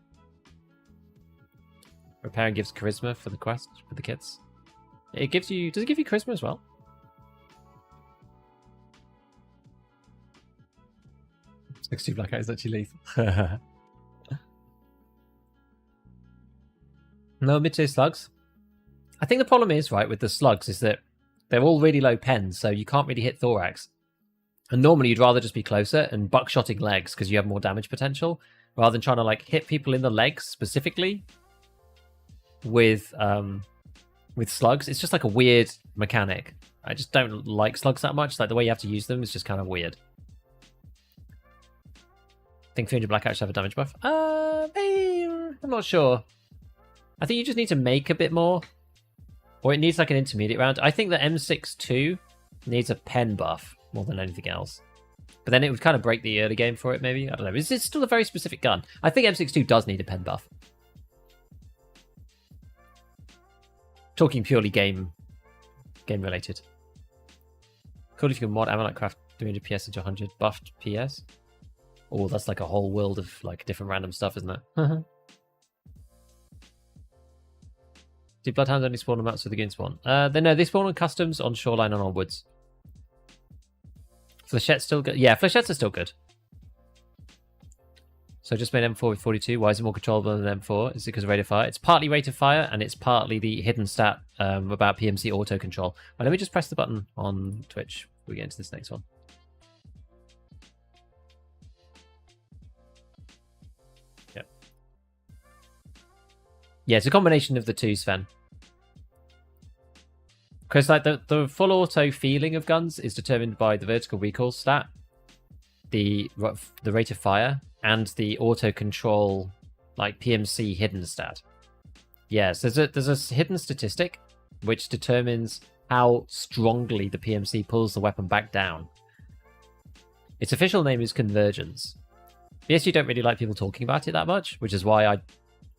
Repairing gives charisma for the quest, for the kits. It gives you... Does it give you charisma as well? Two blackout is actually lethal. No mid-tier slugs. I think the problem is, right, with the slugs is that they're all really low pens, so you can't really hit thorax. And normally you'd rather just be closer and buckshotting legs because you have more damage potential, rather than trying to, like, hit people in the legs specifically with slugs. It's just like a weird mechanic. I just don't like slugs that much. Like, the way you have to use them is just kind of weird. I think 300 blackout should have a damage buff. I'm not sure. I think you just need to make a bit more. Or it needs like an intermediate round. I think the M62 needs a pen buff more than anything else. But then it would kind of break the early game for it, maybe. I don't know. It's still a very specific gun. I think M62 does need a pen buff. Talking purely game related. Cool if you can mod ammo like craft 300 PS into 100 buffed PS. Oh, that's like a whole world of like different random stuff, isn't it? Do bloodhounds only spawn on maps with the game spawn? They spawn on customs, on shoreline, and on woods. Flechette's still good. Yeah, flechettes are still good. So I just made M4 with 42. Why is it more controllable than M4? Is it because of rate of fire? It's partly rate of fire, and it's partly the hidden stat about PMC auto control. Let me just press the button on Twitch before we get into this next one. Yep. Yeah, it's a combination of the two, Sven. Because like the full auto feeling of guns is determined by the vertical recoil stat, the rate of fire, and the auto control like PMC hidden stat. Yes, there's a hidden statistic which determines how strongly the PMC pulls the weapon back down. Its official name is convergence. Yes, you don't really like people talking about it that much, which is why I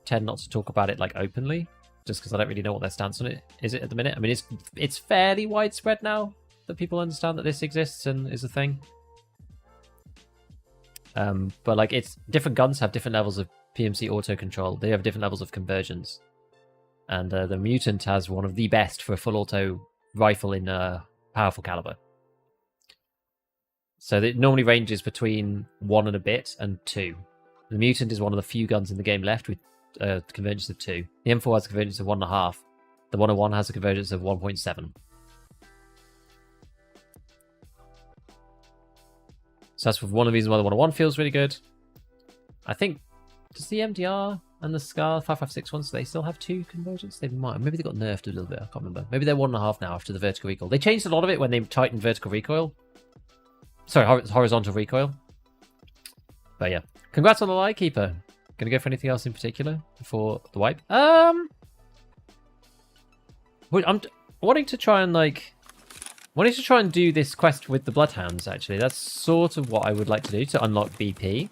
tend not to talk about it like openly. Just because I don't really know what their stance on it is at the minute. I mean, it's fairly widespread now that people understand that this exists and is a thing. But like, it's different guns have different levels of PMC auto control. They have different levels of convergence, and the Mutant has one of the best for a full auto rifle in powerful caliber. So it normally ranges between 1 and a bit and 2. The Mutant is one of the few guns in the game left with convergence of 2. The M4 has a convergence of 1.5. The 101 has a convergence of 1.7. So that's one of the reasons why the 101 feels really good. I think, does the MDR and the SCAR 5.56 ones, do they still have 2 convergence? They might. Maybe they got nerfed a little bit. I can't remember. Maybe they're 1.5 now after the vertical recoil. They changed a lot of it when they tightened vertical recoil. Sorry, horizontal recoil. But yeah. Congrats on the Lightkeeper. Gonna go for anything else in particular before the wipe? I'm wanting to try and do this quest with the Bloodhounds, actually. That's sort of what I would like to do to unlock BP.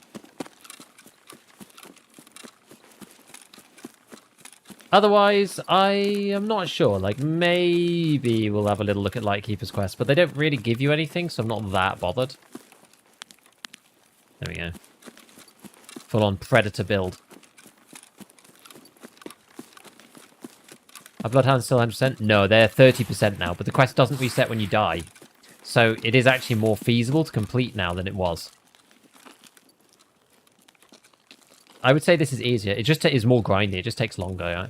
Otherwise, I am not sure. Like, maybe we'll have a little look at Lightkeeper's quest, but they don't really give you anything, so I'm not that bothered. There we go. Full-on Predator build. Are Bloodhounds still 100%? No, they're 30% now, but the quest doesn't reset when you die. So it is actually more feasible to complete now than it was. I would say this is easier. It just is more grindy. It just takes longer, right?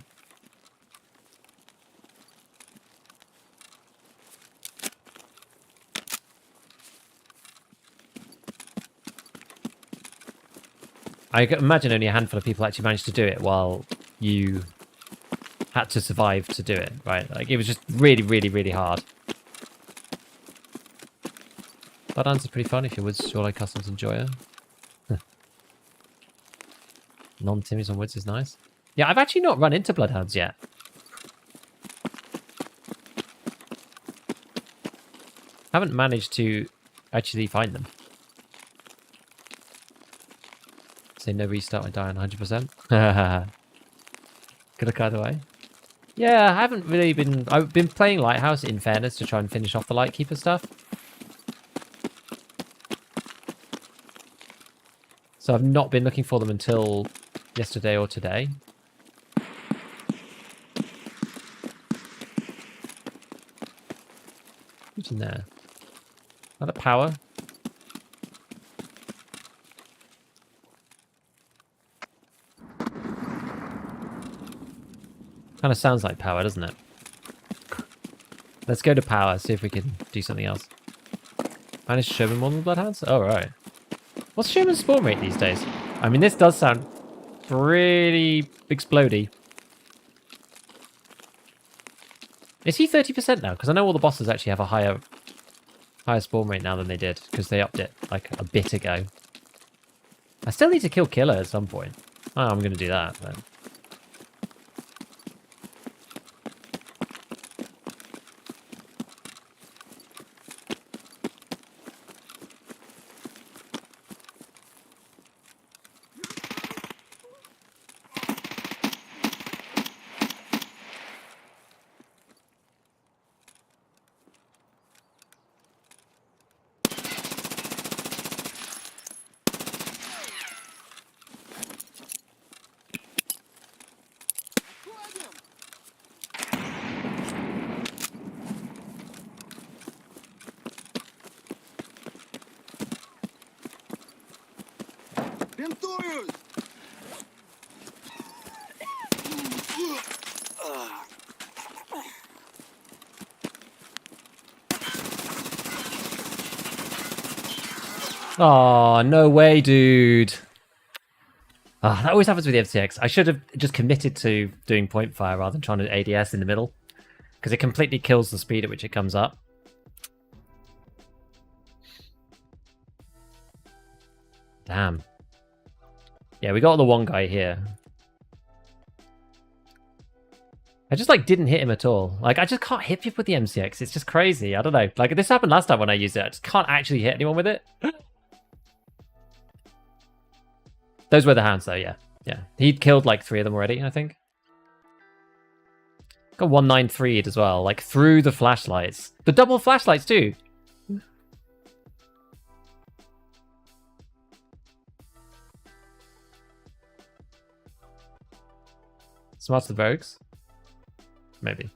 I imagine only a handful of people actually managed to do it while you had to survive to do it, right? Like, it was just really, really, really hard. Bloodhounds is pretty fun if you're Woods Shoreline Customs enjoyer. Non-Timmies on Woods is nice. Yeah, I've actually not run into bloodhounds yet. Haven't managed to actually find them. Say no restart, I die on 100%. Could have cut away. Yeah, I haven't really been... I've been playing Lighthouse, in fairness, to try and finish off the Lightkeeper stuff. So I've not been looking for them until yesterday or today. What's in there? Is that a power? Kind of sounds like power, doesn't it? Let's go to power, see if we can do something else. Managed to Sherman more than Bloodhounds? Oh, right. What's Sherman's spawn rate these days? I mean, this does sound pretty explodey. Is he 30% now? Because I know all the bosses actually have a higher spawn rate now than they did, because they upped it like a bit ago. I still need to kill Killer at some point. Oh, I'm going to do that then. Oh, no way, dude. Ah, that always happens with the FCX. I should have just committed to doing point fire rather than trying to ADS in the middle. Because it completely kills the speed at which it comes up. Damn. Yeah, we got the one guy here. I just, like, didn't hit him at all. Like, I just can't hit people with the MCX. It's just crazy. I don't know. Like, this happened last time when I used it. I just can't actually hit anyone with it. Those were the hounds, though, yeah. Yeah. He'd killed, like, 3 of them already, I think. Got 193'd as well, like, through the flashlights. The double flashlights, too. Smarts the Vogues? Maybe.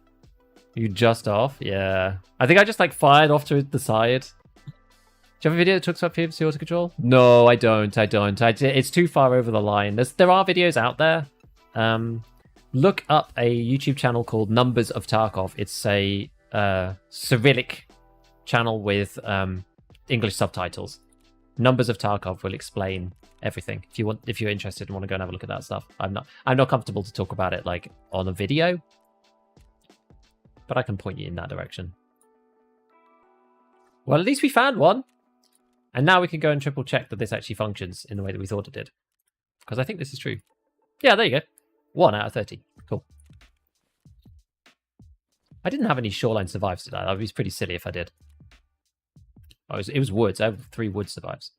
You just off? Yeah. I think I just, like, fired off to the side. Do you have a video that talks about PMC auto control? No, I don't. It's too far over the line. There are videos out there. Look up a YouTube channel called Numbers of Tarkov. It's a Cyrillic channel with English subtitles. Numbers of Tarkov will explain everything. If you're interested and want to go and have a look at that stuff. I'm not comfortable to talk about it like on a video, but I can point you in that direction. Well, at least we found one. And now we can go and triple check that this actually functions in the way that we thought it did. Because I think this is true. Yeah, there you go. 1 out of 30. Cool. I didn't have any shoreline survives today. That would be pretty silly if I did. Oh, it was woods. I have 3 wood survives.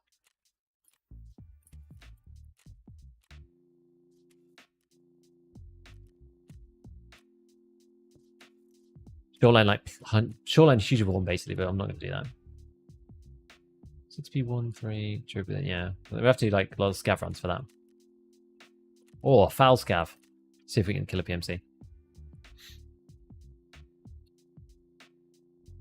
Shoreline, shoreline is usable one basically, but I'm not going to do that. 6p13, turbulent, yeah. We have to do like a lot of scav runs for that. Or foul scav. See if we can kill a PMC. Should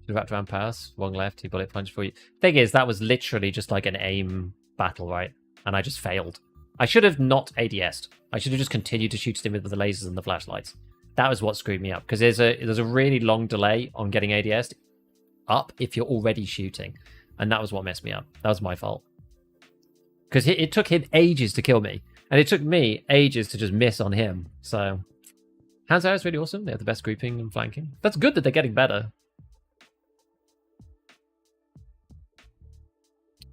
have wrapped around pass. Wrong left, he bullet punch for you. Thing is, that was literally just like an aim battle, right? And I just failed. I should have not ADS'd. I should have just continued to shoot him with the lasers and the flashlights. That was what screwed me up. Because there's a really long delay on getting ADS'd up if you're already shooting. And that was what messed me up. That was my fault. Because it took him ages to kill me. And it took me ages to just miss on him. So, Hands Out is really awesome. They have the best grouping and flanking. That's good that they're getting better.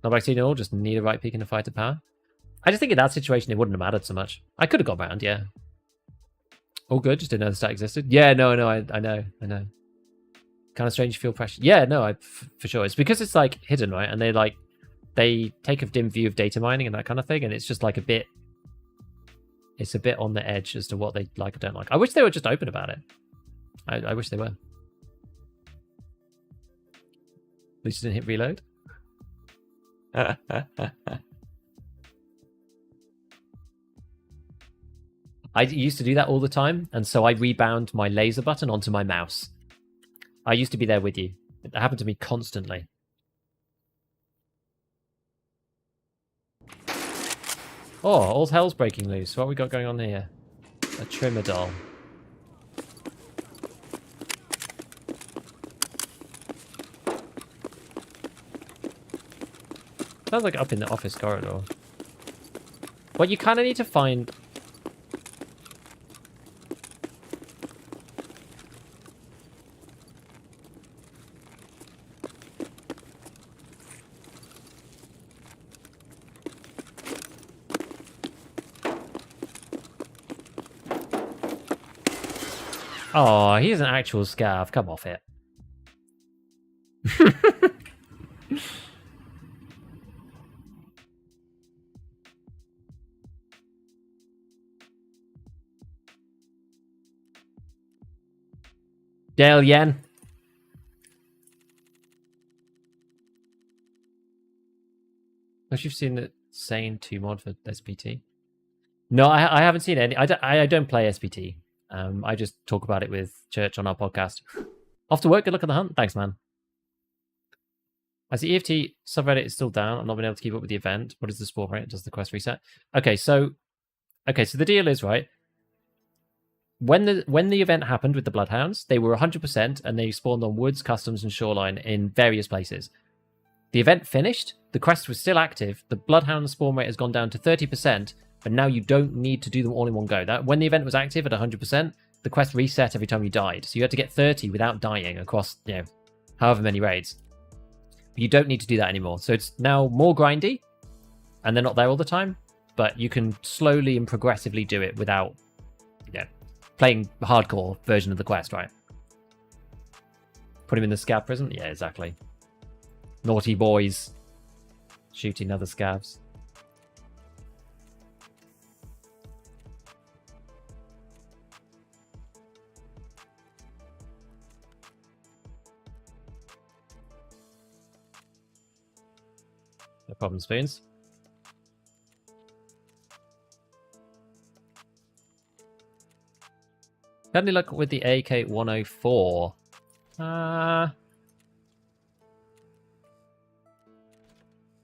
Not back to all, just need a right peek and a fight to power. I just think in that situation it wouldn't have mattered so much. I could have got round, yeah. All good. Just didn't know the stat existed. Yeah, no, I know. Kind of strange feel pressure. Yeah, no, for sure. It's because it's like hidden, right? And they take a dim view of data mining and that kind of thing, and it's just like a bit. It's a bit on the edge as to what they like or don't like. I wish they were just open about it. I wish they were. At least you didn't hit reload. I used to do that all the time, and so I rebound my laser button onto my mouse. I used to be there with you. It happened to me constantly. Oh, all hell's breaking loose. What have we got going on here? A trimmer doll. Sounds like up in the office corridor. Well, you kind of need to find... Oh, he's an actual scav. Come off it. Dale Yen. Unless you've seen the Sane 2 mod for SPT. No, I haven't seen any. I don't play SPT. I just talk about it with Church on our podcast. Off to work. Good luck on the hunt. Thanks, man. I see EFT subreddit is still down. I've not been able to keep up with the event. What is the spawn rate? Does the quest reset? Okay, so the deal is, right, when the event happened with the Bloodhounds, they were 100% and they spawned on woods, customs, and shoreline in various places. The event finished. The quest was still active. The Bloodhound spawn rate has gone down to 30%. But now you don't need to do them all in one go. That when the event was active at 100%, the quest reset every time you died. So you had to get 30 without dying across, however many raids. But you don't need to do that anymore. So it's now more grindy, and they're not there all the time. But you can slowly and progressively do it without, playing the hardcore version of the quest, right? Put him in the scav prison? Yeah, exactly. Naughty boys shooting other scavs. No problem, Spoons. Had any luck with the AK-104?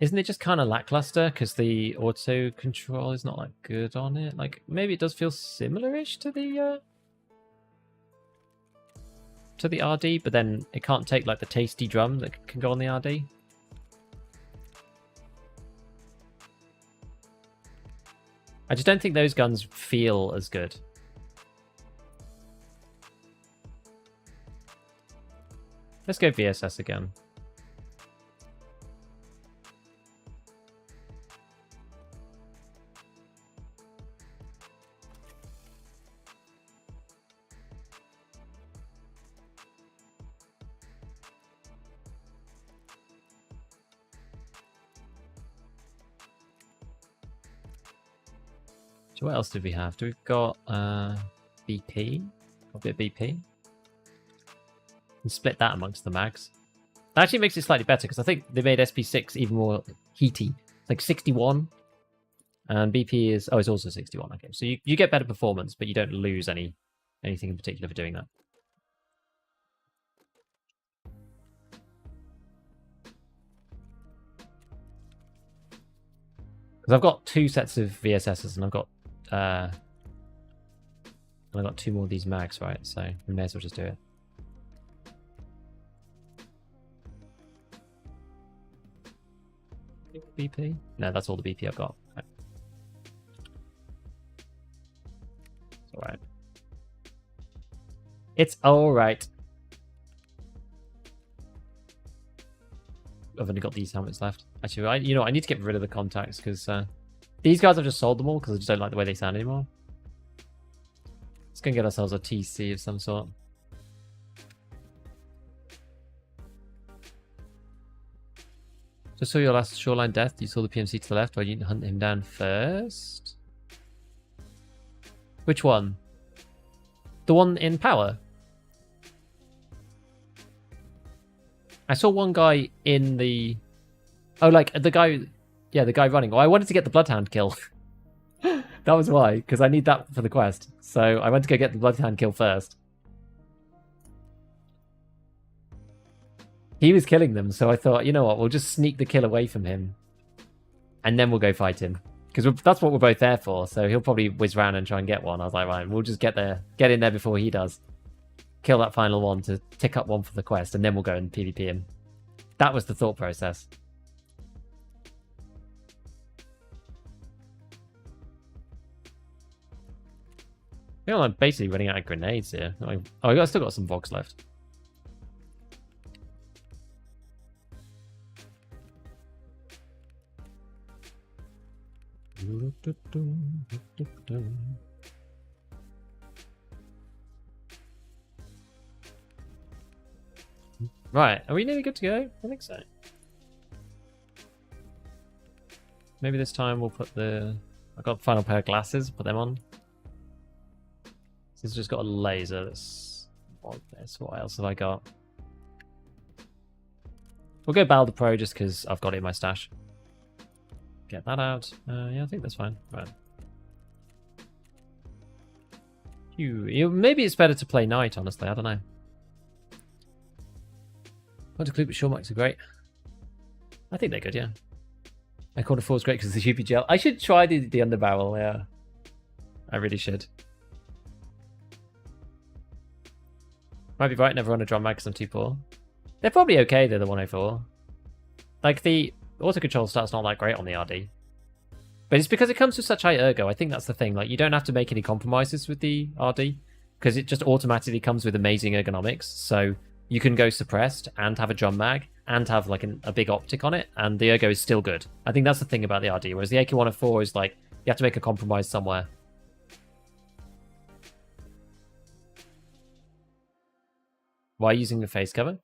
Isn't it just kind of lackluster because the auto control is not that good on it? Like, maybe it does feel similar-ish to the RD, but then it can't take like the tasty drum that can go on the RD. I just don't think those guns feel as good. Let's go VSS again. So what else did we have? We've got BP. Got a bit of BP. And split that amongst the mags. That actually makes it slightly better because I think they made SP6 even more heaty. It's like 61. And BP is... Oh, it's also 61. Okay, so you get better performance, but you don't lose anything in particular for doing that. Because I've got 2 sets of VSSs and I've got 2 more of these mags, right? So we may as well just do it. BP? No, that's all the BP I've got. Right. It's alright. It's alright. I've only got these helmets left. Actually, I need to get rid of the contacts because these guys I've just sold them all because I just don't like the way they sound anymore. Let's go and get ourselves a TC of some sort. Just saw your last shoreline death. You saw the PMC to the left. Why didn't you hunt him down first? Which one? The one in power? I saw one guy in the... Oh, like, the guy... Yeah, the guy running. Well, I wanted to get the Bloodhound kill. That was why, because I need that for the quest. So I went to go get the Bloodhound kill first. He was killing them, so I thought, you know what, we'll just sneak the kill away from him. And then we'll go fight him. Because that's what we're both there for, so he'll probably whiz around and try and get one. I was like, right, we'll just get in there before he does. Kill that final one to tick up one for the quest, and then we'll go and PvP him. That was the thought process. I feel I'm basically running out of grenades here. I still got some Vox left. Right, are we nearly good to go? I think so. Maybe this time we'll put the... I got a final pair of glasses, put them on. This has just got a laser that's... What else have I got? We'll go Balder Pro just because I've got it in my stash. Get that out. Yeah, I think that's fine. Right. Maybe it's better to play Knight, honestly. I don't know. Want to clip with shore marks are great. I think they're good, yeah. My corner 4 is great because the UP gel. I should try the underbarrel, yeah. I really should. Might be right, never run a drum mag because I'm too poor. They're probably okay, they're the 104. Like, the auto-control start's not that great on the RD. But it's because it comes with such high ergo. I think that's the thing. Like, you don't have to make any compromises with the RD because it just automatically comes with amazing ergonomics. So you can go suppressed and have a drum mag and have like a big optic on it, and the ergo is still good. I think that's the thing about the RD, whereas the AK-104 is like, you have to make a compromise somewhere. Why using the face cover?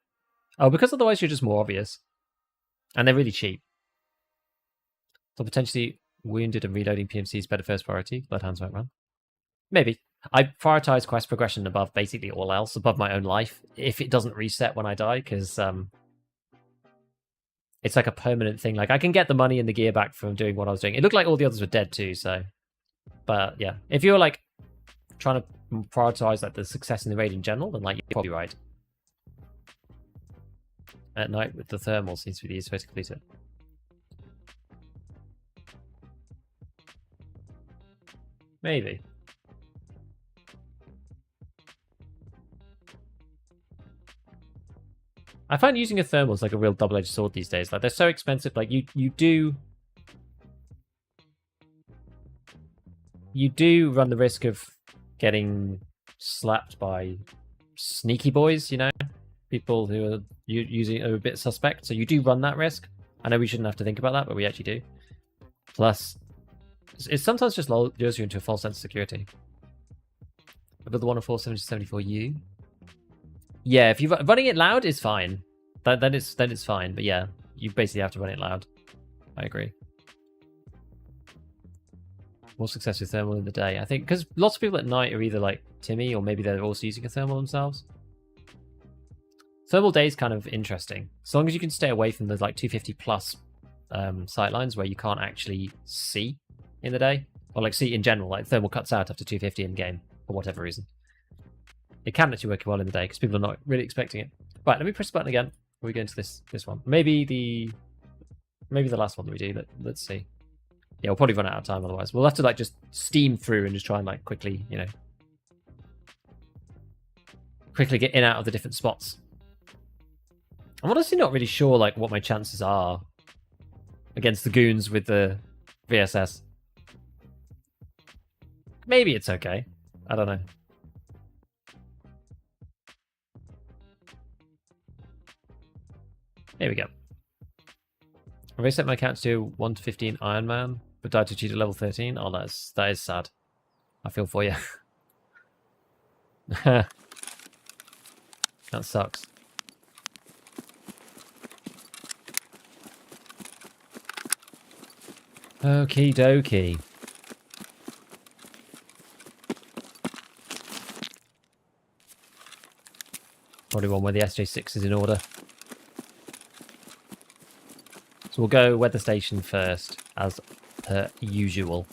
Oh, because otherwise you're just more obvious. And they're really cheap. So potentially wounded and reloading PMC is better first priority. Bloodhounds won't run. Maybe. I prioritize quest progression above basically all else, above my own life, if it doesn't reset when I die, because it's like a permanent thing. Like, I can get the money and the gear back from doing what I was doing. It looked like all the others were dead too, so... But, yeah. If you're, like, trying to prioritize like the success in the raid in general, then, like, you're probably right. At night with the thermal seems to be the easiest way to complete it. Maybe. I find using a thermal is like a real double-edged sword these days. Like, they're so expensive. Like, you do run the risk of getting slapped by sneaky boys, you know? People who are using are a bit suspect, so you do run that risk. I know we shouldn't have to think about that, but we actually do. Plus, it sometimes just lures you into a false sense of security. But the 104 7074U. Yeah, if you're running it loud, is fine. Then it's fine. But yeah, you basically have to run it loud. I agree. More success with thermal in the day, I think, because lots of people at night are either like Timmy or maybe they're also using a thermal themselves. Thermal day is kind of interesting. As long as you can stay away from the like 250 plus sightlines where you can't actually see in the day. Or like see in general, like thermal cuts out after 250 in game for whatever reason. It can actually work well in the day because people are not really expecting it. Right, let me press the button again. Before we go into this one. Maybe the last one that we do. Let's see. Yeah, we'll probably run out of time otherwise. We'll have to like just steam through and just try and like quickly, you know, quickly get in and out of the different spots. I'm honestly not really sure like what my chances are against the goons with the VSS. Maybe it's okay. I don't know. Here we go. I've reset my account to 1 to 15 Iron Man, but died to cheat at level 13. Oh, that is sad. I feel for you. That sucks. Okie dokie. Probably one where the SJ6 is in order. So we'll go weather station first, as per usual.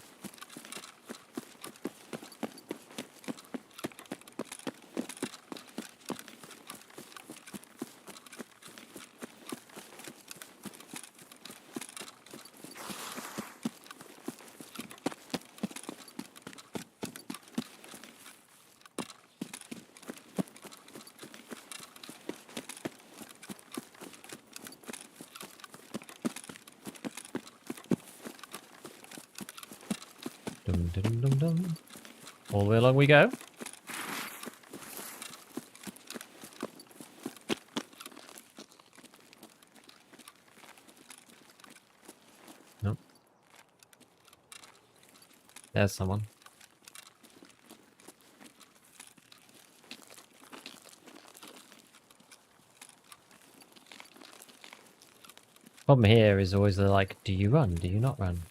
Dum, dum, dum, dum. All the way along we go. Nope. There's someone. Problem here is always the like, do you run? Do you not run?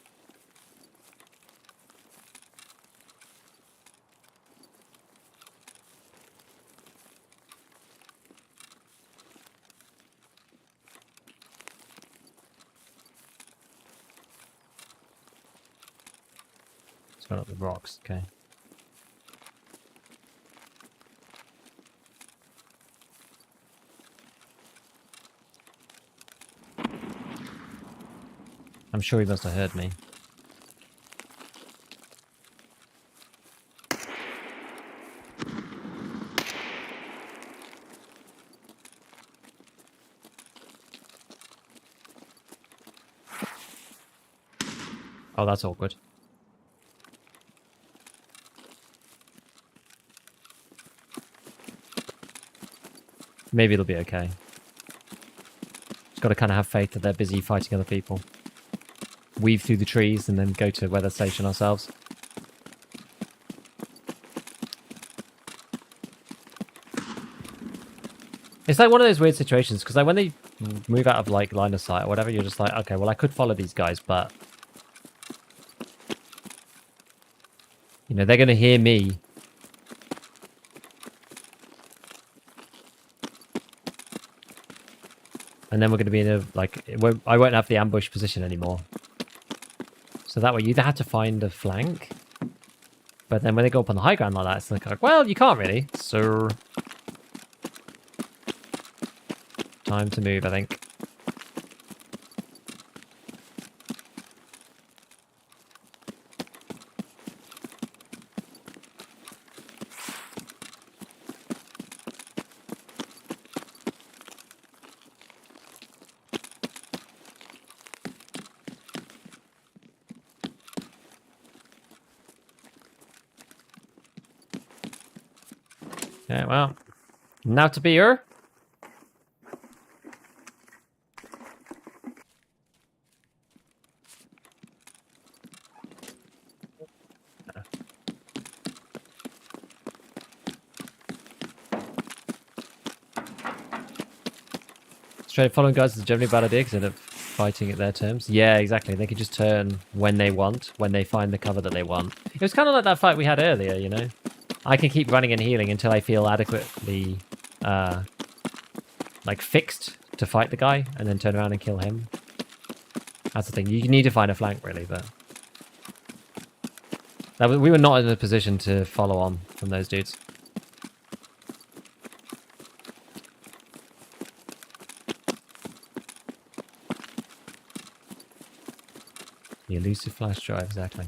It's gone up the rocks, okay. I'm sure he must have heard me. Oh, that's awkward. Maybe it'll be okay. Just got to kind of have faith that they're busy fighting other people. Weave through the trees and then go to weather station ourselves. It's like one of those weird situations, because like when they move out of like line of sight or whatever, you're just like, okay, well I could follow these guys, but you know, they're going to hear me. And then we're going to be in a, like, I won't have the ambush position anymore. So that way you either have to find a flank, but then when they go up on the high ground like that, it's like, well, you can't really. So, time to move, I think. Okay, well, now to be her. Straight following guys is generally a bad idea because they end up fighting at their terms. Yeah, exactly. They can just turn when they want, when they find the cover that they want. It was kind of like that fight we had earlier, you know? I can keep running and healing until I feel adequately, like, fixed to fight the guy, and then turn around and kill him. That's the thing. You need to find a flank, really, but... we were not in a position to follow on from those dudes. The elusive flash drive, exactly.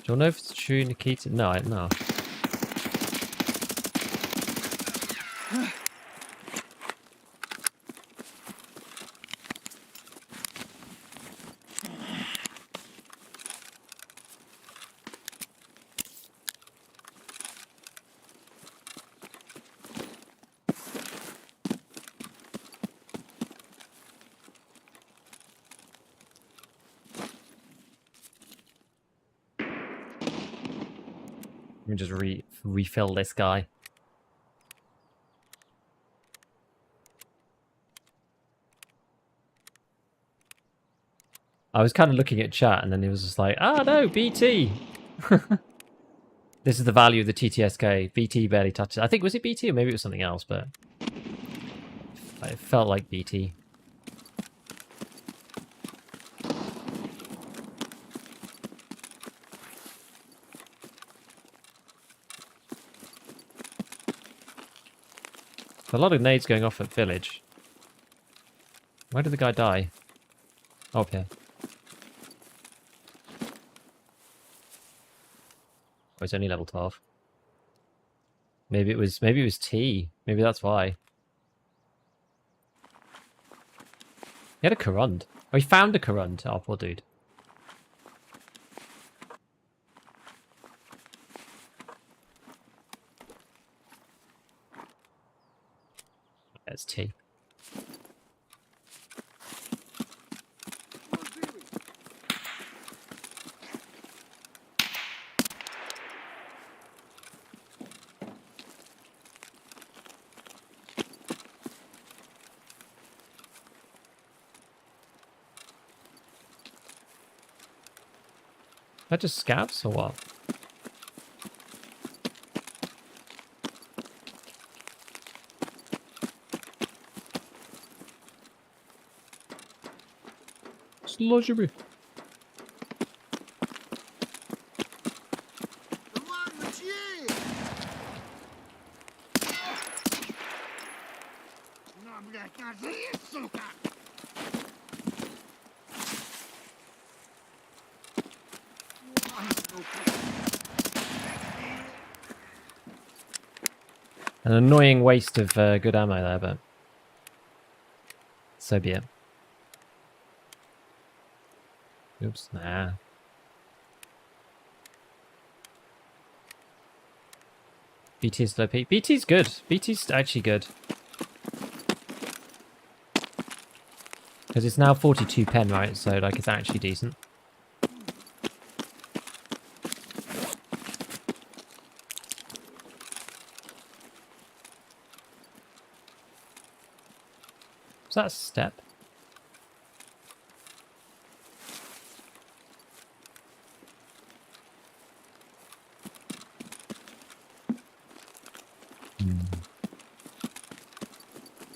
Do you know if it's true, Nikita? No, no. Let me just refill this guy. I was kind of looking at chat and then it was just like, ah, no, BT. This is the value of the TTSK. BT barely touches it. I think, was it BT or maybe it was something else, but it felt like BT. A lot of nades going off at village. Where did the guy die? Oh, up here. Oh, it's only level 12. Maybe it was T. Maybe that's why. He had a Corund. Oh, he found a Corund. Oh, poor dude. That's T. That just scavs or what? Sludge me. An annoying waste of good ammo there, but so be it. Oops, nah. BT's low peak. BT's good. BT's actually good. Because it's now 42 pen, right? So, like, it's actually decent. Was that a step?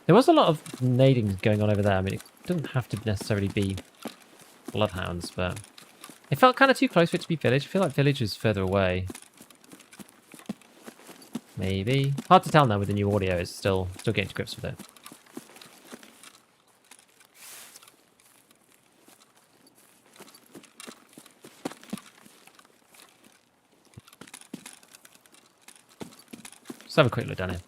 There was a lot of nading going on over there. I mean, it doesn't have to necessarily be bloodhounds, but it felt kind of too close for it to be village. I feel like village is further away. Maybe. Hard to tell now with the new audio. It's still getting to grips with it. Let's have a quick look down here.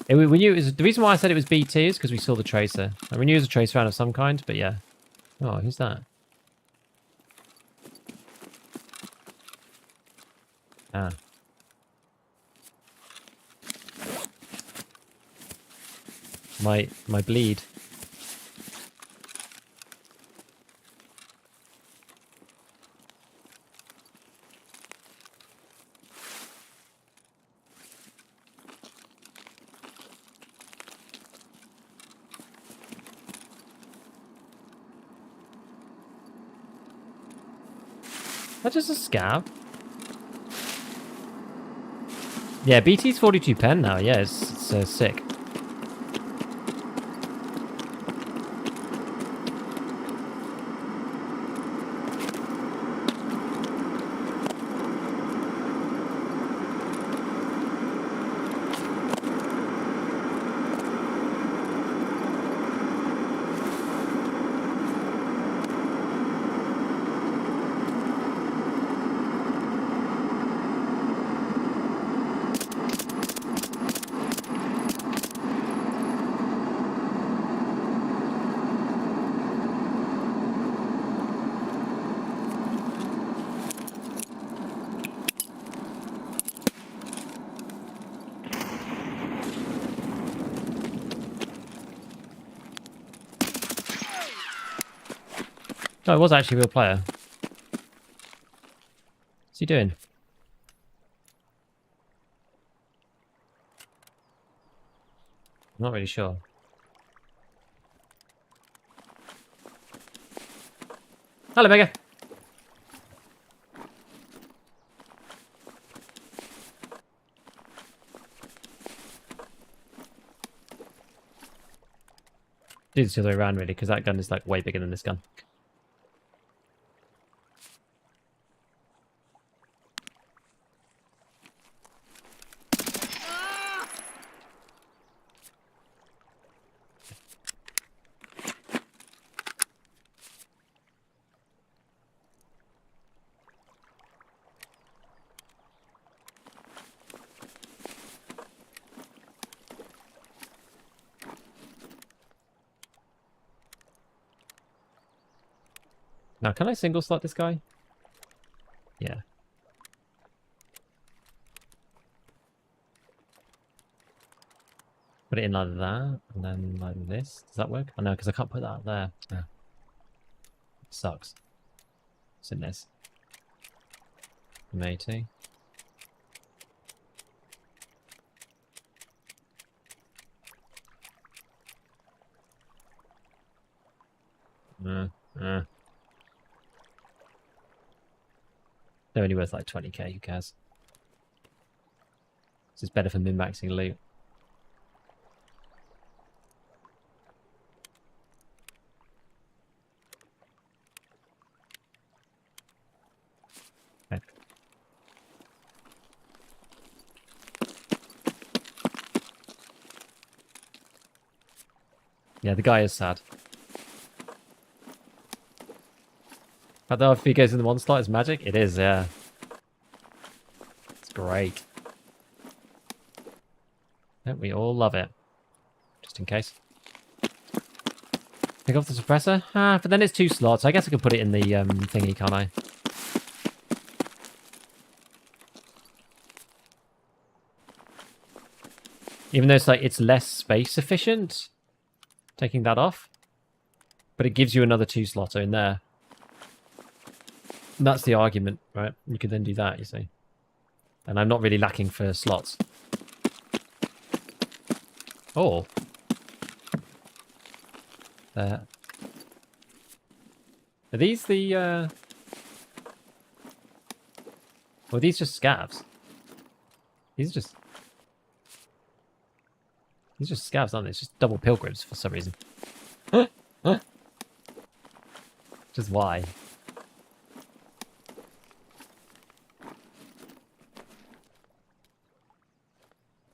We knew it was, the reason why I said it was BT is because we saw the tracer. And we knew it was a tracer round of some kind, but yeah. Oh, who's that? Ah. My bleed. That's just a scav. Yeah, BT's 42 pen now. Yeah, it's sick. No, it was actually a real player. he doing? I'm not really sure. Hello, Mega. Do this the other way around, really, because that gun is like way bigger than this gun. Now, can I single slot this guy? Yeah. Put it in like that, and then like this. Does that work? Oh no, because I can't put that up there. Yeah. Sucks. What's in this? Matey. They're only worth like 20k, who cares? This is better for min-maxing loot. Okay. Yeah, the guy is sad. But though if he goes in the one slot, it's magic? It is, yeah. It's great. Don't we all love it? Just in case. Pick off the suppressor? Ah, but then it's 2 slots. I guess I could put it in the thingy, can't I? Even though it's like it's less space efficient, taking that off. But it gives you another 2 slotter in there. And that's the argument, right? You could then do that, you see. And I'm not really lacking for slots. Oh. There. Are these the, Or are these just scavs? These are just... These are just scavs, aren't they? It's just double pilgrims for some reason. Just why?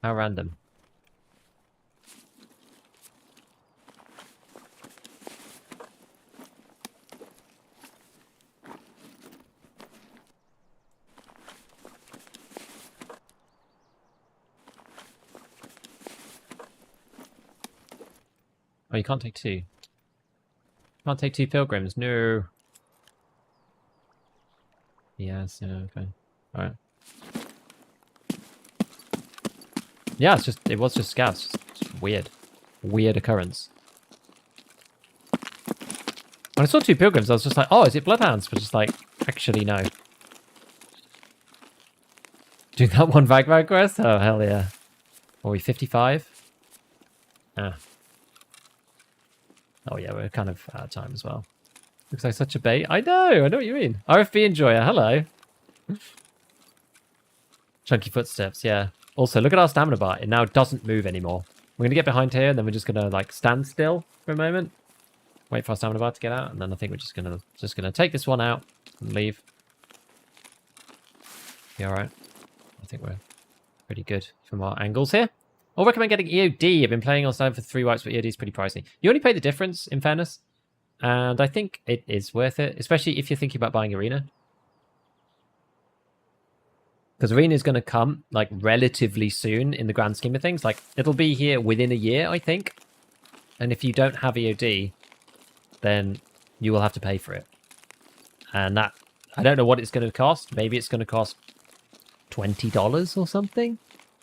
How random. Oh, you can't take 2. Can't take 2 pilgrims. No. Yes, yeah, okay. Alright. Yeah, it was just scavs. Just weird. Weird occurrence. When I saw 2 pilgrims, I was just like, oh, is it bloodhounds? But just like, actually, no. Doing that one Vagmag quest? Oh, hell yeah. Are we 55? Ah. Oh, yeah, we're kind of out of time as well. Looks like such a bait. I know what you mean. RFB Enjoyer, hello. Chunky footsteps, yeah. Also, look at our stamina bar. It now doesn't move anymore. We're going to get behind here, and then we're just going to, like, stand still for a moment. Wait for our stamina bar to get out, and then I think we're just gonna take this one out and leave. Be alright. I think we're pretty good from our angles here. I'll recommend getting EOD. I've been playing on Steam for 3 wipes, but EOD is pretty pricey. You only pay the difference, in fairness. And I think it is worth it, especially if you're thinking about buying Arena. Because Arena is going to come, like, relatively soon in the grand scheme of things. Like, it'll be here within a year, I think. And if you don't have EOD, then you will have to pay for it. And that, I don't know what it's going to cost. Maybe it's going to cost $20 or something.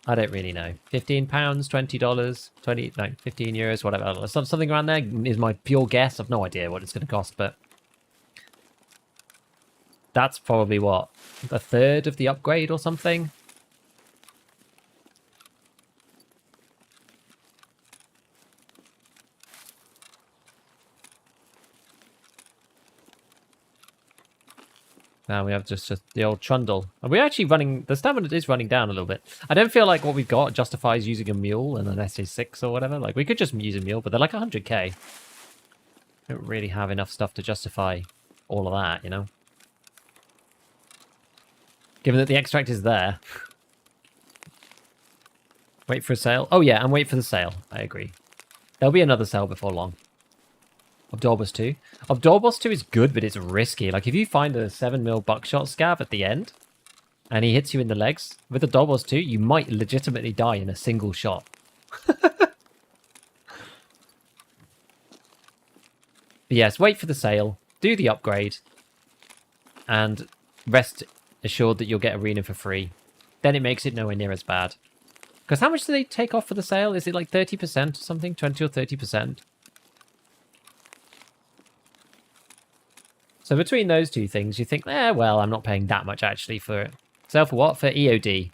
I don't really know. £15, $20, 20, no, 15 euros, whatever. Something around there is my pure guess. I've no idea what it's going to cost, but that's probably what, a third of the upgrade or something. Now we have just the old trundle. And we're actually running... The stamina is running down a little bit. I don't feel like what we've got justifies using a mule and an SA6 or whatever. Like, we could just use a mule, but they're like 100k. We don't really have enough stuff to justify all of that, you know? Given that the extract is there. Wait for a sale. Oh, yeah, and wait for the sale. I agree. There'll be another sale before long. Obdorbos 2. Obdorbos 2 is good, but it's risky. Like, if you find a 7mm buckshot scav at the end, and he hits you in the legs, with Obdorbos 2, you might legitimately die in a single shot. But yes, wait for the sale, do the upgrade, and rest assured that you'll get Arena for free. Then it makes it nowhere near as bad. Because how much do they take off for the sale? Is it like 30% or something? 20 or 30%? So between those two things, you think, well, I'm not paying that much actually for it. Sale for what? For EOD.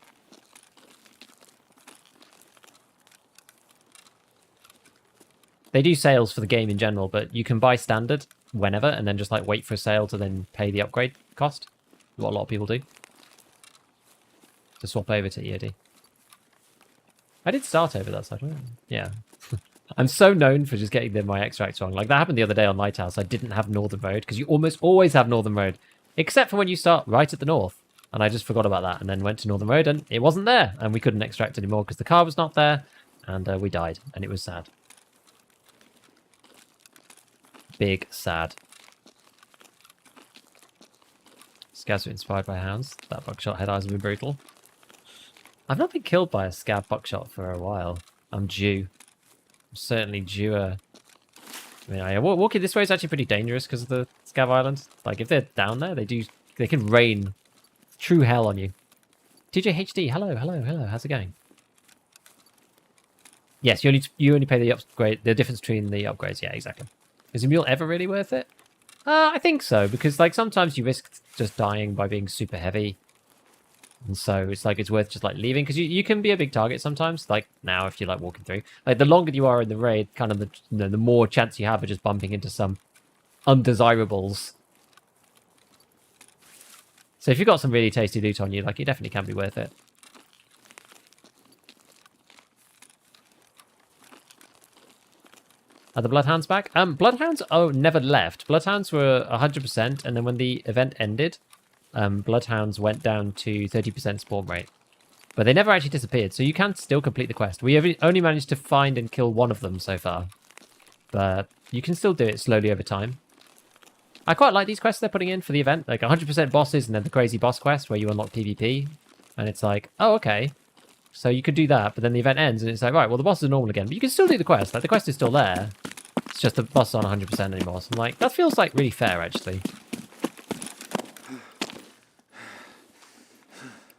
They do sales for the game in general, but you can buy standard whenever and then just like wait for a sale to then pay the upgrade cost. What a lot of people do. To swap over to EOD. I did start over that side. Yeah. I'm so known for just getting my extracts wrong. Like, that happened the other day on Lighthouse. I didn't have Northern Road, because you almost always have Northern Road. Except for when you start right at the north. And I just forgot about that, and then went to Northern Road, and it wasn't there. And we couldn't extract anymore, because the car was not there. And we died, and it was sad. Big sad. Scavs were inspired by hounds. That buckshot head eyes have been brutal. I've not been killed by a scav buckshot for a while. I'm due. I'm certainly due a... I mean, walking this way is actually pretty dangerous because of the Scav Islands. Like, if they're down there, they can rain true hell on you. TJHD, hello, how's it going? Yes, you only pay the upgrade, the difference between the upgrades. Yeah, exactly. Is a mule ever really worth it? I think so, because like sometimes you risk just dying by being super heavy. And so it's like it's worth just like leaving, because you can be a big target sometimes. Like now, if you're like walking through, like the longer you are in the raid, kind of the more chance you have of just bumping into some undesirables. So if you've got some really tasty loot on you, like it definitely can be worth it. Are the Bloodhounds back? Bloodhounds never left. Bloodhounds were 100%, and then when the event ended, Bloodhounds went down to 30% spawn rate. But they never actually disappeared, so you can still complete the quest. We have only managed to find and kill one of them so far. But you can still do it slowly over time. I quite like these quests they're putting in for the event. Like 100% bosses and then the crazy boss quest where you unlock PvP. And it's like, oh, okay. So you could do that, but then the event ends and it's like, right, well, the bosses are normal again. But you can still do the quest. Like, the quest is still there. It's just the boss aren't 100% anymore. So I'm like, that feels like really fair, actually.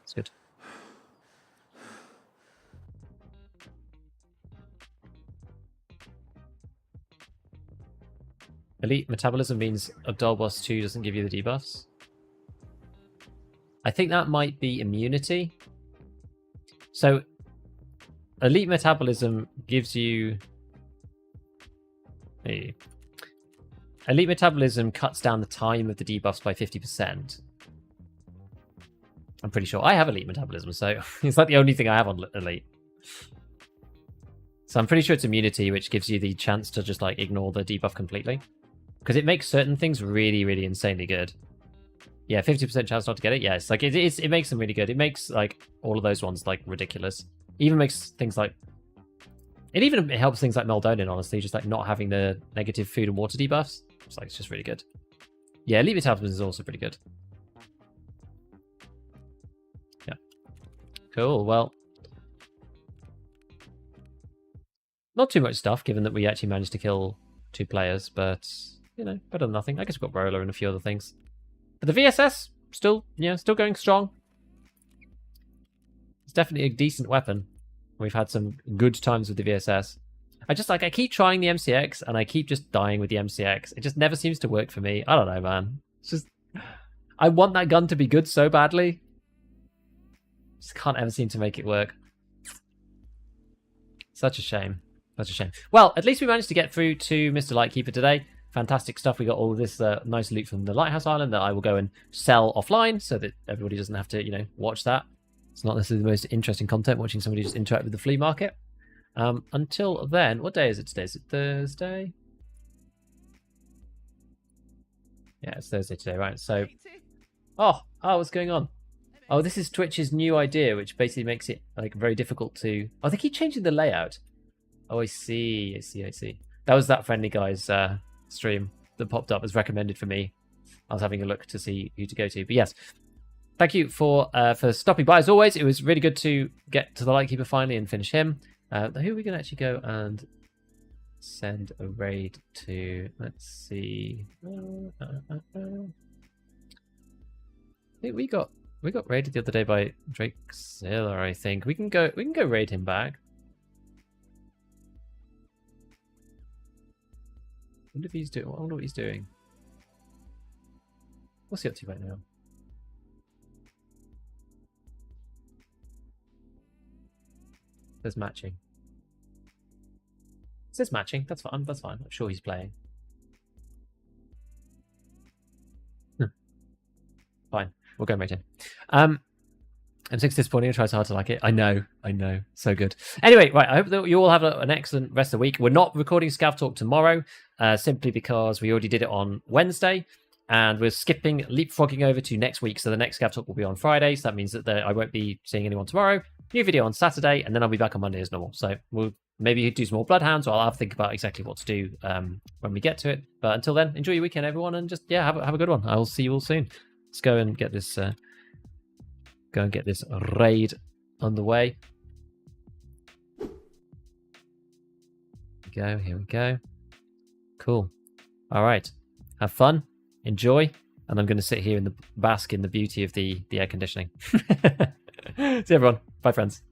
It's good. Elite metabolism means Obdorbos 2 doesn't give you the debuffs. I think that might be immunity. So, elite metabolism gives you... Hey. Elite metabolism cuts down the time of the debuffs by 50%. I'm pretty sure. I have elite metabolism, so it's like the only thing I have on elite. So I'm pretty sure it's immunity, which gives you the chance to just like ignore the debuff completely. Because it makes certain things really, really insanely good. Yeah, 50% chance not to get it. Yeah, it's like it makes them really good. It makes like all of those ones like ridiculous. Even makes things like it helps things like Meldonin, honestly, just like not having the negative food and water debuffs. It's just really good. Yeah, elite metabolism is also pretty good. Yeah. Cool. Well, not too much stuff, given that we actually managed to kill 2 players, but you know, better than nothing. I guess we've got Roller and a few other things. But the VSS, still going strong. It's definitely a decent weapon. We've had some good times with the VSS. I keep trying the MCX, and I keep just dying with the MCX. It just never seems to work for me. I don't know, man. It's just, I want that gun to be good so badly. Just can't ever seem to make it work. Such a shame. Such a shame. Well, at least we managed to get through to Mr. Lightkeeper today. Fantastic stuff. We got all this nice loot from the Lighthouse Island that I will go and sell offline so that everybody doesn't have to, watch that. It's not necessarily the most interesting content, watching somebody just interact with the flea market. Until then, what day is it today? Is it Thursday? Yeah, it's Thursday today, right? So, oh, what's going on? Oh, this is Twitch's new idea, which basically makes it like very difficult to. Oh, they keep changing the layout. Oh, I see. That was that friendly guy's stream that popped up as recommended for me. I was having a look to see who to go to, but yes, thank you for stopping by as always. It was really good to get to the Lightkeeper finally and finish him. Who are we gonna actually go and send a raid to? Let's see. I think we got raided the other day by Drakezilla, I think. We can go raid him back. I wonder what he's doing. What's he up to right now? There's matching. It says matching. That's fine. That's fine. I'm sure he's playing. Fine. We'll go and rate him. I'm so disappointing. I try so hard to like it. I know. So good. Anyway, right. I hope that you all have an excellent rest of the week. We're not recording ScavTalk tomorrow, simply because we already did it on Wednesday, and we're leapfrogging over to next week. So the next ScavTalk will be on Friday. So that means that I won't be seeing anyone tomorrow. New video on Saturday, and then I'll be back on Monday as normal. So we'll maybe do some more Bloodhounds, or I'll have to think about exactly what to do when we get to it. But until then, enjoy your weekend, everyone, and just have a good one. I will see you all soon. Let's go and get this raid underway. Here we go. Cool. All right. Have fun. Enjoy. And I'm going to sit here in the bask in the beauty of the air conditioning. See you, everyone. Bye, friends.